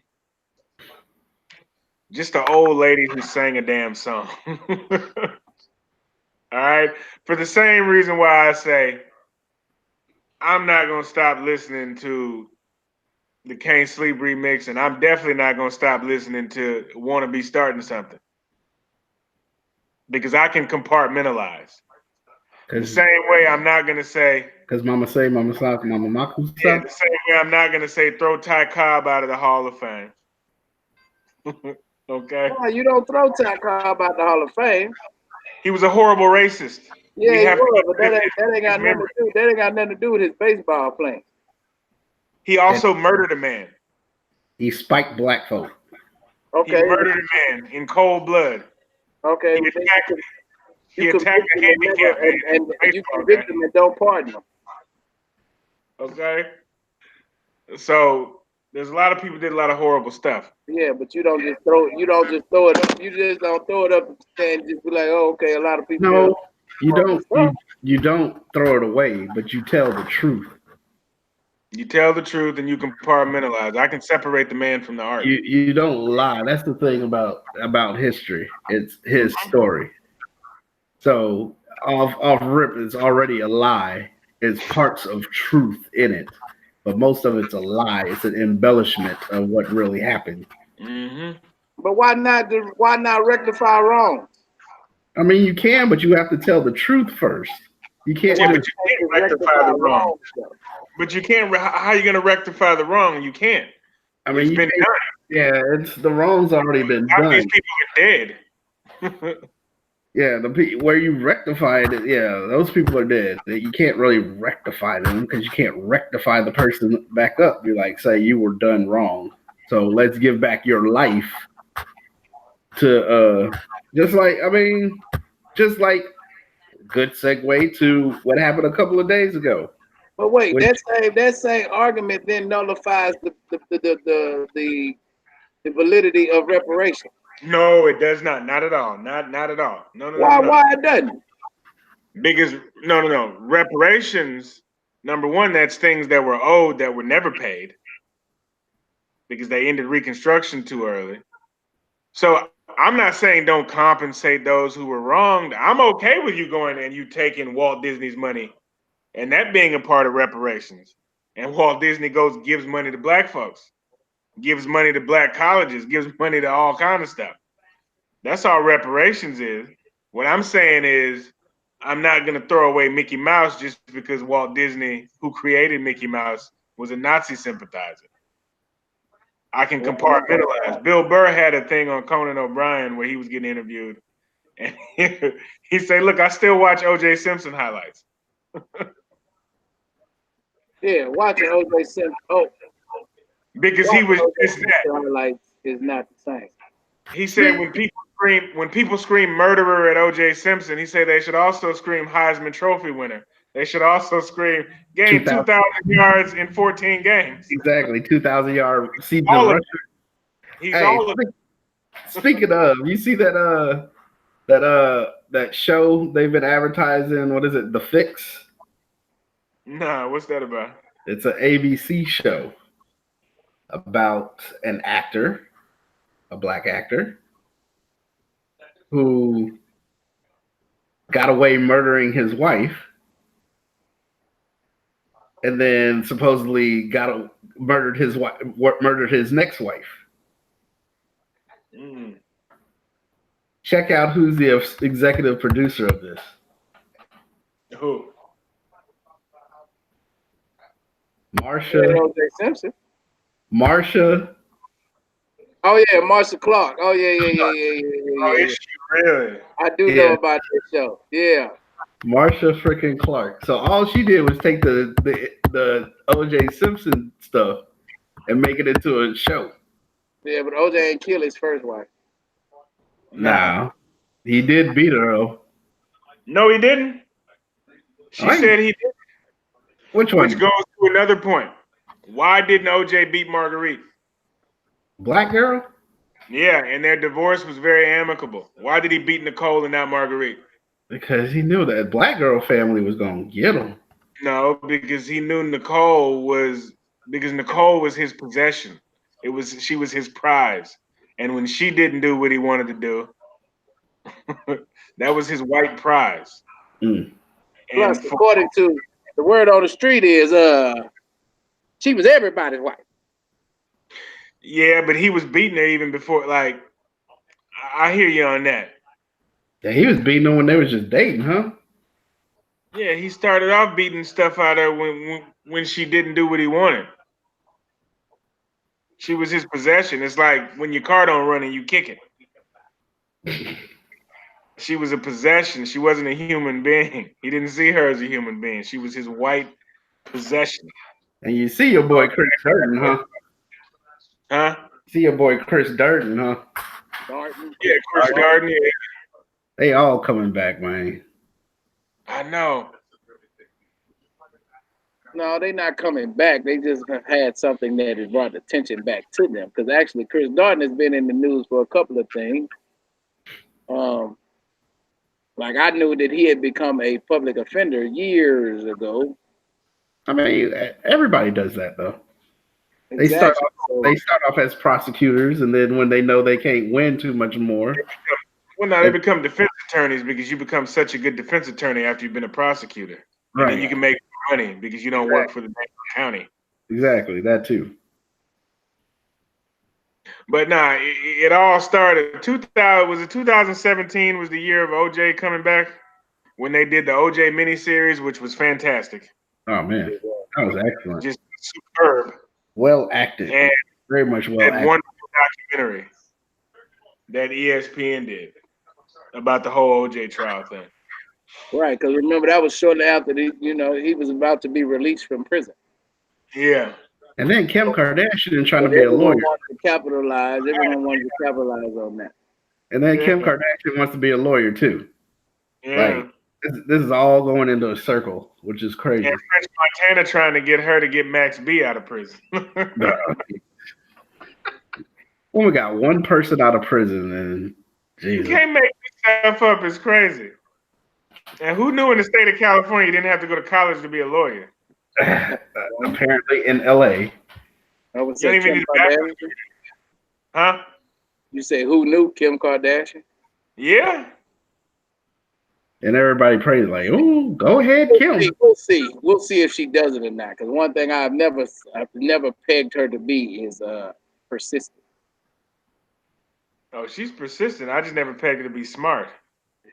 just an old lady who sang a damn song. All right. For the same reason why I say I'm not gonna stop listening to the Can't Sleep remix, and I'm definitely not gonna stop listening to Wanna Be Starting Something. Because I can compartmentalize. The same way I'm not gonna say Because Mama say, Mama sock, Mama maku yeah, sock. the same way I'm not gonna say throw Ty Cobb out of the Hall of Fame. Okay. No, you don't throw Ty Cobb out the Hall of Fame. He was a horrible racist. Yeah, We he have to was, but that his ain't got nothing memory. to do. That ain't got nothing to do with his baseball playing. He also murdered a man. He spiked black folk. He Okay. murdered a man in cold blood. Okay. He attacked You a convict him and handicapped man. and you convict him and don't pardon him. Okay. So there's a lot of people did a lot of horrible stuff. Yeah, but you don't just throw it up. You just don't throw it up and just be like, oh, okay, a lot of people. No, you horrible don't. stuff. You don't throw it away, but you tell the truth. You tell the truth and you compartmentalize. I can separate the man from the art. You don't lie. That's the thing about history. It's his story. So off rip is already a lie. It's parts of truth in it, but most of it's a lie. It's an embellishment of what really happened. Mm-hmm. But why not rectify wrongs? I mean, you can, but you have to tell the truth first. You can't. Yeah, but just, you can't rectify the wrong. But you can't. How are you going to rectify the wrong? You can't. I mean, It's you been can't, yeah, it's the wrong's already been done. done. These people are dead. Yeah, where you rectified it, yeah, those people are dead. You can't really rectify them because you can't rectify the person back up. You like say you were done wrong, so let's give back your life to just like good segue to what happened a couple of days ago. But wait, that same argument then nullifies the validity of reparations. No, it does not. Not at all. Not at all. No, no, no, no, Why? no. Why it doesn't? Because no. Reparations. Number one, that's things that were owed that were never paid because they ended Reconstruction too early. So I'm not saying don't compensate those who were wronged. I'm okay with you going and you taking Walt Disney's money and that being a part of reparations. And Walt Disney gives money to black folks, gives money to black colleges, gives money to all kind of stuff. That's all reparations is. What I'm saying is I'm not gonna throw away Mickey Mouse just because Walt Disney, who created Mickey Mouse, was a Nazi sympathizer. I can compartmentalize. Bill Burr had a thing on Conan O'Brien where he was getting interviewed, and he said, "Look, I still watch O.J. Simpson highlights." Yeah, watching OJ Simpson. Oh, Because he watching was OJ just Simpson that. highlights is not the same. He said when people scream murderer at O.J. Simpson, he said they should also scream Heisman Trophy winner. They should also scream gained 2,000 2,000 yards in 14 games. exactly 2,000-yard season All of rusher. it. He's Hey, all of it. speaking of, you see that show they've been advertising? What is it? The Fix. Nah, what's that about? It's an ABC show about an actor, a black actor, who got away murdering his wife, and then supposedly murdered his next wife. Mm. Check out who's the executive producer of this. Who? OJ Simpson. Marsha. Oh yeah, Marcia Clark. Oh yeah. Oh, is she really? I do know about this show. Yeah. Marsha freaking Clark. So all she did was take the O.J. Simpson stuff and make it into a show. Yeah, but OJ ain't kill his first wife. Nah, he did beat her though. No, he didn't. She said he did. Which one? Which goes to another point. Why didn't OJ beat Marguerite? Black girl? Yeah, and their divorce was very amicable. Why did he beat Nicole and not Marguerite? Because he knew that black girl family was gonna get him. No, because he knew Nicole was his possession. She was his prize. And when she didn't do what he wanted to do, that was his white prize. Mm. Plus, according to the word on the street is she was everybody's wife. Yeah, but he was beating her even before. Like, I hear you on that. Yeah, he was beating her when they was just dating, huh? Yeah, he started off beating stuff out of her when she didn't do what he wanted. She was his possession. It's like when your car don't run and you kick it. She was a possession. She wasn't a human being. He didn't see her as a human being. She was his white possession. And you see your boy Chris Durden, huh? Huh? See your boy Chris Durden, huh? Darton. Yeah, Chris Darden. Yeah. They all coming back, man. I know. No, they're not coming back. They just have had something that has brought attention back to them. Because actually, Chris Darden has been in the news for a couple of things. Like I knew that he had become a public offender years ago. I mean, everybody does that though. Exactly. They start off as prosecutors, and then when they know they can't win too much more, they become defense attorneys because you become such a good defense attorney after you've been a prosecutor, and then you can make money because you don't work for the county. Exactly, that too. But nah, it all started. 2017 was the year of OJ coming back when they did the OJ miniseries, which was fantastic. Oh man, that was excellent. Just superb. Well acted. And very much well acted. Wonderful documentary that ESPN did about the whole OJ trial thing. Right, because remember that was shortly after he was about to be released from prison. Yeah. And then Kim Kardashian trying to be a lawyer. Everyone wanted to capitalize on that. And then Kim Kardashian wants to be a lawyer too. Yeah. Like this is all going into a circle, which is crazy. And French Montana trying to get her to get Max B out of prison. Well, we got one person out of prison, and You Jesus. can't make this stuff up. It's crazy. And who knew in the state of California you didn't have to go to college to be a lawyer? Apparently in LA. I would You say don't even Kim need a bachelor's Kardashian. degree. Huh? You say who knew Kim Kardashian? Yeah. And everybody prays like, "Oh, go ahead, We'll Kim." see. We'll see. We'll see if she does it or not. Because one thing I've never pegged her to be is persistent. Oh, she's persistent. I just never pegged her to be smart.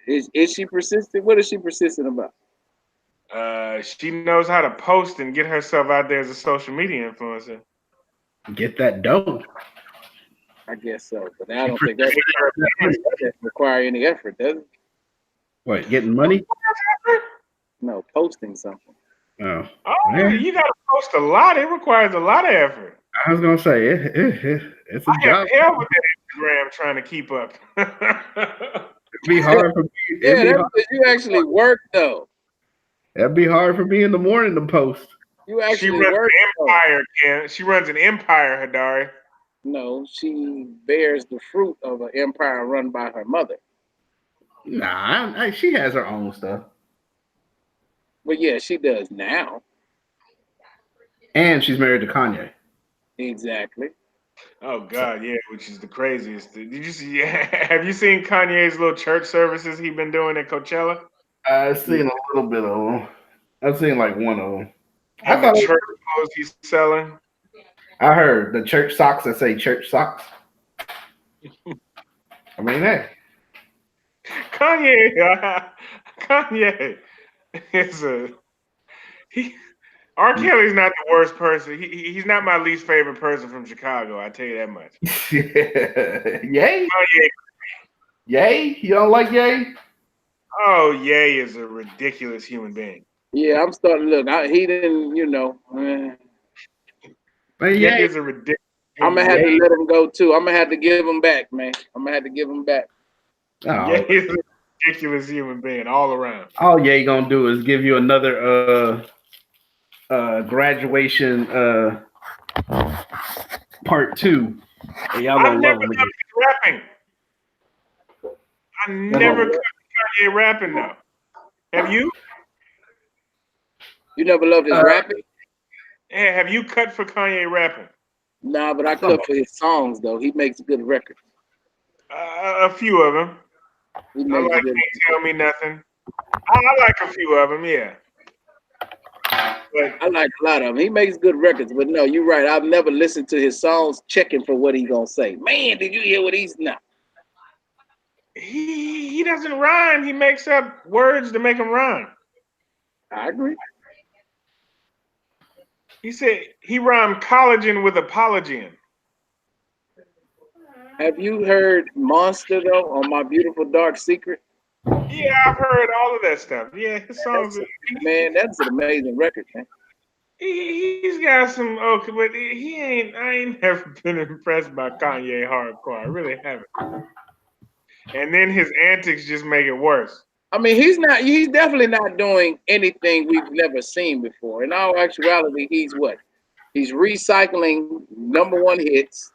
Is she persistent? What is she persistent about? She knows how to post and get herself out there as a social media influencer. Get that dough. I guess so, but I She don't think persistent. that doesn't require any effort, does it? What, getting money? No, posting something. Oh, Oh, yeah. you got to post a lot. It requires a lot of effort. I was gonna say it's a I have job. hell with that Instagram trying to keep up. It'd be hard for me. Yeah, that's because you actually work though. It'd be hard for me in the morning to post. You She actually runs work an though. empire, Ken. She runs an empire, Hadari. No, she bears the fruit of an empire run by her mother. Nah, she has her own stuff, But yeah, she does now. and she's married to Kanye. Exactly. Oh So God, yeah, which is the craziest. Did you see? Have you seen Kanye's little church services he been doing at Coachella? I've seen a little bit of them. I've seen like one of them. I And the thought church clothes he's selling. I heard the church socks that say church socks. I mean, hey, Kanye, Kanye is a he. R. Kelly's not the worst person. He's not my least favorite person from Chicago. I tell you that much. yay, Kanye, yay. You don't like yay? oh Ye is a ridiculous human being. Yeah, I'm starting to look. He didn't, Man, Ye yay, is a ridiculous I'm human gonna have being. to let him go too. I'm gonna have to give him back, man. I'm gonna have to give him back. Ye oh, is a ridiculous human being all around. all yay gonna do is give you another graduation part two, and y'all I've gonna never love him loved again. his rapping. I never cut Kanye rapping though. Have you? You never loved his Uh, rapping? Yeah, have you cut for Kanye rapping? Nah, but I some cut for his songs though. He makes good records. A few of them. He I makes like good. Can't Tell Me Nothing. I like a few of them, yeah. But I like a lot of them. He makes good records, but no, you're right. I've never listened to his songs checking for what he gonna say. Man, did you hear what he's not? he doesn't rhyme. He makes up words to make them rhyme. I agree. He said he rhymed collagen with apologian. Have you heard Monster though on My Beautiful Dark Secret? Yeah, I've heard all of that stuff. Yeah, his songs. That's an amazing record, man. He's got some okay, but he ain't. I ain't never been impressed by Kanye hardcore. I really haven't. And then his antics just make it worse. I mean, he's definitely not doing anything we've never seen before. In all actuality, he's what? He's recycling number one hits.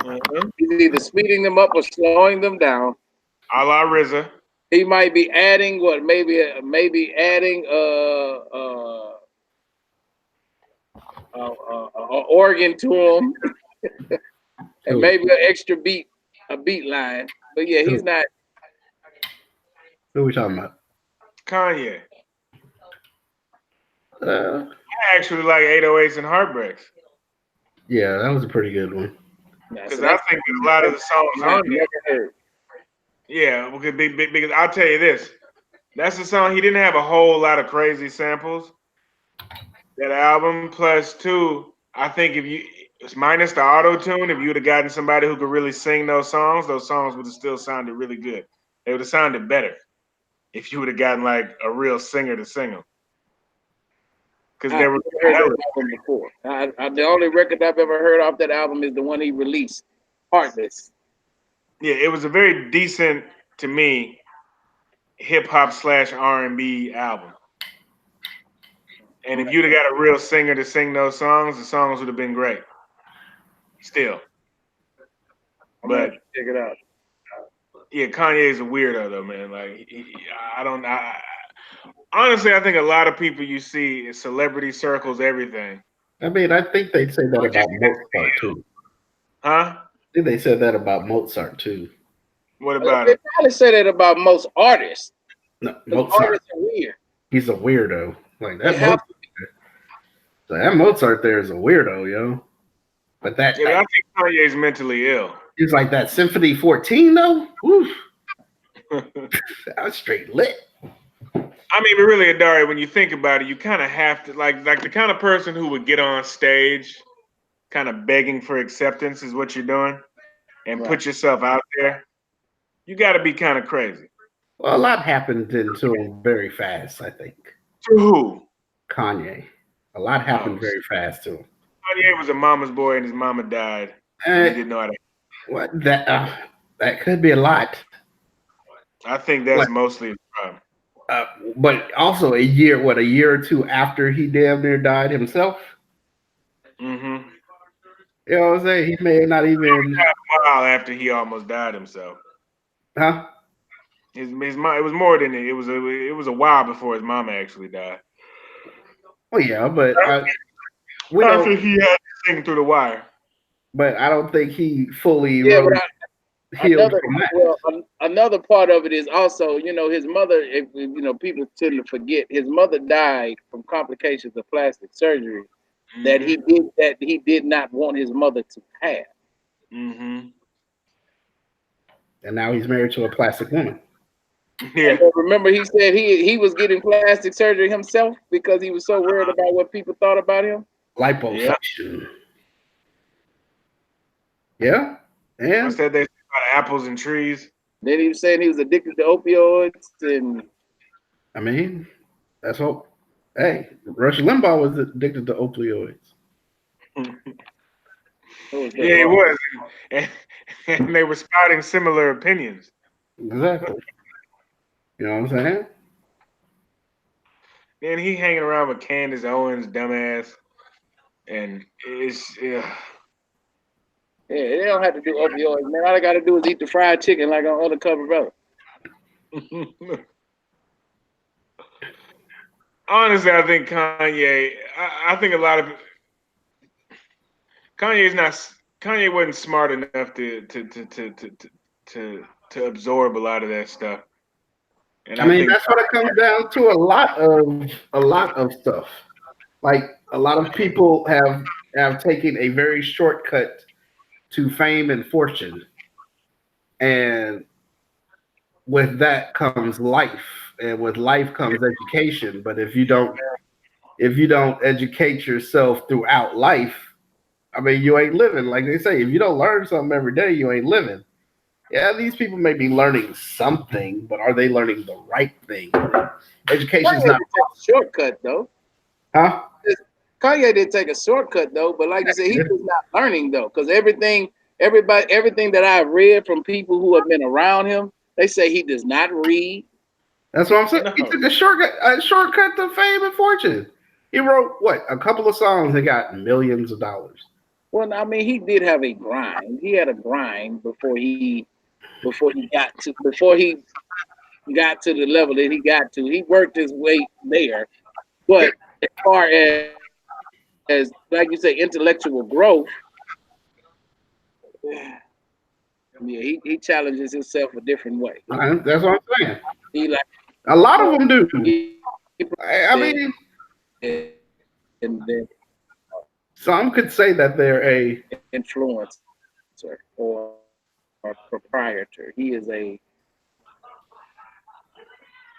Mm-hmm. He's either speeding them up or slowing them down. A la RZA. He might be adding what? Maybe adding a organ to him, and who? maybe an extra beat, a beat line. But yeah, he's not. Who we talking about? Kanye. Uh, I actually like 808s and Heartbreaks. yeah, that was a pretty good one. Because I think that a lot of the songs on there. Never heard. Yeah, because I'll tell you this. That's the song he didn't have a whole lot of crazy samples. That album plus two, I think if you it's minus the auto tune, if you would have gotten somebody who could really sing those songs would have still sounded really good. They would have sounded better if you would have gotten like a real singer to sing them. Because I've they were never heard that album before. The only record I've ever heard off that album is the one he released, Heartless. yeah, it was a very decent to me hip hop / R&B album. And if you'd have got a real singer to sing those songs, the songs would have been great. Still. I'm gonna have But to check it out. yeah, Kanye is a weirdo though, man. Like I don't. Honestly, I think a lot of people you see in celebrity circles, everything. I mean, I think they say that Are just about Mozart too. huh? I think they said that about Mozart too. What about They him? probably say that about most artists. No, Because Mozart, artists are weird. he's a weirdo. Like They that have Mozart, that Mozart there is a weirdo, yo. But Yeah, but I think Kanye's mentally ill. he's like that Symphony 14 though. Woo, I that was straight lit. mean, but really, Adari, when you think about it, you kind of have to like the kind of person who would get on stage, kind of begging for acceptance, is what you're doing, and right. put yourself out there. You got to be kind of crazy. Well, a lot happened into him very fast. I think To who? Kanye. A lot Oh, happened very fast to him. Kanye was a mama's boy, and his mama died, and he Uh, didn't know how to. what that could be a lot. I think that's Like, mostly his problem. but also a year or two after he damn near died himself. Mm-hmm. You know what I'm saying? He may not even, A while after he almost died himself. huh? His mom. It was more than it. It was a while before his mama actually died. Oh yeah, but we After don't. he had to sing through the wire. But I don't think he fully Yeah, but healed from that. another part of it is also, his mother. If people tend to forget, his mother died from complications of plastic surgery Mm-hmm. that he did not want his mother to have. Mm-hmm. And now he's married to a plastic woman. Yeah. And remember, he said he was getting plastic surgery himself because he was so worried about what people thought about him. Yeah. Liposuction. Yeah. What's And that they say about apples and trees? Then he was saying he was addicted to opioids and I mean, that's what. Hey, Rush Limbaugh was addicted to opioids. what was that? Yeah, it was, and they were spouting similar opinions. Exactly. You know what I'm saying? And he hanging around with Candace Owens, dumbass, and it's Yeah, they don't have to do opioids, man. All they got to do is eat the fried chicken like on Undercover Brother. honestly, I think Kanye. I think a lot of Kanye's not. Kanye wasn't smart enough to absorb a lot of that stuff, and I I mean, think that's what it comes down to. A lot of stuff. Like a lot of people have taken a very shortcut to fame and fortune, and with that comes life, and with life comes education. But if you don't educate yourself throughout life, I mean, you ain't living. Like they say, if you don't learn something every day, you ain't living. Yeah, these people may be learning something, but are they learning the right thing? Education's Kanye not, did take a shortcut though. huh? Kanye did take a shortcut though, but like you said, he was not learning though, because everything that I've read from people who have been around him, they say he does not read. That's what I'm saying. no. He took a shortcut to fame and fortune. He wrote what, a couple of songs that got millions of dollars. Well, I mean, he did have a grind. He had a grind before he got to the level that he got to. He worked his way there, but as far as like you say, intellectual growth, yeah, he challenges himself a different way. That's what I'm saying. He like A lot of them do. he I mean, and then some could say that they're a influencer or proprietor. He is a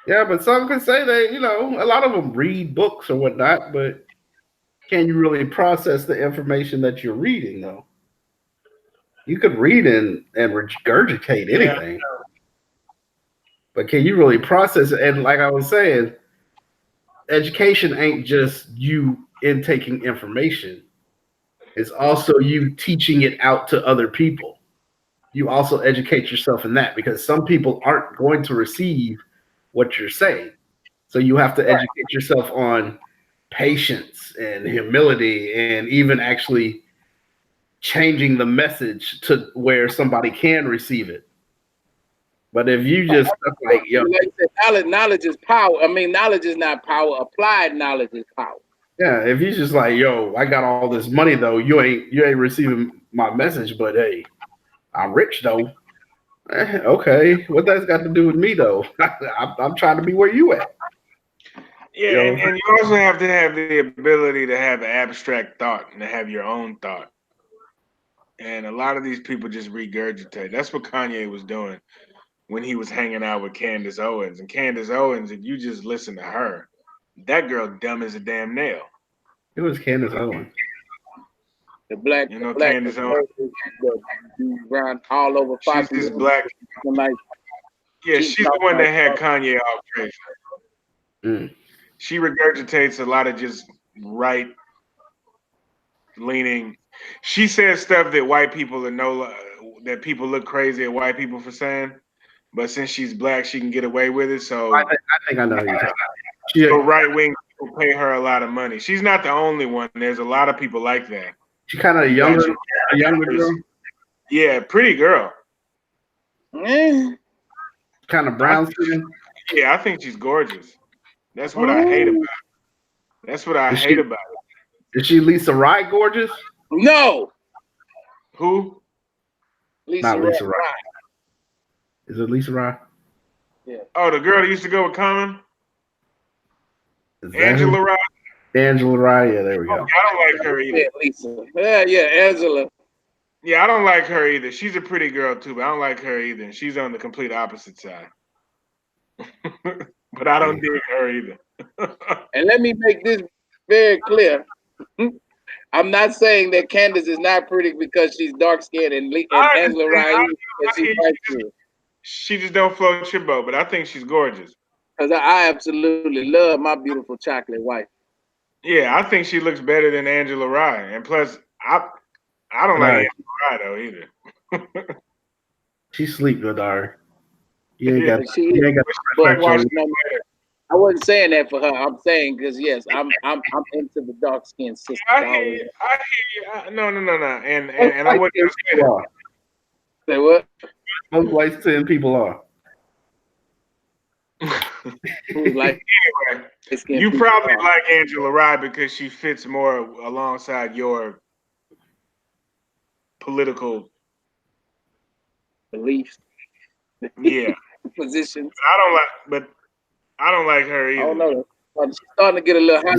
yeah, but some could say a lot of them read books or whatnot, but can you really process the information that you're reading though? You could read and regurgitate Yeah. anything, but can you really process it? And like I was saying, education ain't just you intaking information. It's also you teaching it out to other people. You also educate yourself in that because some people aren't going to receive what you're saying. So you have to educate yourself on patience and humility and even actually changing the message to where somebody can receive it. But if you just stuff like, yo, like I said, knowledge is power. I mean, knowledge is not power. Applied knowledge is power. yeah, if you just like, yo, I got all this money though, you ain't receiving my message, but hey, I'm rich though. Okay, what that's got to do with me though? I'm trying to be where you at. Yeah, You know? and you also have to have the ability to have an abstract thought and to have your own thought. And a lot of these people just regurgitate. That's what Kanye was doing when he was hanging out with Candace Owens. And Candace Owens, if you just listen to her, that girl dumb as a damn nail. It was Candace Owens. The black Candace Owens. Run all over She's Fox this News. black. Like, Yeah, she's the one that had Kanye all crazy. Mm. She regurgitates a lot of just right leaning. She says stuff that white people that people look crazy at white people for saying. But since she's black, she can get away with it. So I think I know who you're talking so about. right wing people pay her a lot of money. She's not the only one. There's a lot of people like that. She kind of a younger girl. Yeah, pretty girl. Kind of brown skin. Yeah, I think she's gorgeous. That's what I hate about it. That's what I hate about it. Is she Lisa Wright gorgeous? No. Who? Not Lisa Wright. Is it Lisa Wright? Yeah. Oh, the girl that used to go with Common? Angela Wright? Angela Wright, yeah, there we go. I don't like her either. Yeah, Lisa. Yeah, Angela. Yeah, I don't like her either. She's a pretty girl too, but I don't like her either. She's on the complete opposite side. But I don't dig her either. And let me make this very clear. I'm not saying that Candace is not pretty because she's dark skinned and Angela Wright she's light skinned. She just don't float your boat, but I think she's gorgeous. Because I absolutely love my beautiful chocolate wife. Yeah, I think she looks better than Angela Rye. And plus, I don't like Angela Rye though either. She's sleep with her. You ain't got. I wasn't saying that for her. I'm saying because yes, I'm into the dark skinned sister. I hear you. No. And I wouldn't say that. Say what? Most light skinned people are. Anyway, you probably like Angela Rye because she fits more alongside your political beliefs. Yeah. Positions. But I don't like her either. I don't know. She's starting to get a little Hollywood.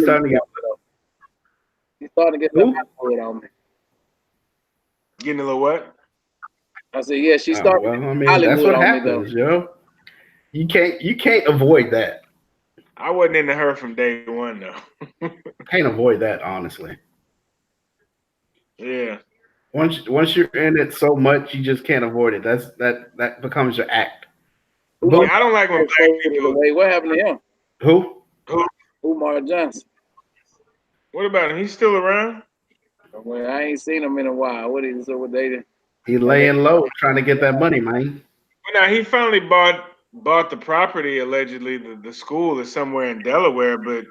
She's starting to get a little Hollywood on me. Getting a little what? I said, yeah, she's starting to get Hollywood that's what on happens, me, though. Yo. You can't avoid that. I wasn't into her from day one, though. Can't avoid that, honestly. Yeah. Once you're in it so much, you just can't avoid it. That becomes your act. Yeah, I don't like when black people. What happened to him? Who? Umar Johnson. What about him? He's still around? Well, I ain't seen him in a while. What is so what they? He laying low, trying to get that money, man. Well, now he finally bought the property. Allegedly, the school is somewhere in Delaware, but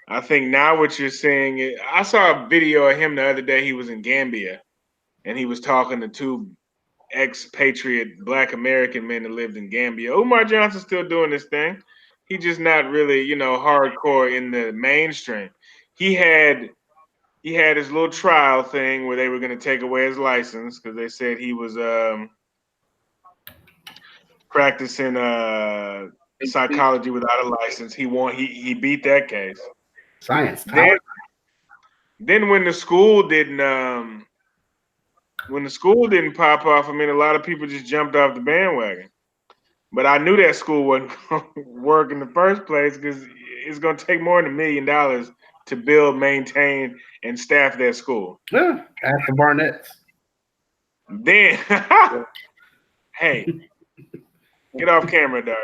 I think now what you're saying, I saw a video of him the other day. He was in Gambia, and he was talking to two expatriate Black American men that lived in Gambia. Umar Johnson's still doing this thing. He's just not really, hardcore in the mainstream. He had his little trial thing where they were going to take away his license because they said he was practicing psychology without a license. He beat that case. Science. Then when the school didn't pop off, I mean, a lot of people just jumped off the bandwagon. But I knew that school wasn't going to work in the first place because it's going to take more than $1 million to build, maintain, and staff that school. Yeah, ask the Barnetts. Then, hey, get off camera, Dari.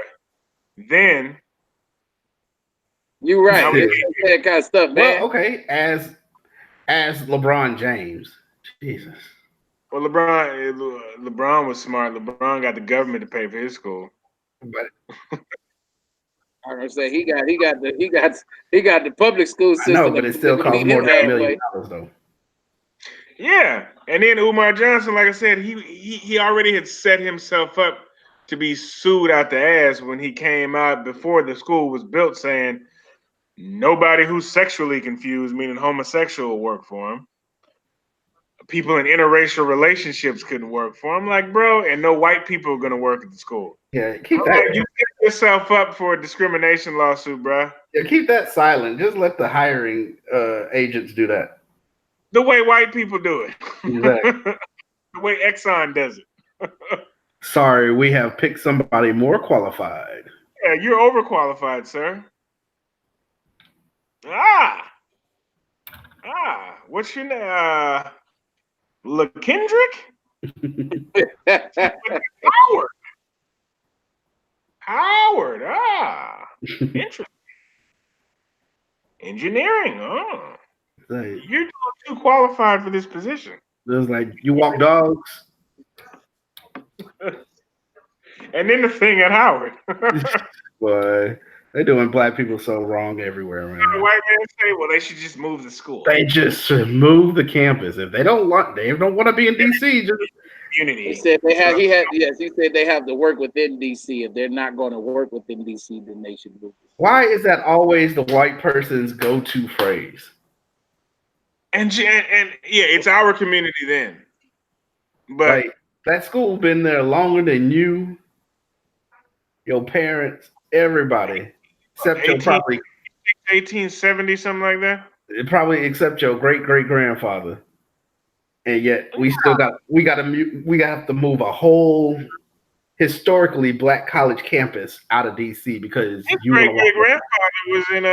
Then, you're right. That kind of stuff, man. Well, okay, as LeBron James, Jesus. Well, LeBron was smart. LeBron got the government to pay for his school. But I'm gonna say he got the public school system. No, but it still costs more than $1 million, though. Yeah, and then Umar Johnson, like I said, he already had set himself up to be sued out the ass when he came out before the school was built, saying nobody who's sexually confused, meaning homosexual, work for him. People in interracial relationships couldn't work for him. Like, bro, and no white people are gonna work at the school. Yeah, keep that. You set yourself up for a discrimination lawsuit, bro. Yeah, keep that silent. Just let the hiring agents do that. The way white people do it. Exactly. The way Exxon does it. Sorry, we have picked somebody more qualified. Yeah, you're overqualified, sir. Ah, what's your name? LaKendrick? Howard. Howard. Interesting. Engineering. Oh, you're too qualified for this position. It was like, you walk dogs? And then the thing at Howard. Boy, they're doing black people so wrong everywhere, man. The white man say, well, they should just move the school. They just should move the campus. If they don't want to be in DC, just community. He said he said they have to work within DC. If they're not going to work within DC, then they should move. Why is that always the white person's go-to phrase? And yeah, it's our community then. But like, that school been there longer than you, your parents, everybody, except your probably 1870, something like that. Probably except your great-great-grandfather. And yet we got to move a whole historically black college campus out of DC because his great-great-grandfather was in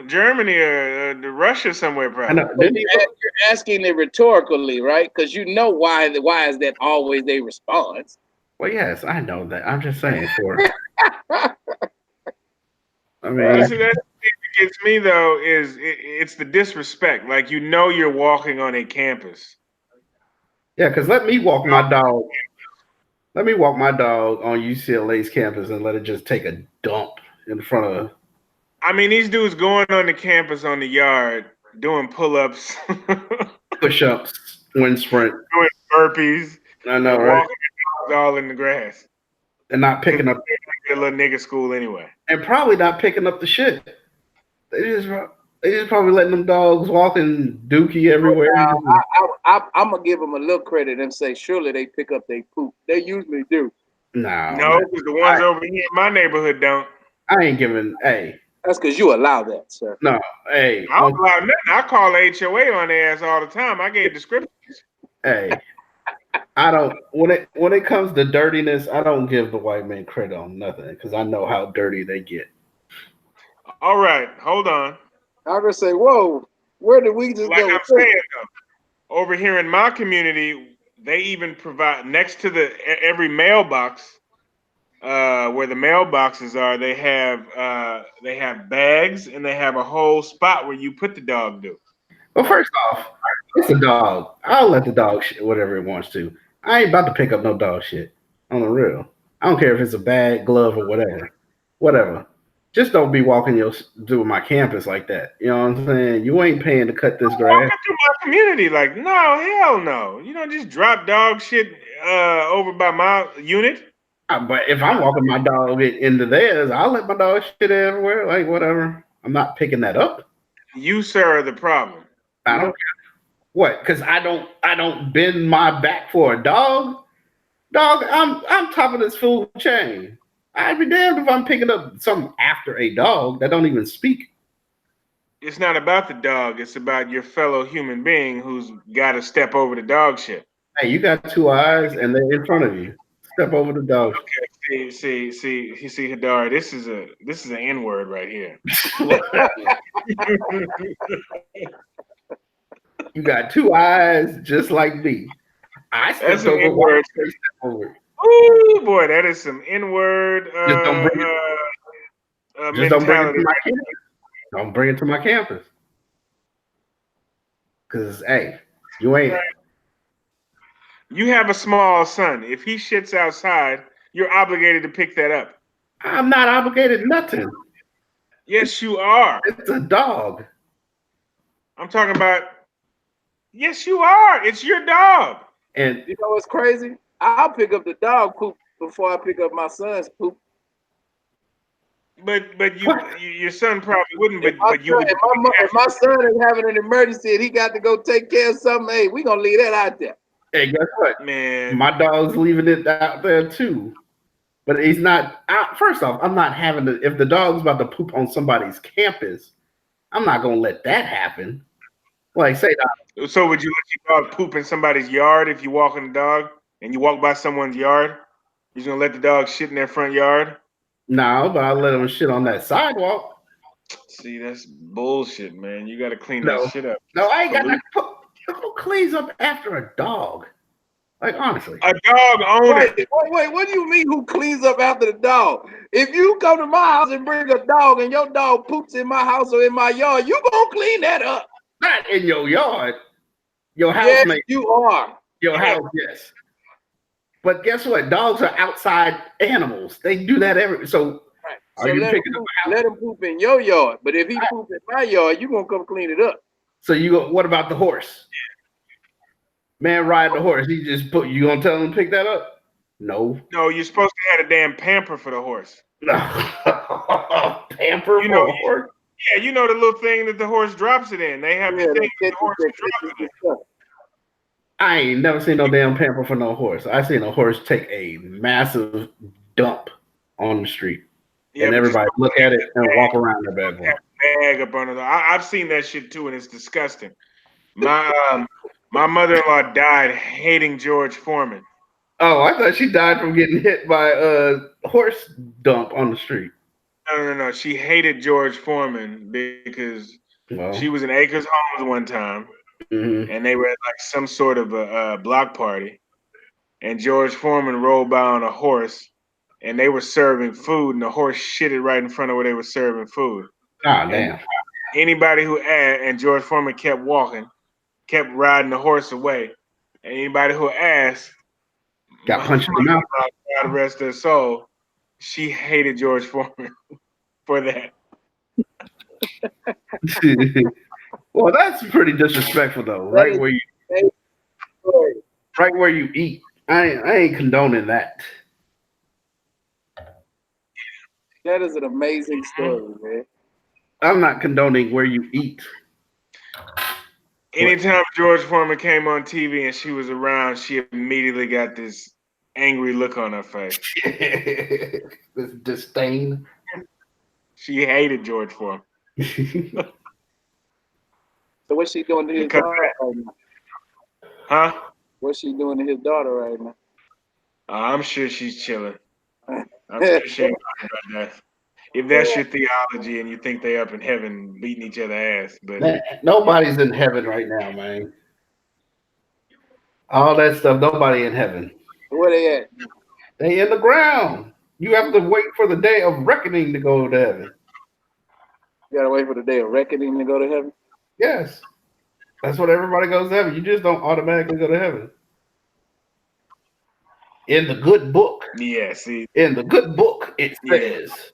Germany or Russia somewhere, probably. You're asking it rhetorically, right? Because you know why is that always a response? Well, yes, I know that. I'm just saying for I mean, that's the thing that gets me though is it's the disrespect. Like, you know, you're walking on a campus. Yeah, because let me walk my dog on UCLA's campus and let it just take a dump in front of. I mean, these dudes going on the campus on the yard doing pull-ups, push-ups, wind sprint, doing burpees. I know, right? Walking all in the grass. And not picking up a little nigga school anyway. And probably not picking up the shit. They just probably letting them dogs walking dookie everywhere. I'm gonna give them a little credit and say surely they pick up their poop. They usually do. No, because the ones over here in my neighborhood don't. I ain't giving. Hey, that's because you allow that, sir. No, hey, I don't allow nothing. I call HOA on their ass all the time. I gave descriptions. Hey, I don't. When it comes to dirtiness, I don't give the white man credit on nothing because I know how dirty they get. All right, hold on. I'm gonna say, whoa, where did we just like go? I'm saying, though, over here in my community, they even provide next to every mailbox, where the mailboxes are, they have bags and they have a whole spot where you put the dog do. Well, first off, it's a dog. I'll let the dog shit whatever it wants to. I ain't about to pick up no dog shit on the real. I don't care if it's a bag, glove, or whatever. Whatever. Just don't be walking through my campus like that. You know what I'm saying? You ain't paying to cut this grass. Walking through my community, like, no, hell no. You don't just drop dog shit over by my unit. But if I'm walking my dog into theirs, I'll let my dog shit everywhere. Like, whatever. I'm not picking that up. You, sir, are the problem. I don't care. What? Because I don't bend my back for a dog. Dog, I'm top of this food chain. I'd be damned if I'm picking up something after a dog that don't even speak. It's not about the dog. It's about your fellow human being who's got to step over the dog shit. Hey, you got two eyes and they're in front of you. Step over the dog. Okay, see, Hadar, this is an N-word right here. You got two eyes just like me. I stepped over N-word. Ooh, boy, that is some N-word mentality. Don't bring it to my campus. Because, hey, you ain't. Right. You have a small son. If he shits outside, you're obligated to pick that up. I'm not obligated nothing. Yes, you are. It's a dog. I'm talking about, Yes, you are. It's your dog. And You know what's crazy? I'll pick up the dog poop before I pick up my son's poop. But your son probably wouldn't. If But you would. if my son is having an emergency and he got to go take care of something, hey, we gonna leave that out there. hey, guess what? Man, My dog's leaving it out there too. But he's not out. First off, I'm not having to. If the dog's about to poop on somebody's campus, I'm not gonna let that happen. Like, say, so would you let your dog poop in somebody's yard if you walking the dog and you walk by someone's yard? You're gonna let the dog shit in their front yard? no, but I'll let him shit on that sidewalk. See, that's bullshit, man. You got to clean that No, shit up. no, I ain't got Pollute. that. Who cleans up after a dog? Like, honestly, A dog owner. Wait, what do you mean who cleans up after the dog? If you come to my house and bring a dog and your dog poops in my house or in my yard, you gonna clean that up. not in your yard. Your house, Yes, mate. you are. Your house, yes. But guess what? Dogs are outside animals. They do that every. So, Right. are So you picking up a house? let him poop in your yard. But if he poop in my yard, you gonna come clean it up. So you go. What about the horse? Man, ride the horse. He just put. You gonna tell him to pick that up? No. No, you're supposed to have a damn pamper for the horse. Pamper You know, for a horse. Yeah, you know the little thing that the horse drops it in. They have the Yeah, thing they that the horse catch drops it in. stuff. I ain't never seen no damn pamper for no horse. I seen a horse take a massive dump on the street, Yeah, and but everybody look at it and walk around the bad boy. have a bag up under the. I've seen that shit too, and it's disgusting. My mother-in-law died hating George Foreman. Oh, I thought she died from getting hit by a horse dump on the street. No. She hated George Foreman because Well, she was in Acres Homes one time, mhm. and they were at like some sort of a block party, and George Foreman rolled by on a horse, and they were serving food, and the horse shitted right in front of where they were serving food. Ah, And damn. anybody who and George Foreman kept walking, kept riding the horse away. And anybody who asked, Got punched in the mouth. God rest her soul, she hated George Foreman for that. Well, that's pretty disrespectful, though. That is a story. Right where you eat. I ain't condoning that. That is an amazing story, man. I'm not condoning where you eat. Anytime George Foreman came on TV and she was around, she immediately got this angry look on her face. This disdain. She hated George Foreman. So what's she doing to his Because daughter right now? Huh? What's she doing to his daughter right now? I'm sure she's chilling. I'm sure she ain't worried about that. If that's your theology and you think they up in heaven beating each other ass, but Man, nobody's in heaven right now, man. All that stuff, nobody in heaven. Where they at? They in the ground. You have to wait for the day of reckoning to go to heaven. You gotta wait for the day of reckoning to go to heaven. Yes. That's what everybody goes to heaven. You just don't automatically go to heaven. In the good book, yeah, see, in the good book, it says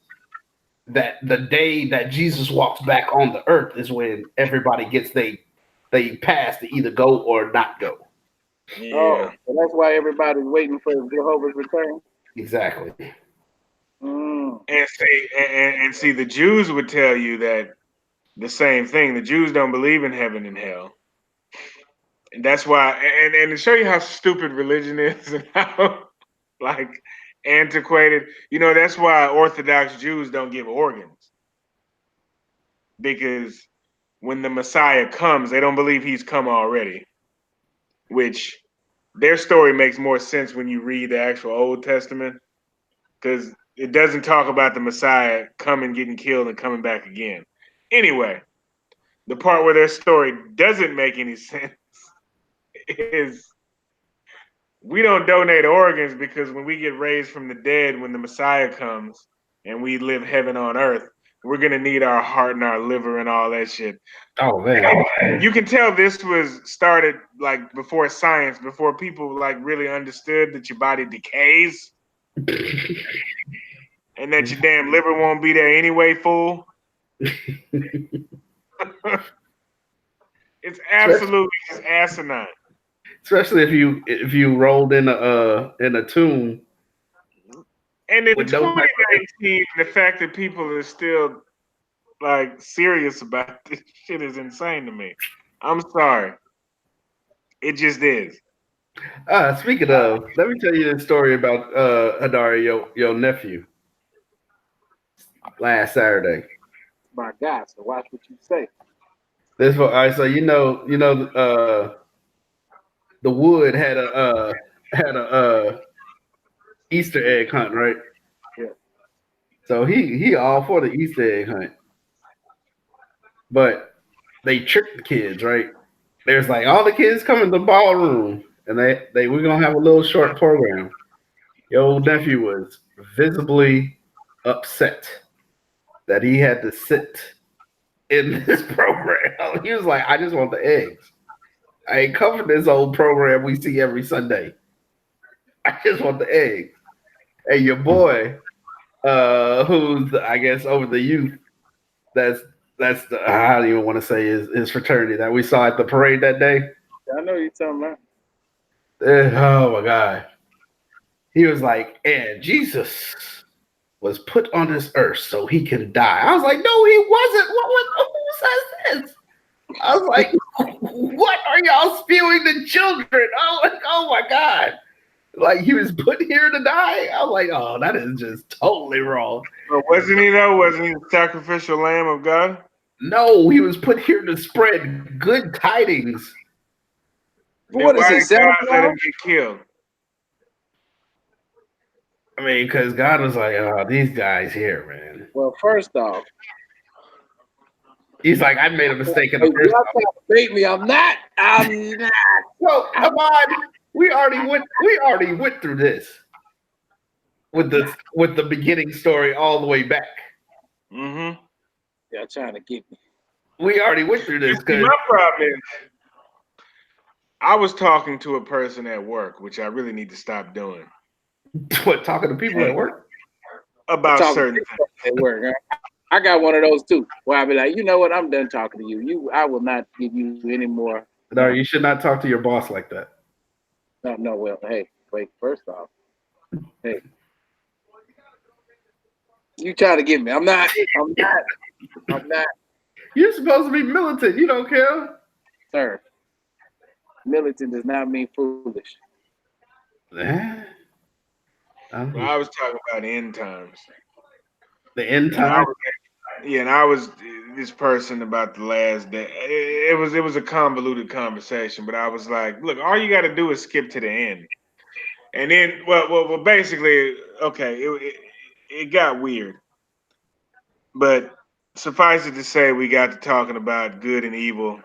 that the day that Jesus walks back on the earth is when everybody gets they pass to either go or not go. yeah. Oh, so that's why everybody's waiting for Jehovah's return. Exactly. And see, the Jews would tell you that the same thing. The Jews don't believe in heaven and hell. And that's why, and to show you how stupid religion is and how like antiquated, that's why Orthodox Jews don't give organs. Because when the Messiah comes, they don't believe he's come already. Which their story makes more sense when you read the actual Old Testament. Because it doesn't talk about the Messiah coming, getting killed, and coming back again. Anyway, the part where their story doesn't make any sense is we don't donate organs because when we get raised from the dead, when the Messiah comes and we live heaven on earth, we're going to need our heart and our liver and all that shit. Oh, man. You can tell this was started like before science, before people like really understood that your body decays and that your damn liver won't be there anyway, fool. It's absolutely just asinine. Especially if you rolled in a tomb And in with no type of 2019, the fact that people are still like serious about this shit is insane to me. I'm sorry. It just is. speaking of, let me tell you a story about Hadari, your nephew, last Saturday. My God, so watch what you say. All right, so the Wood had a Easter egg hunt, right? Yeah. So he all for the Easter egg hunt, but they tricked the kids, right? There's like all the kids come in the ballroom, and they we're gonna have a little short program. Your old nephew was visibly upset that he had to sit in this program. He was like, I just want the eggs. I ain't covered this old program we see every Sunday. I just want the eggs. And your boy, who's I guess over the youth, that's I don't even want to say his fraternity that we saw at the parade that day. I know you're talking about. Oh my God. He was like, and Jesus was put on this earth so he can die. I was like, no, he wasn't. Who says this? I was like, what are y'all spewing to children? Oh my God. Like he was put here to die. I was like, oh, that is just totally wrong. But wasn't he though? Wasn't he the sacrificial lamb of God? No, he was put here to spread good tidings. But what is why he, did Santa God let him Claus? get killed? I mean, because God was like, oh, these guys here, man. Well, first off, He's like, I made a mistake in the hey, first y'all time. trying to bait me. I'm not. So, Ahmad, we already went through this with the beginning story all the way back. Mm-hmm. Y'all trying to get me. We already went through this See, because my problem is, I was talking to a person at work, which I really need to stop doing, what talking to people at work. about Talking certain to things. at work. Huh? I got one of those too. Where I be like, you know what? I'm done talking to you. I will not give you any more. No, you should not talk to your boss like that. No. Well, hey, wait. First off, hey, you trying to get me? I'm not. I'm not, You're supposed to be militant. You don't care. sir. Militant does not mean foolish. Eh, Well, I was talking about end times. the end And I time. was, and I was this person about the last day. It was a convoluted conversation, but I was like, look, all you got to do is skip to the end, and then, basically, okay, it got weird, but suffice it to say, we got to talking about good and evil,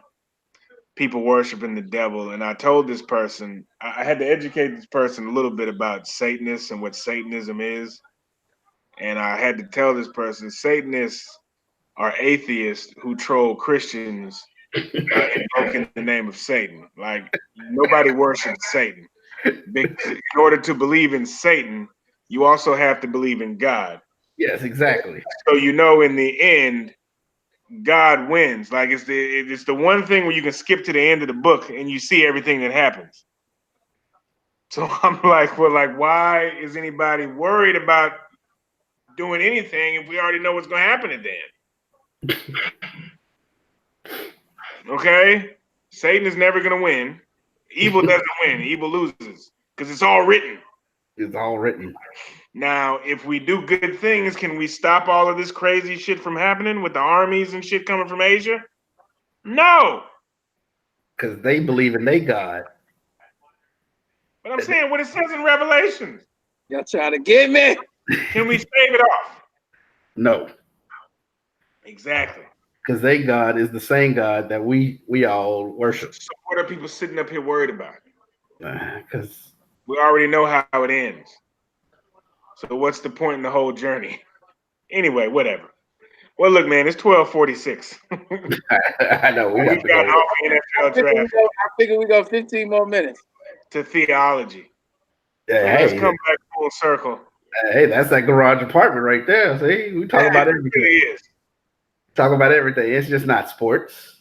people worshiping the devil, and I told this person, I had to educate this person a little bit about Satanists and what Satanism is, and I had to tell this person Satanists are atheists who troll Christians invoking the name of Satan. Like nobody worships Satan. Because in order to believe in Satan, you also have to believe in God. Yes, exactly. So in the end, God wins. Like it's the one thing where you can skip to the end of the book and you see everything that happens. So I'm like, well, like, why is anybody worried about doing anything if we already know what's going to happen at the end? Okay, Satan is never going to win. Evil doesn't win. Evil loses because it's all written. It's all written. Now, if we do good things, can we stop all of this crazy shit from happening with the armies and shit coming from Asia? No. Because they believe in their God. But I'm saying what it says in Revelations. Y'all trying to get me? Can we stave it off? No. Exactly. Because their God is the same God that we all worship. So what are people sitting up here worried about? Because we already know how it ends. So what's the point in the whole journey? Anyway, whatever. Well, look, man, it's 12:46. I know we got to got go. off the NFL draft I figure we go 15 more minutes. to theology. Yeah, So hey, let's come back full circle. Hey, that's that garage apartment right there. See, we talk about everything. It really is. Talk about everything. It's just not sports.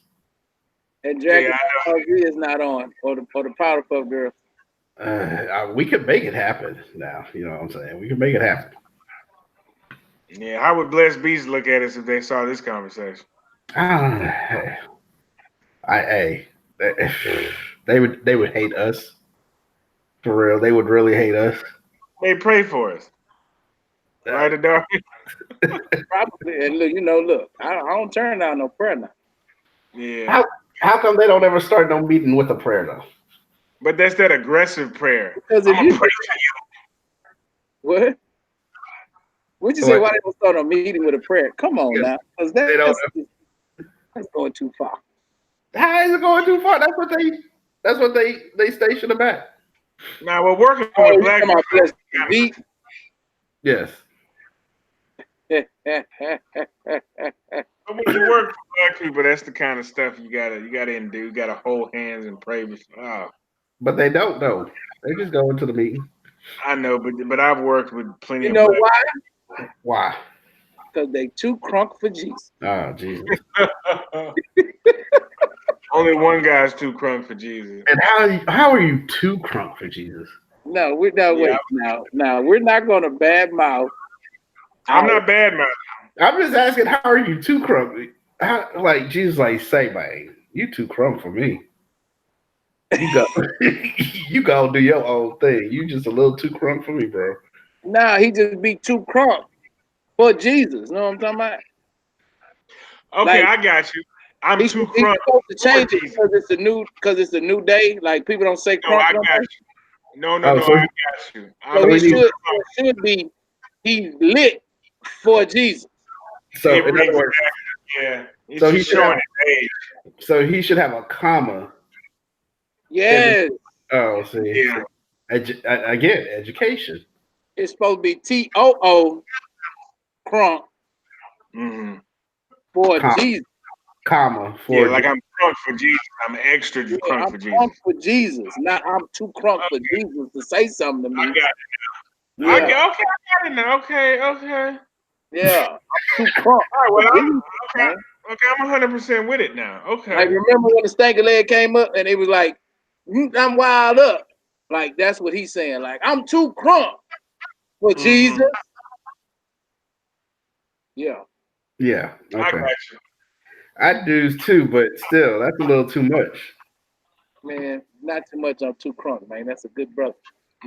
And Yeah, Dragon Ball Z is not on, or the Powerpuff Girls. We could make it happen now. You know what I'm saying? We can make it happen. yeah. How would Blessed Beast look at us if they saw this conversation? I, hey, they would hate us for real. They would really hate us. They pray for us, right, Adar? Probably. And look, look, I don't turn down no prayer now. Yeah, How come they don't ever start no meeting with a prayer though? but that's that aggressive prayer. Because I'm if gonna you pray for you. what? Would you say What? why they don't start a meeting with a prayer? Come on Yes, now, because they don't. that's going too far. How is it going too far? That's what they station them at. Now we're working Oh, with you black talking people. about Blessed Beat? Yes. But when you work for black people, that's the kind of stuff you gotta do. You gotta hold hands and pray. Oh, But they don't know. They just go into the meeting. I know, but I've worked with plenty You of know black. why? Why? Because they too crunk for Jesus. Oh Jesus. Only one guy's too crunk for Jesus. And how are you too crunk for Jesus? No, we're not. Yeah, Wait, now we're not going to badmouth. I'm not bad, man. I'm just asking, how are you too crunk? Like Jesus, like say, man, you too crunk for me. You go, you go do your own thing. You just a little too crunk for me, bro. Nah, he just be too crunk for Jesus. Know what I'm talking about? Okay, Like I got you. I'm he's too crunk supposed to for change it Jesus. because it's a new day. Like people don't say No, crunk I no got more. you. No, Oh, I got you. I'm So so he he too needs. should be he's lit for Jesus. So in other exactly. words, Yeah, he's so he just should have. showing his age. So he should have a comma. In Yes, oh, see, Yeah. again, education. it's supposed to be TOO crunk hmm for Comma, Jesus. comma Yeah, for like I'm crunk for Jesus. I'm extra Yeah, crunk I'm for crunk Jesus. for Jesus. Not I'm too crunk for Okay, Jesus to say something to I me. got it. Yeah, Okay, I got it now. Okay. yeah. I'm too crunk All right, for well, Jesus, okay, man. I'm 100% with it now. Like Okay. remember when the stanky leg came up and it was like, I'm wild up. Like that's what he's saying. Like I'm too crunk for Jesus. hmm Yeah. yeah. I Okay, got you. I do too, but still, that's a little too much. Man, not too much on too crunk, man. That's a good brother.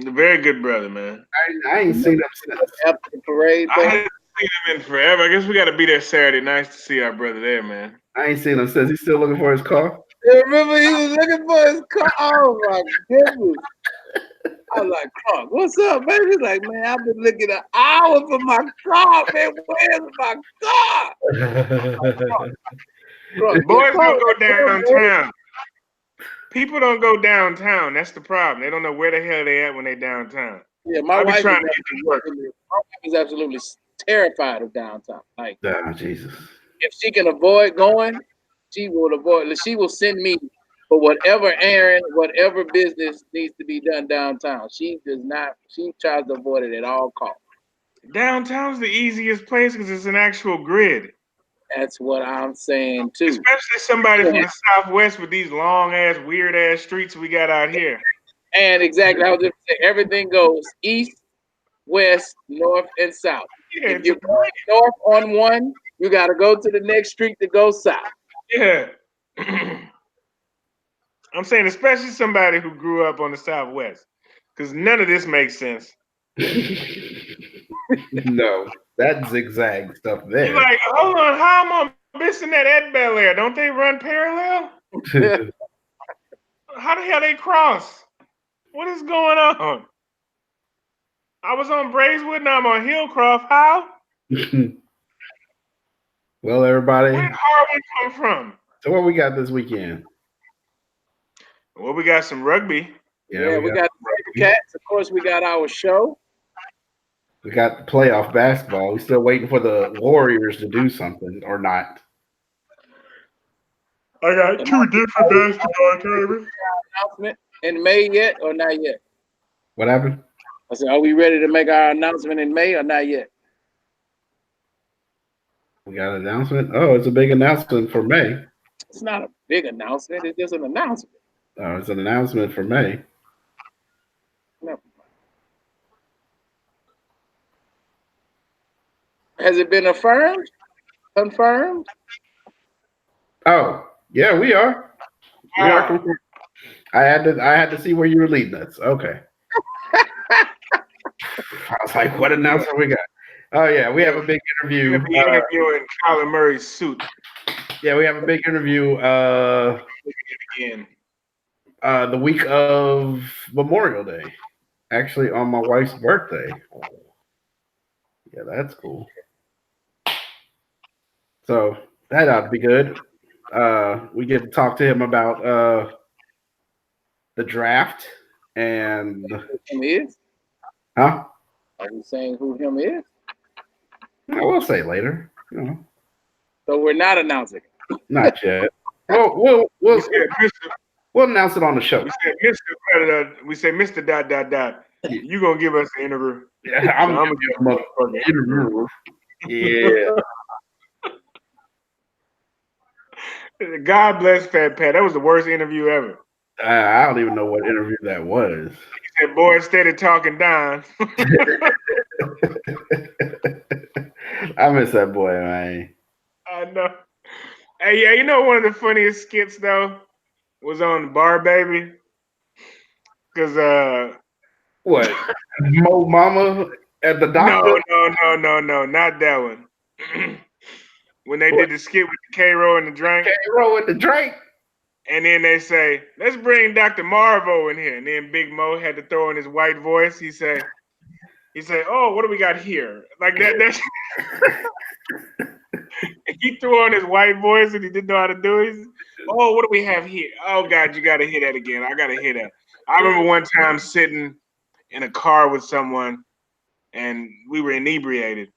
A very good brother, man. I ain't seen him since. After the parade, I though. haven't seen him in forever. I guess we got to be there Saturday nights to see our brother there, man. I ain't seen him since. He's still looking for his car. You remember he was looking for his car? Oh my goodness. I was like, Crunk, what's up, man? He's like, man, I've been looking an hour for my car, man. Where's my car? Crunk, your Boys car don't go right there, man. downtown. People don't go downtown. That's the problem. They don't know where the hell they at when they downtown. Yeah, my I be wife trying to get to work. is absolutely terrified of downtown. Like, Oh, Jesus. if she can avoid going, she will avoid. She will send me for whatever errand, whatever business needs to be done downtown. She does not. She tries to avoid it at all costs. Downtown's the easiest place because it's an actual grid. That's what I'm saying too. Especially somebody from Yeah. the Southwest with these long ass, weird ass streets we got out here. And exactly, I was just saying, everything goes east, west, north, and south. Yeah, If it's you're a going north on one, you got to go to the next street to go south. yeah. I'm saying, especially somebody who grew up on the Southwest, because none of this makes sense. No, that zigzag stuff You're there. like, hold on, how am I missing that at Bel Air? Don't they run parallel? How the hell they cross? What is going on? I was on Braeswood, now I'm on Hillcroft. How? Well, Where everybody, did Harvard come from? so what we got this weekend? Well, we got some rugby. Yeah, Yeah, we got the Cats. Of course, we got our show. we got the playoff basketball. We still waiting for the Warriors to do something or not. I got Am two different basketball tournaments. announcement in May yet or not yet? What happened? I said, are we ready to make our announcement in May or not yet? We got an announcement. Oh, it's a big announcement for May. It's not a big announcement. It's just an announcement. Oh, it's an announcement for May. Never mind. Has it been affirmed? Confirmed? Oh, yeah, we are. We are Ah, confirmed. I had to see where you were leading us. Okay. I was like, what yeah. announcement we got? Oh yeah, we have He'll, a big he'll interview. be interviewing Kyler Murray's suit Yeah, we have a big interview again. the week of Memorial Day. Actually on my wife's birthday. Yeah, that's cool. So that ought to be good. We get to talk to him about the draft and Who him is? huh? Are we saying who him is? I will say later. You know, So we're not announcing. not yet. Well, We said Mr. we'll announce it on the show. We said Mr. We say Mr. Dot Dot Dot. You gonna give us the interview? Yeah, So I'm I'm gonna gonna give him a give you interview. Yeah. God bless Fat Pat. That was the worst interview ever. I don't even know what interview that was. He said, "Boy, steady talking down." I miss that boy, man. I know. Hey, yeah, you know one of the funniest skits though was on Bar Baby, because What? Mo Mama at the doctor? no, not that one. When they What? did the skit with the K-Roll and the drink, Roll with the drink. and then they say, "Let's bring Dr. Marvo in here," and then Big Mo had to throw in his white voice. He said, "Oh, what do we got here?" Like that. He threw on his white voice and he didn't know how to do it. Oh, what do we have here? Oh God, you gotta hear that again. I gotta hear that. I remember one time sitting in a car with someone and we were inebriated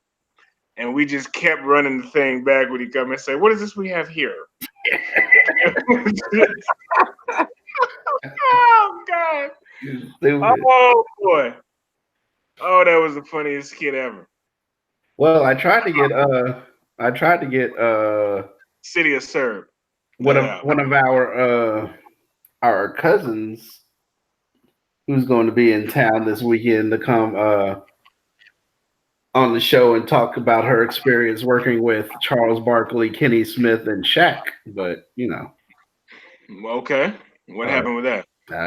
and we just kept running the thing back when he come and say, "What is this we have here?" Oh God. Oh boy. Oh, that was the funniest skit ever. Well, I tried to get City of Serb. one of our cousins who's going to be in town this weekend to come on the show and talk about her experience working with Charles Barkley, Kenny Smith, and Shaq. But you know, Okay. What happened with that?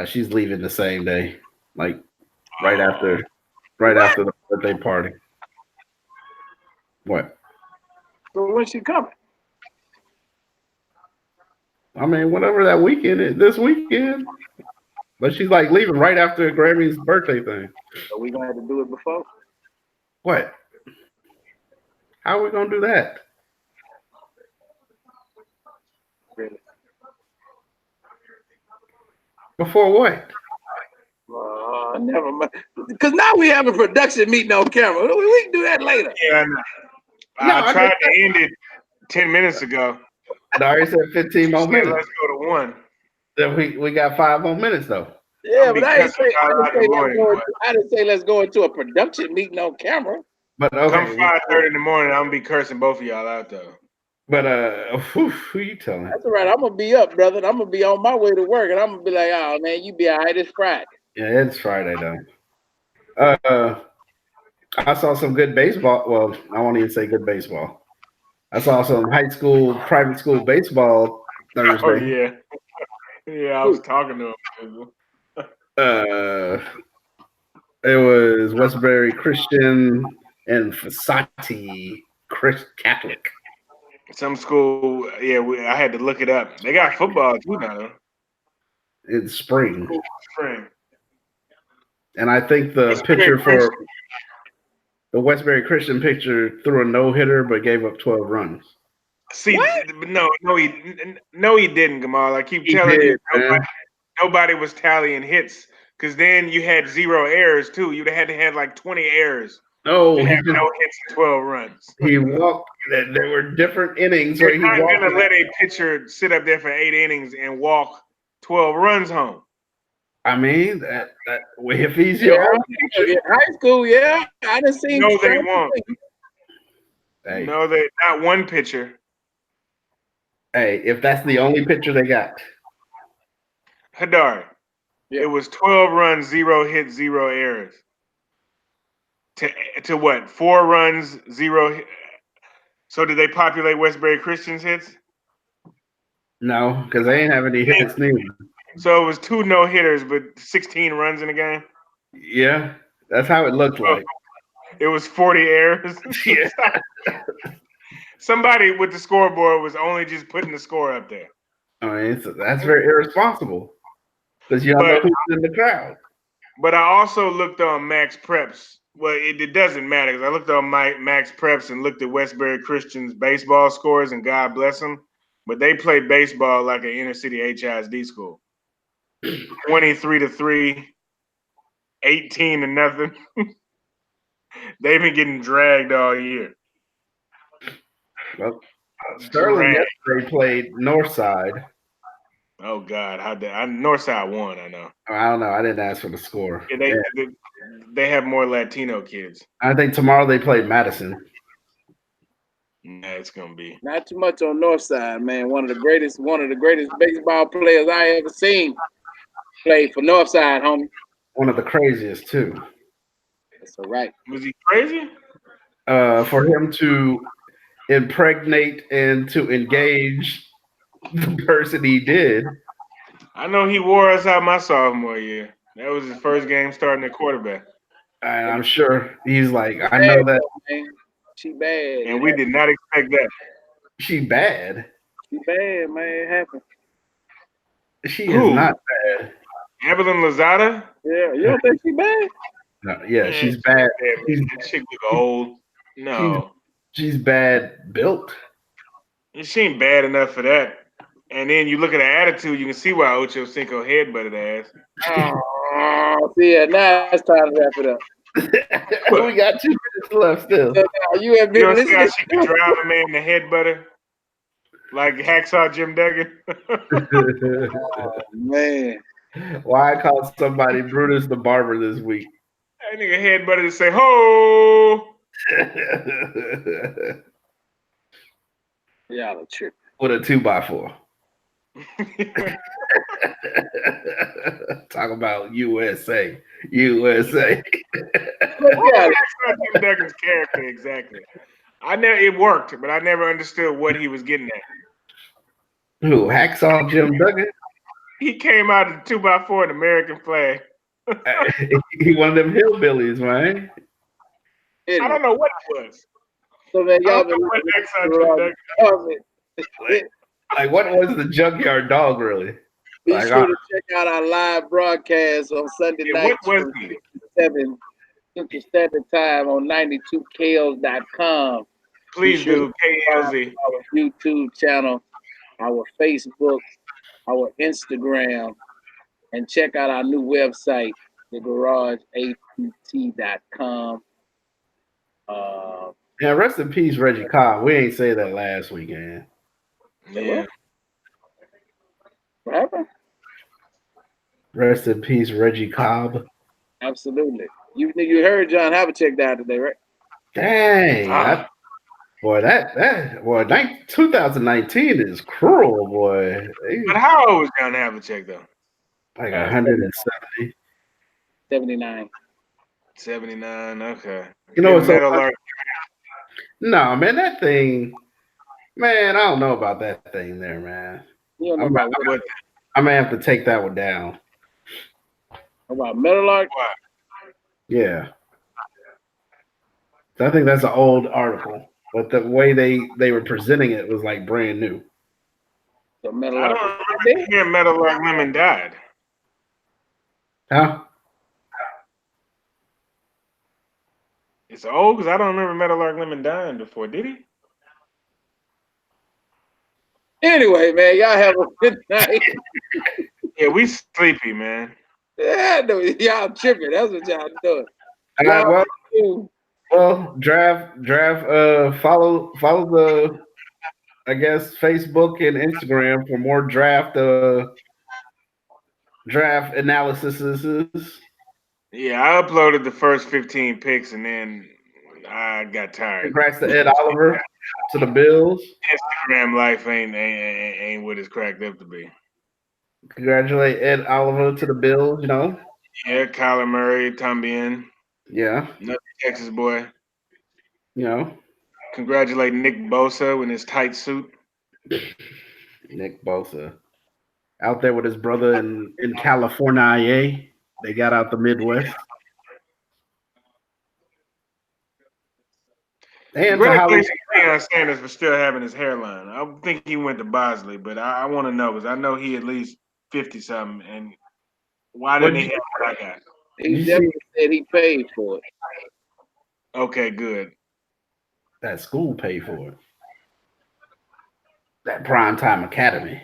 she's leaving the same day, like right after the birthday party. What? So when's she coming? I mean, whatever that weekend is, this weekend. But she's like leaving right after Grammy's birthday thing. Are we gonna have to do it before? What? How are we gonna do that? Really? Before what? Never mind. Because now we have a production meeting on camera. We can do that later. Yeah, I tried to end it 10 minutes ago. Dari said 15 more minutes. Let's go to 1. Then we got 5 more minutes though. Yeah, but I didn't say let's go into a production meeting on camera. But okay. Come 5:30 in the morning, I'm gonna be cursing both of y'all out though. But who you telling? That's all right. I'm gonna be up, brother. I'm gonna be on my way to work, and I'm gonna be like, "Oh man, you be all right. It's Friday." Yeah, it's Friday though. I saw some good baseball. Well, I won't even say good baseball. I saw some private school baseball Thursday. Oh yeah, yeah. I was talking to him. It was Westbury Christian and Fasati Catholic. Some school, yeah. I had to look it up. They got football too now. It's spring. Spring. And I think the pitcher for the Westbury Christian pitcher threw a no-hitter but gave up 12 runs. See, no, he didn't, Gamal. I keep telling you, nobody was tallying hits because then you had 0 errors too. You'd have had to have like 20 errors. No, he had no hits and 12 runs. He walked. There were different innings You're where he walked. not going to let a pitcher sit up there for 8 innings and walk 12 runs home. I mean, that if he's your own pitcher. In high school, yeah, I done seen. No, they won't. Hey. No, they not one pitcher. Hey, if that's the only picture they got, Hadar, Yeah. it was 12 runs, 0 hits, 0 errors. To what? 4 runs, 0. So did they populate Westbury Christian's hits? no, because they ain't have any hits neither. So it was 2 no-hitters, but 16 runs in the game. Yeah, that's how it looked So like. it was 40 errors. Yeah. Somebody with the scoreboard was only just putting the score up there. I mean, that's very irresponsible because you don't know But who's in the crowd. I also looked on Max Preps. Well, it doesn't matter because I looked on Max Preps and looked at Westbury Christian's baseball scores, and God bless them. But they play baseball like an inner city HISD school. 23-3, 18-0. They've been getting dragged all year. Well, Sterling Dragged. yesterday played Northside. Oh God, Northside won. I know. I don't know. I didn't ask for the score. Yeah, they have more Latino kids. I think tomorrow they play Madison. Nah, it's gonna be. Not too much on Northside, man. One of the greatest baseball players I ever seen play for Northside, homie. One of the craziest too. That's all right. Was he crazy? For him to impregnate and to engage the person he did. I know he wore us out my sophomore year. That was his first game starting at quarterback. And I'm sure he's like, I know that Man. She bad. And we did not expect that. she bad. She bad, man. It happened. She Who? is not bad. Evelyn Lozada? Yeah, you don't think she bad? No, yeah, Man, she's bad. That chick look old. No. She's bad built. She ain't bad enough for that. And then you look at her attitude, you can see why Ocho Cinco headbutted ass. Oh, see, now it's time to wrap it up. We got 2 minutes left still. So now you have You been don't see how listening. she could drive a man to headbutter? Like Hacksaw Jim Duggan? Oh, man. Why I called somebody Brutus the Barber this week? That nigga headbutted to say, ho! Y'all are tripping. With a 2x4. Talk about USA. USA. What was Hacksaw Jim Duggan's character exactly? It worked, but I never understood what he was getting at. Who? Hacksaw Jim Duggan? He came out in 2x4 an American flag. He one of them hillbillies, man. I don't know what it was. So man, I y'all don't been know what listening Hacksaw Jim Duggan. Like, what was the junkyard dog really? Be Like, sure to check out our live broadcast on Sunday Yeah, night what was from he? 7 Central Standard Time on 92kls.com. Please sure do, KLZ. Our YouTube channel, our Facebook, our Instagram, and check out our new website, thegarageapt.com. yeah, rest in peace, Reggie Cobb. We ain't say that last weekend. Yeah. What happened? Rest in peace, Reggie Cobb. Absolutely. You heard John Havlicek died today, right? Dang. Boy, 2019 is cruel, boy. But how old was John Havlicek, though? Like 170. 79. 79, okay. You know what's Metal so Lark. No, man, that thing, man, I don't know about that thing there, man. You don't know about I may have to take that one down. About Meadowlark? Yeah. I think that's an old article, but the way they were presenting it was like brand new. So I don't remember hearing Metal Lark Lemon died. Huh? It's old because I don't remember Metal Lark Lemon dying before, did he? Anyway, man, y'all have a good night. Yeah, we sleepy, man. Yeah, no, y'all tripping. That's what y'all doing. Well, draft. Follow the, I guess, Facebook and Instagram for more draft analyses. Yeah, I uploaded the first 15 picks, and then I got tired. Congrats to Ed Oliver to the Bills. Instagram life ain't what it's cracked up to be. Congratulate Ed Oliver to the Bills. Yeah, Kyler Murray, Tambien, Yeah, another Texas boy. you know, Congratulate Nick Bosa in his tight suit. Nick Bosa out there with his brother in California. They got out the Midwest. And to Hollywood. Congratulations to Deion Sanders for still having his hairline. I think he went to Bosley, but I want to know because I know he at least 50 something. And why What didn't did he have what I got? He you see definitely said he paid for it. Okay, good. that school pay for it? That Primetime Academy.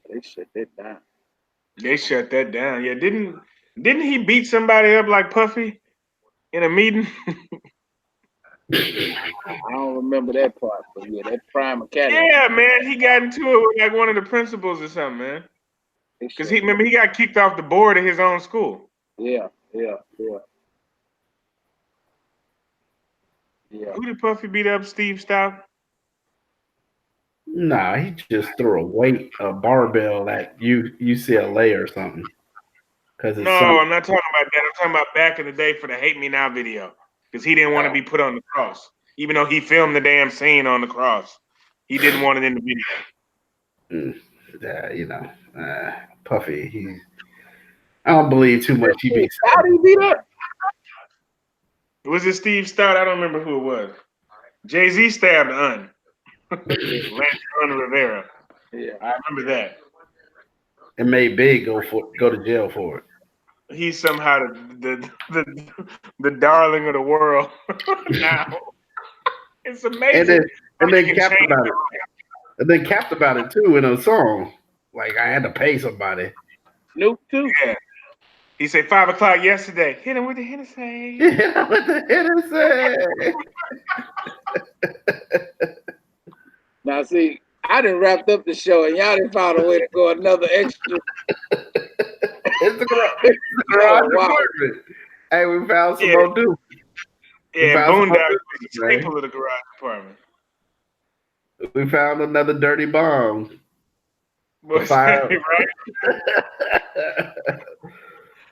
They shut that down. They shut that down. Yeah, didn't he beat somebody up like Puffy in a meeting? I don't remember that part, but yeah, that Prime Academy. Yeah, man, he got into it with like one of the principals or something, man. They Because shut. he got kicked off the board of his own school. Yeah. Who did Puffy beat up? Steve Stout? Nah, he just threw a barbell at UCLA or something. Because his No, son. I'm not talking about that. I'm talking about back in the day for the Hate Me Now video. Because he didn't want to be put on the cross. Even though he filmed the damn scene on the cross. He didn't want it in the video. Puffy. I don't believe too much he be How did he beat up? Was it Steve Stout? I don't remember who it was. Jay-Z stabbed Un. Lance Un Rivera. Yeah. I remember that. and made Big go to jail for it. He's somehow the darling of the world now. It's amazing. And then capped about it too in a song. Like I had to pay somebody. Snoop too. Yeah. He said 5 o'clock yesterday. Hit him with the Hennessy. Yeah, with the Hennessy. Now see, I done wrapped up the show and y'all done found a way to go another extra. It's the garage apartment. Hey, we found some more dudes. Yeah, Boondock was the staple of the garage apartment. We found another dirty bomb. The fire. Right?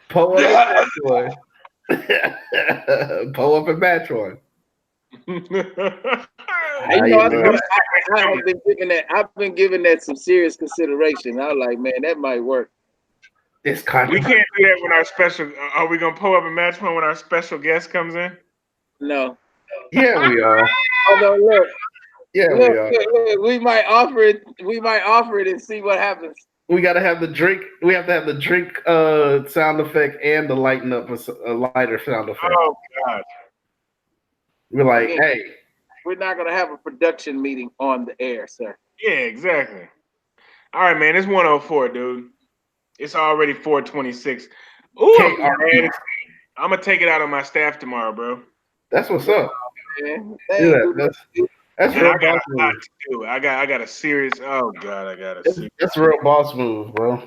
Pull up and match one. Pull up and match one. I've been giving that some serious consideration. I was like, man, that might work. We can't do that when our special. Are we gonna pull up and match one when our special guest comes in? No. Yeah, we are. Although look. Yeah, we are. Look, we might offer it. We might offer it and see what happens. We got to have the drink. We have to have the drink sound effect and the lighten up a lighter sound effect. Oh God! We're like, hey, we're not gonna have a production meeting on the air, sir. Yeah, exactly. All right, man. It's 1:04, dude. It's already 4:26. Ooh, man. I'm gonna take it out on my staff tomorrow, bro. That's what's up. Yeah, that's real I got a lot to do. I got a serious. Oh God, I got a serious. That's a real boss move, bro.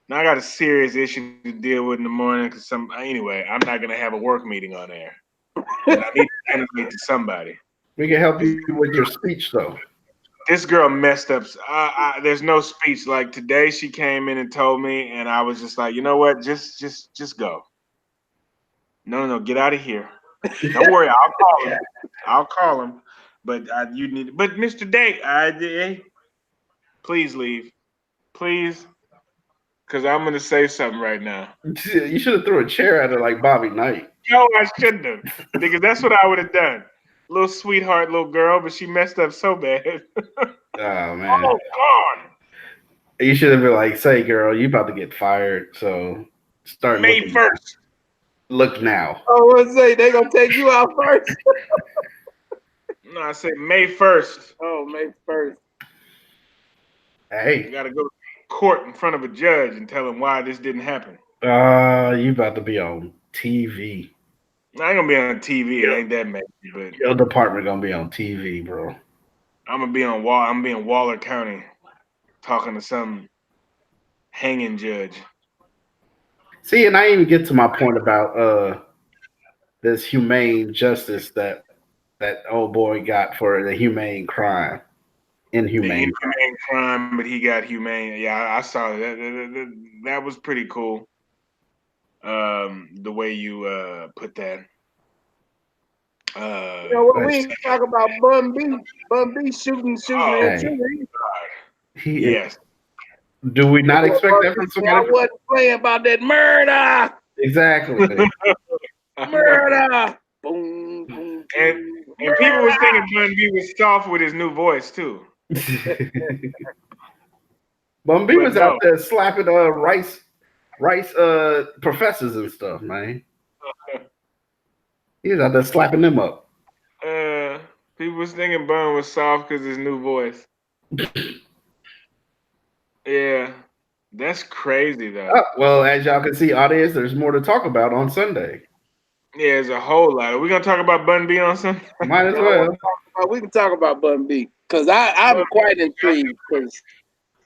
Now I got a serious issue to deal with in the morning because anyway, I'm not gonna have a work meeting on air. And I need to communicate to somebody. We can help you with your speech though. This girl messed up. There's no speech. Like today, she came in and told me, and I was just like, you know what? Just go. No, get out of here. Don't worry, I'll call him. But you need. But Mr. Day, please leave, please, because I'm gonna say something right now. You should have threw a chair at her like Bobby Knight. No, I shouldn't have, because that's what I would have done. Little sweetheart, little girl, but she messed up so bad. Oh man! Oh God! You should have been like, "Say, girl, you about to get fired, so start May 1st. Look now." Oh, what's say they gonna take you out first? No, I said May 1st. Oh, May 1st. Hey, you gotta go to court in front of a judge and tell him why this didn't happen. You about to be on TV. I ain't gonna be on TV. It ain't that messy, but your department gonna be on TV, bro. I'm gonna be on I'm being Waller County, talking to some hanging judge. See, and I didn't even get to my point about this humane justice that old boy got for the humane crime, The inhumane. inhumane crime, but he got humane. Yeah, I saw that. That was pretty cool. The way you put that. You know what? But We ain't talk about Bun B. Bun B shooting Oh, at hey, you. he yes. do we not Well, expect Bun that B from said, I somebody? wasn't playing about that murder. Exactly. I know. Murder. Boom, boom, And boom. and people was Murder. thinking Bun B was soft with his new voice too. Bum B But was out no. there slapping rice professors and stuff, man. He was out there slapping them up. Uh, people was thinking Bun was soft because his new voice. Yeah, that's crazy though. Oh, well, as y'all can see, audience, there's more to talk about on Sunday. Yeah, there's a whole lot. Are we gonna talk about Bun B on Sunday? Might as Y'all wanna well. talk about- we can talk about Bun B. Because I'm quite intrigued. Because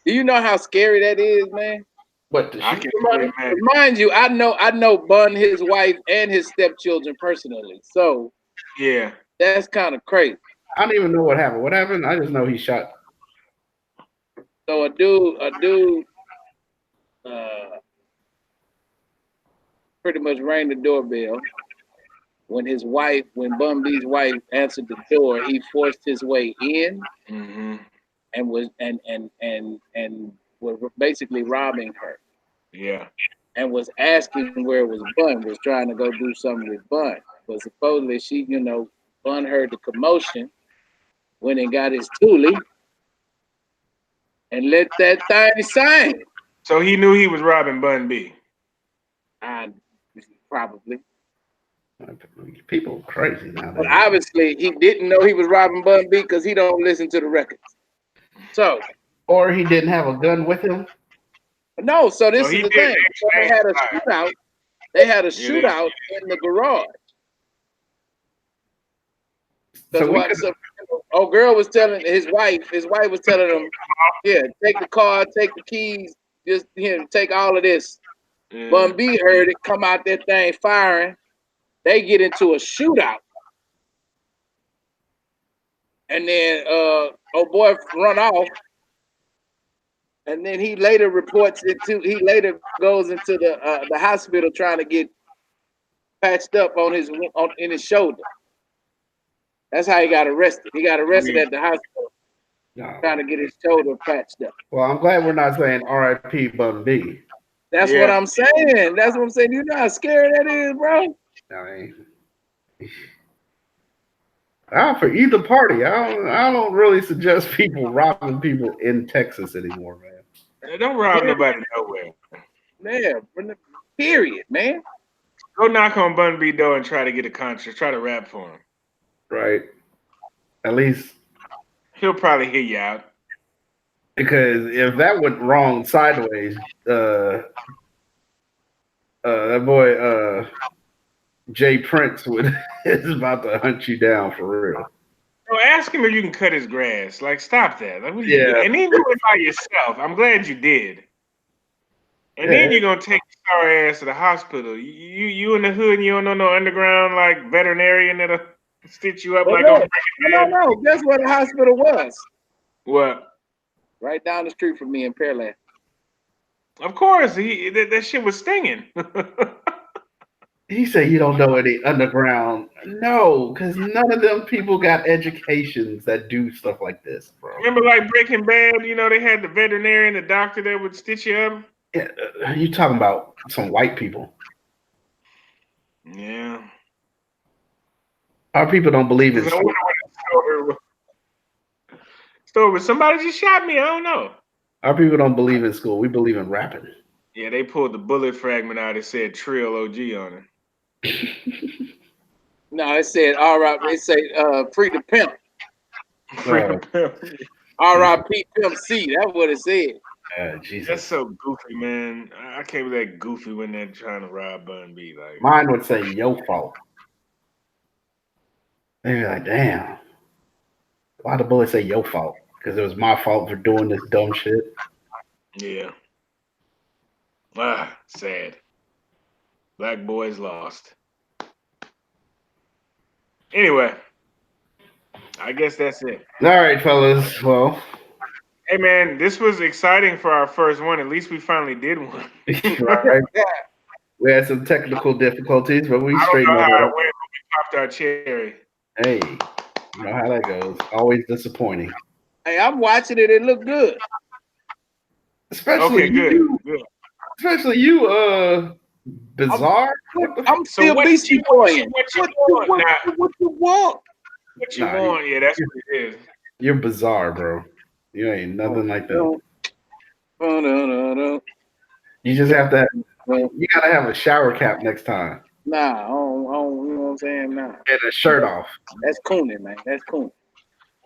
do you know how scary that is, man? But to I shoot can somebody, imagine. Mind you, I know Bun, his wife, and his stepchildren personally. So Yeah. that's kind of crazy. I don't even know what happened. What happened? I just know he shot. So a dude, uh, pretty much rang the doorbell. When Bun B's wife answered the door, he forced his way in Mm-hmm. and was basically robbing her Yeah. and was asking where was Bun, was trying to go do something with Bun. But supposedly she, Bun heard the commotion, went and got his toolie and let that thing sing. So he knew he was robbing Bun B. I probably. People crazy But nowadays. obviously he didn't know he was robbing Bun B because he don't listen to the records. So Or he didn't have a gun with him. no, so No, this he is the did thing. So they exchange had a fire. shootout. They had a Yeah, they, shootout in the garage. So Because we what? could. So, girl was telling his wife. His wife was telling him, "Yeah, take the car, take the keys, just here, take all of this." yeah. Bun B heard it, come out that thing firing. They get into a shootout, and then oh boy run off, and then he later reports it to. He later goes into the hospital trying to get patched up in his shoulder. That's how he got arrested. He got arrested Yeah. at the hospital No. trying to get his shoulder patched up. Well, I'm glad we're not saying R.I.P. Bum B. That's what Yeah. I'm saying. That's what I'm saying. You know how scary that is, bro? I mean, for either party, I don't really suggest people robbing people in Texas anymore, man. Don't rob nobody nowhere. Man, period, man. Go knock on Bun B door and try to get a contract. Try to rap for him. Right? At least He'll probably hear you out. because if that went wrong sideways, that boy Jay Prince would is about to hunt you down for real. So ask him if you can cut his grass. Like, stop that. Like, what are you Yeah. doing? And then do it by yourself. I'm glad you did. And Yeah. then you're gonna take your sorry ass to the hospital. You in the hood and you don't know no underground like veterinarian that'll stitch you up But like on look, Breaking Bad. no. Guess where the hospital was? What? Right down the street from me in Pearland. Of course, that shit was stinging. He said you don't know any underground. No, because none of them people got educations that do stuff like this, bro. Remember, like Breaking Bad, they had the veterinarian, the doctor that would stitch you up. Yeah, you talking about some white people? Yeah. Our people don't believe in Because I school. wonder what the story was. Somebody just shot me. I don't know. Our people don't believe in school. We believe in rapping. Yeah, they pulled the bullet fragment out. It said Trill OG on it. No, it said all right. It said free the pimp. Freedom Pimp. R.I.P. Pimp C. That's what it said. Jesus. That's so goofy, man. I can't believe that goofy when they're trying to rob Bun B. Like, Mine would say your fault. They'd be like, damn. Why the bullet say your fault? Because it was my fault for doing this dumb shit. yeah. Sad. Black boys lost. Anyway, I guess that's it. All right, fellas. Well, Hey man, this was exciting for our first one. At least we finally did one. right. We had some technical difficulties, but we I don't straightened know that how out. it went, but we popped our cherry. Hey, you know how that goes. Always disappointing. Hey, I'm watching it. It looked good. Especially Okay, good, you. good. Especially you, bizarre. I'm So still what BC you playing. what you What want? Nah, what you want? what you Nah, want? Yeah, that's what it is. you're bizarre, bro. You ain't nothing like that. No. You just have to. You gotta have a shower cap next time Nah, I don't, you know what I'm saying? Nah. and a shirt off. That's cooning, man. That's cooning.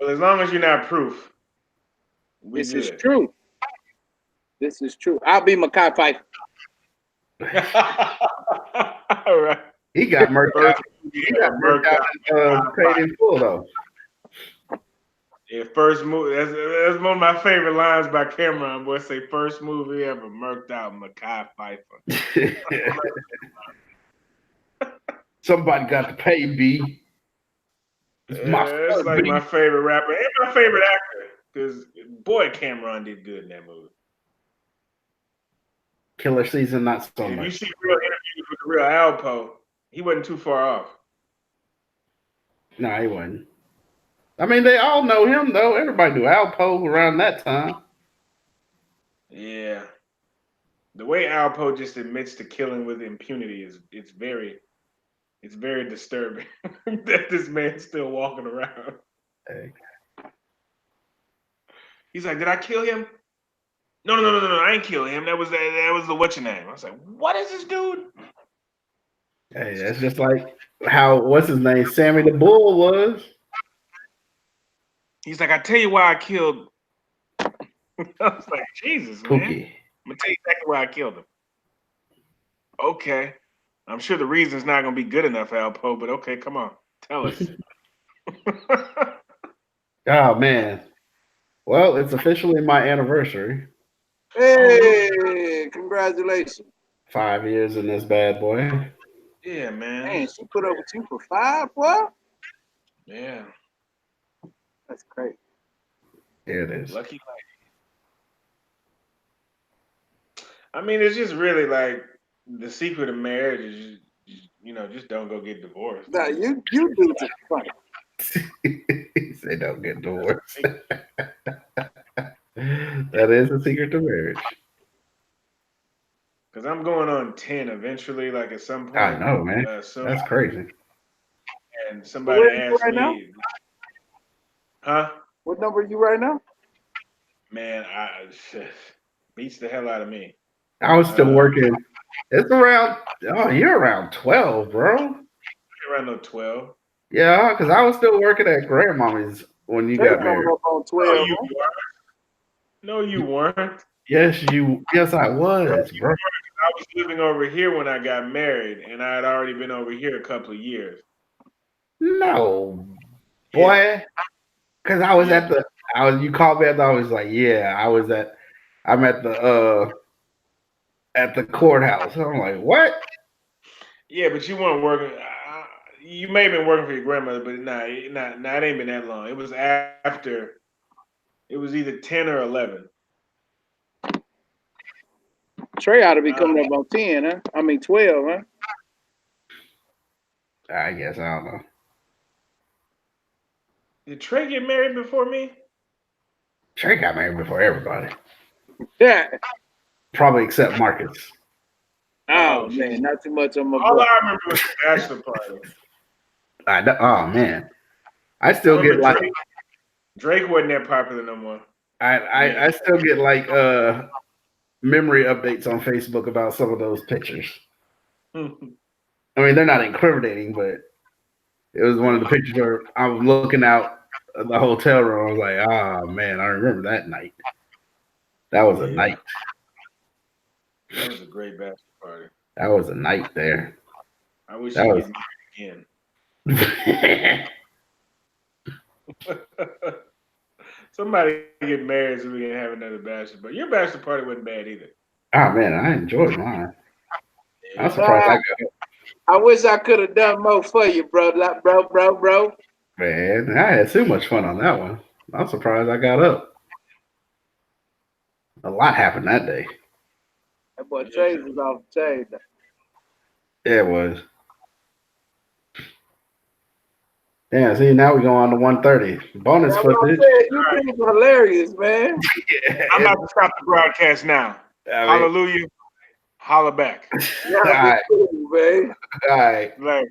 Well, as long as you're not proof, we This is good. true. This is true. I'll be Makai Pfeiffer. All right. He got murked out. First movie He got ever murked murked out out. and paid in full though. Yeah, first movie. That's one of my favorite lines by Cameron. Boy, say first movie ever murked out Makai Pfeiffer. Somebody got to pay B. It's my It's like B. my favorite rapper and my favorite actor. Because boy, Cameron did good in that movie. Killer season, not so And if you much. see real interviews with the real Alpo, he wasn't too far off. No, he wasn't. I mean, they all know him though. Everybody knew Alpo around that time. Yeah. The way Alpo just admits to killing with impunity is it's very disturbing that this man's still walking around. Hey. He's like, did I kill him? No, I ain't kill him. That was the what's your name? I was like, what is this dude? Hey, that's just like how what's his name, Sammy the Bull was. He's like, I tell you why I killed. I was like, Jesus, man. Pookie. I'm gonna tell you exactly why I killed him. Okay. I'm sure the reason's not gonna be good enough, Alpo, but okay, come on. Tell us. Oh man. Well, it's officially my anniversary. Hey, congratulations. 5 years in this bad boy. Yeah, man. Man, she put up with you for 5, what? Yeah. That's crazy. Here it is. Lucky lady. I mean, it's just really like the secret of marriage is just don't go get divorced. Nah, you do just funny. He said don't get divorced. That is the secret to marriage. Because I'm going on 10 eventually, like at some point. I know, man. That's crazy. And somebody Where are you asked right now? me, huh? What number are you right now? Man, beats the hell out of me. I was still working. It's around, you're around 12, bro. Around no 12. Yeah, because I was still working at grandmommy's when you got married. Up on 12. No, you weren't. No, you weren't. Yes, I was, bro. I was living over here when I got married, and I had already been over here a couple of years. No, boy. Because I was you called me and I was like, yeah, I'm at the courthouse. I'm like, what? Yeah, but you weren't working. You may have been working for your grandmother, but it ain't been that long. It was after. It was either 10 or 11. Trey ought to be coming up on 10, huh? I mean 12, huh? I guess I don't know. Did Trey get married before me? Trey got married before everybody. Yeah. Probably except Marcus. Oh man, not too much on my All boy. I remember was the bachelor party. Oh man, I still get like Drake wasn't that popular no more. I still get like memory updates on Facebook about some of those pictures. I mean, they're not incriminating, but it was one of the pictures where I was looking out of the hotel room. I was like, oh man, I remember that night. That was a night. That was a great bachelor party. That was a night there. I wish he was married again. Somebody get married so we can have another bachelor party. Your bachelor party wasn't bad either. Oh man, I enjoyed mine. I'm surprised I wish I could have done more for you, bro. Like, bro. Man, I had too much fun on that one. I'm surprised I got up. A lot happened that day. That boy Trey was off the chain. Yeah, it was. Yeah, see, now we go on to 130. Bonus That's what I footage. said. You things are hilarious, man. I'm about to stop the broadcast now. I mean, Hallelujah. Holla back. Y'all all right, be cool, man. all right. Like,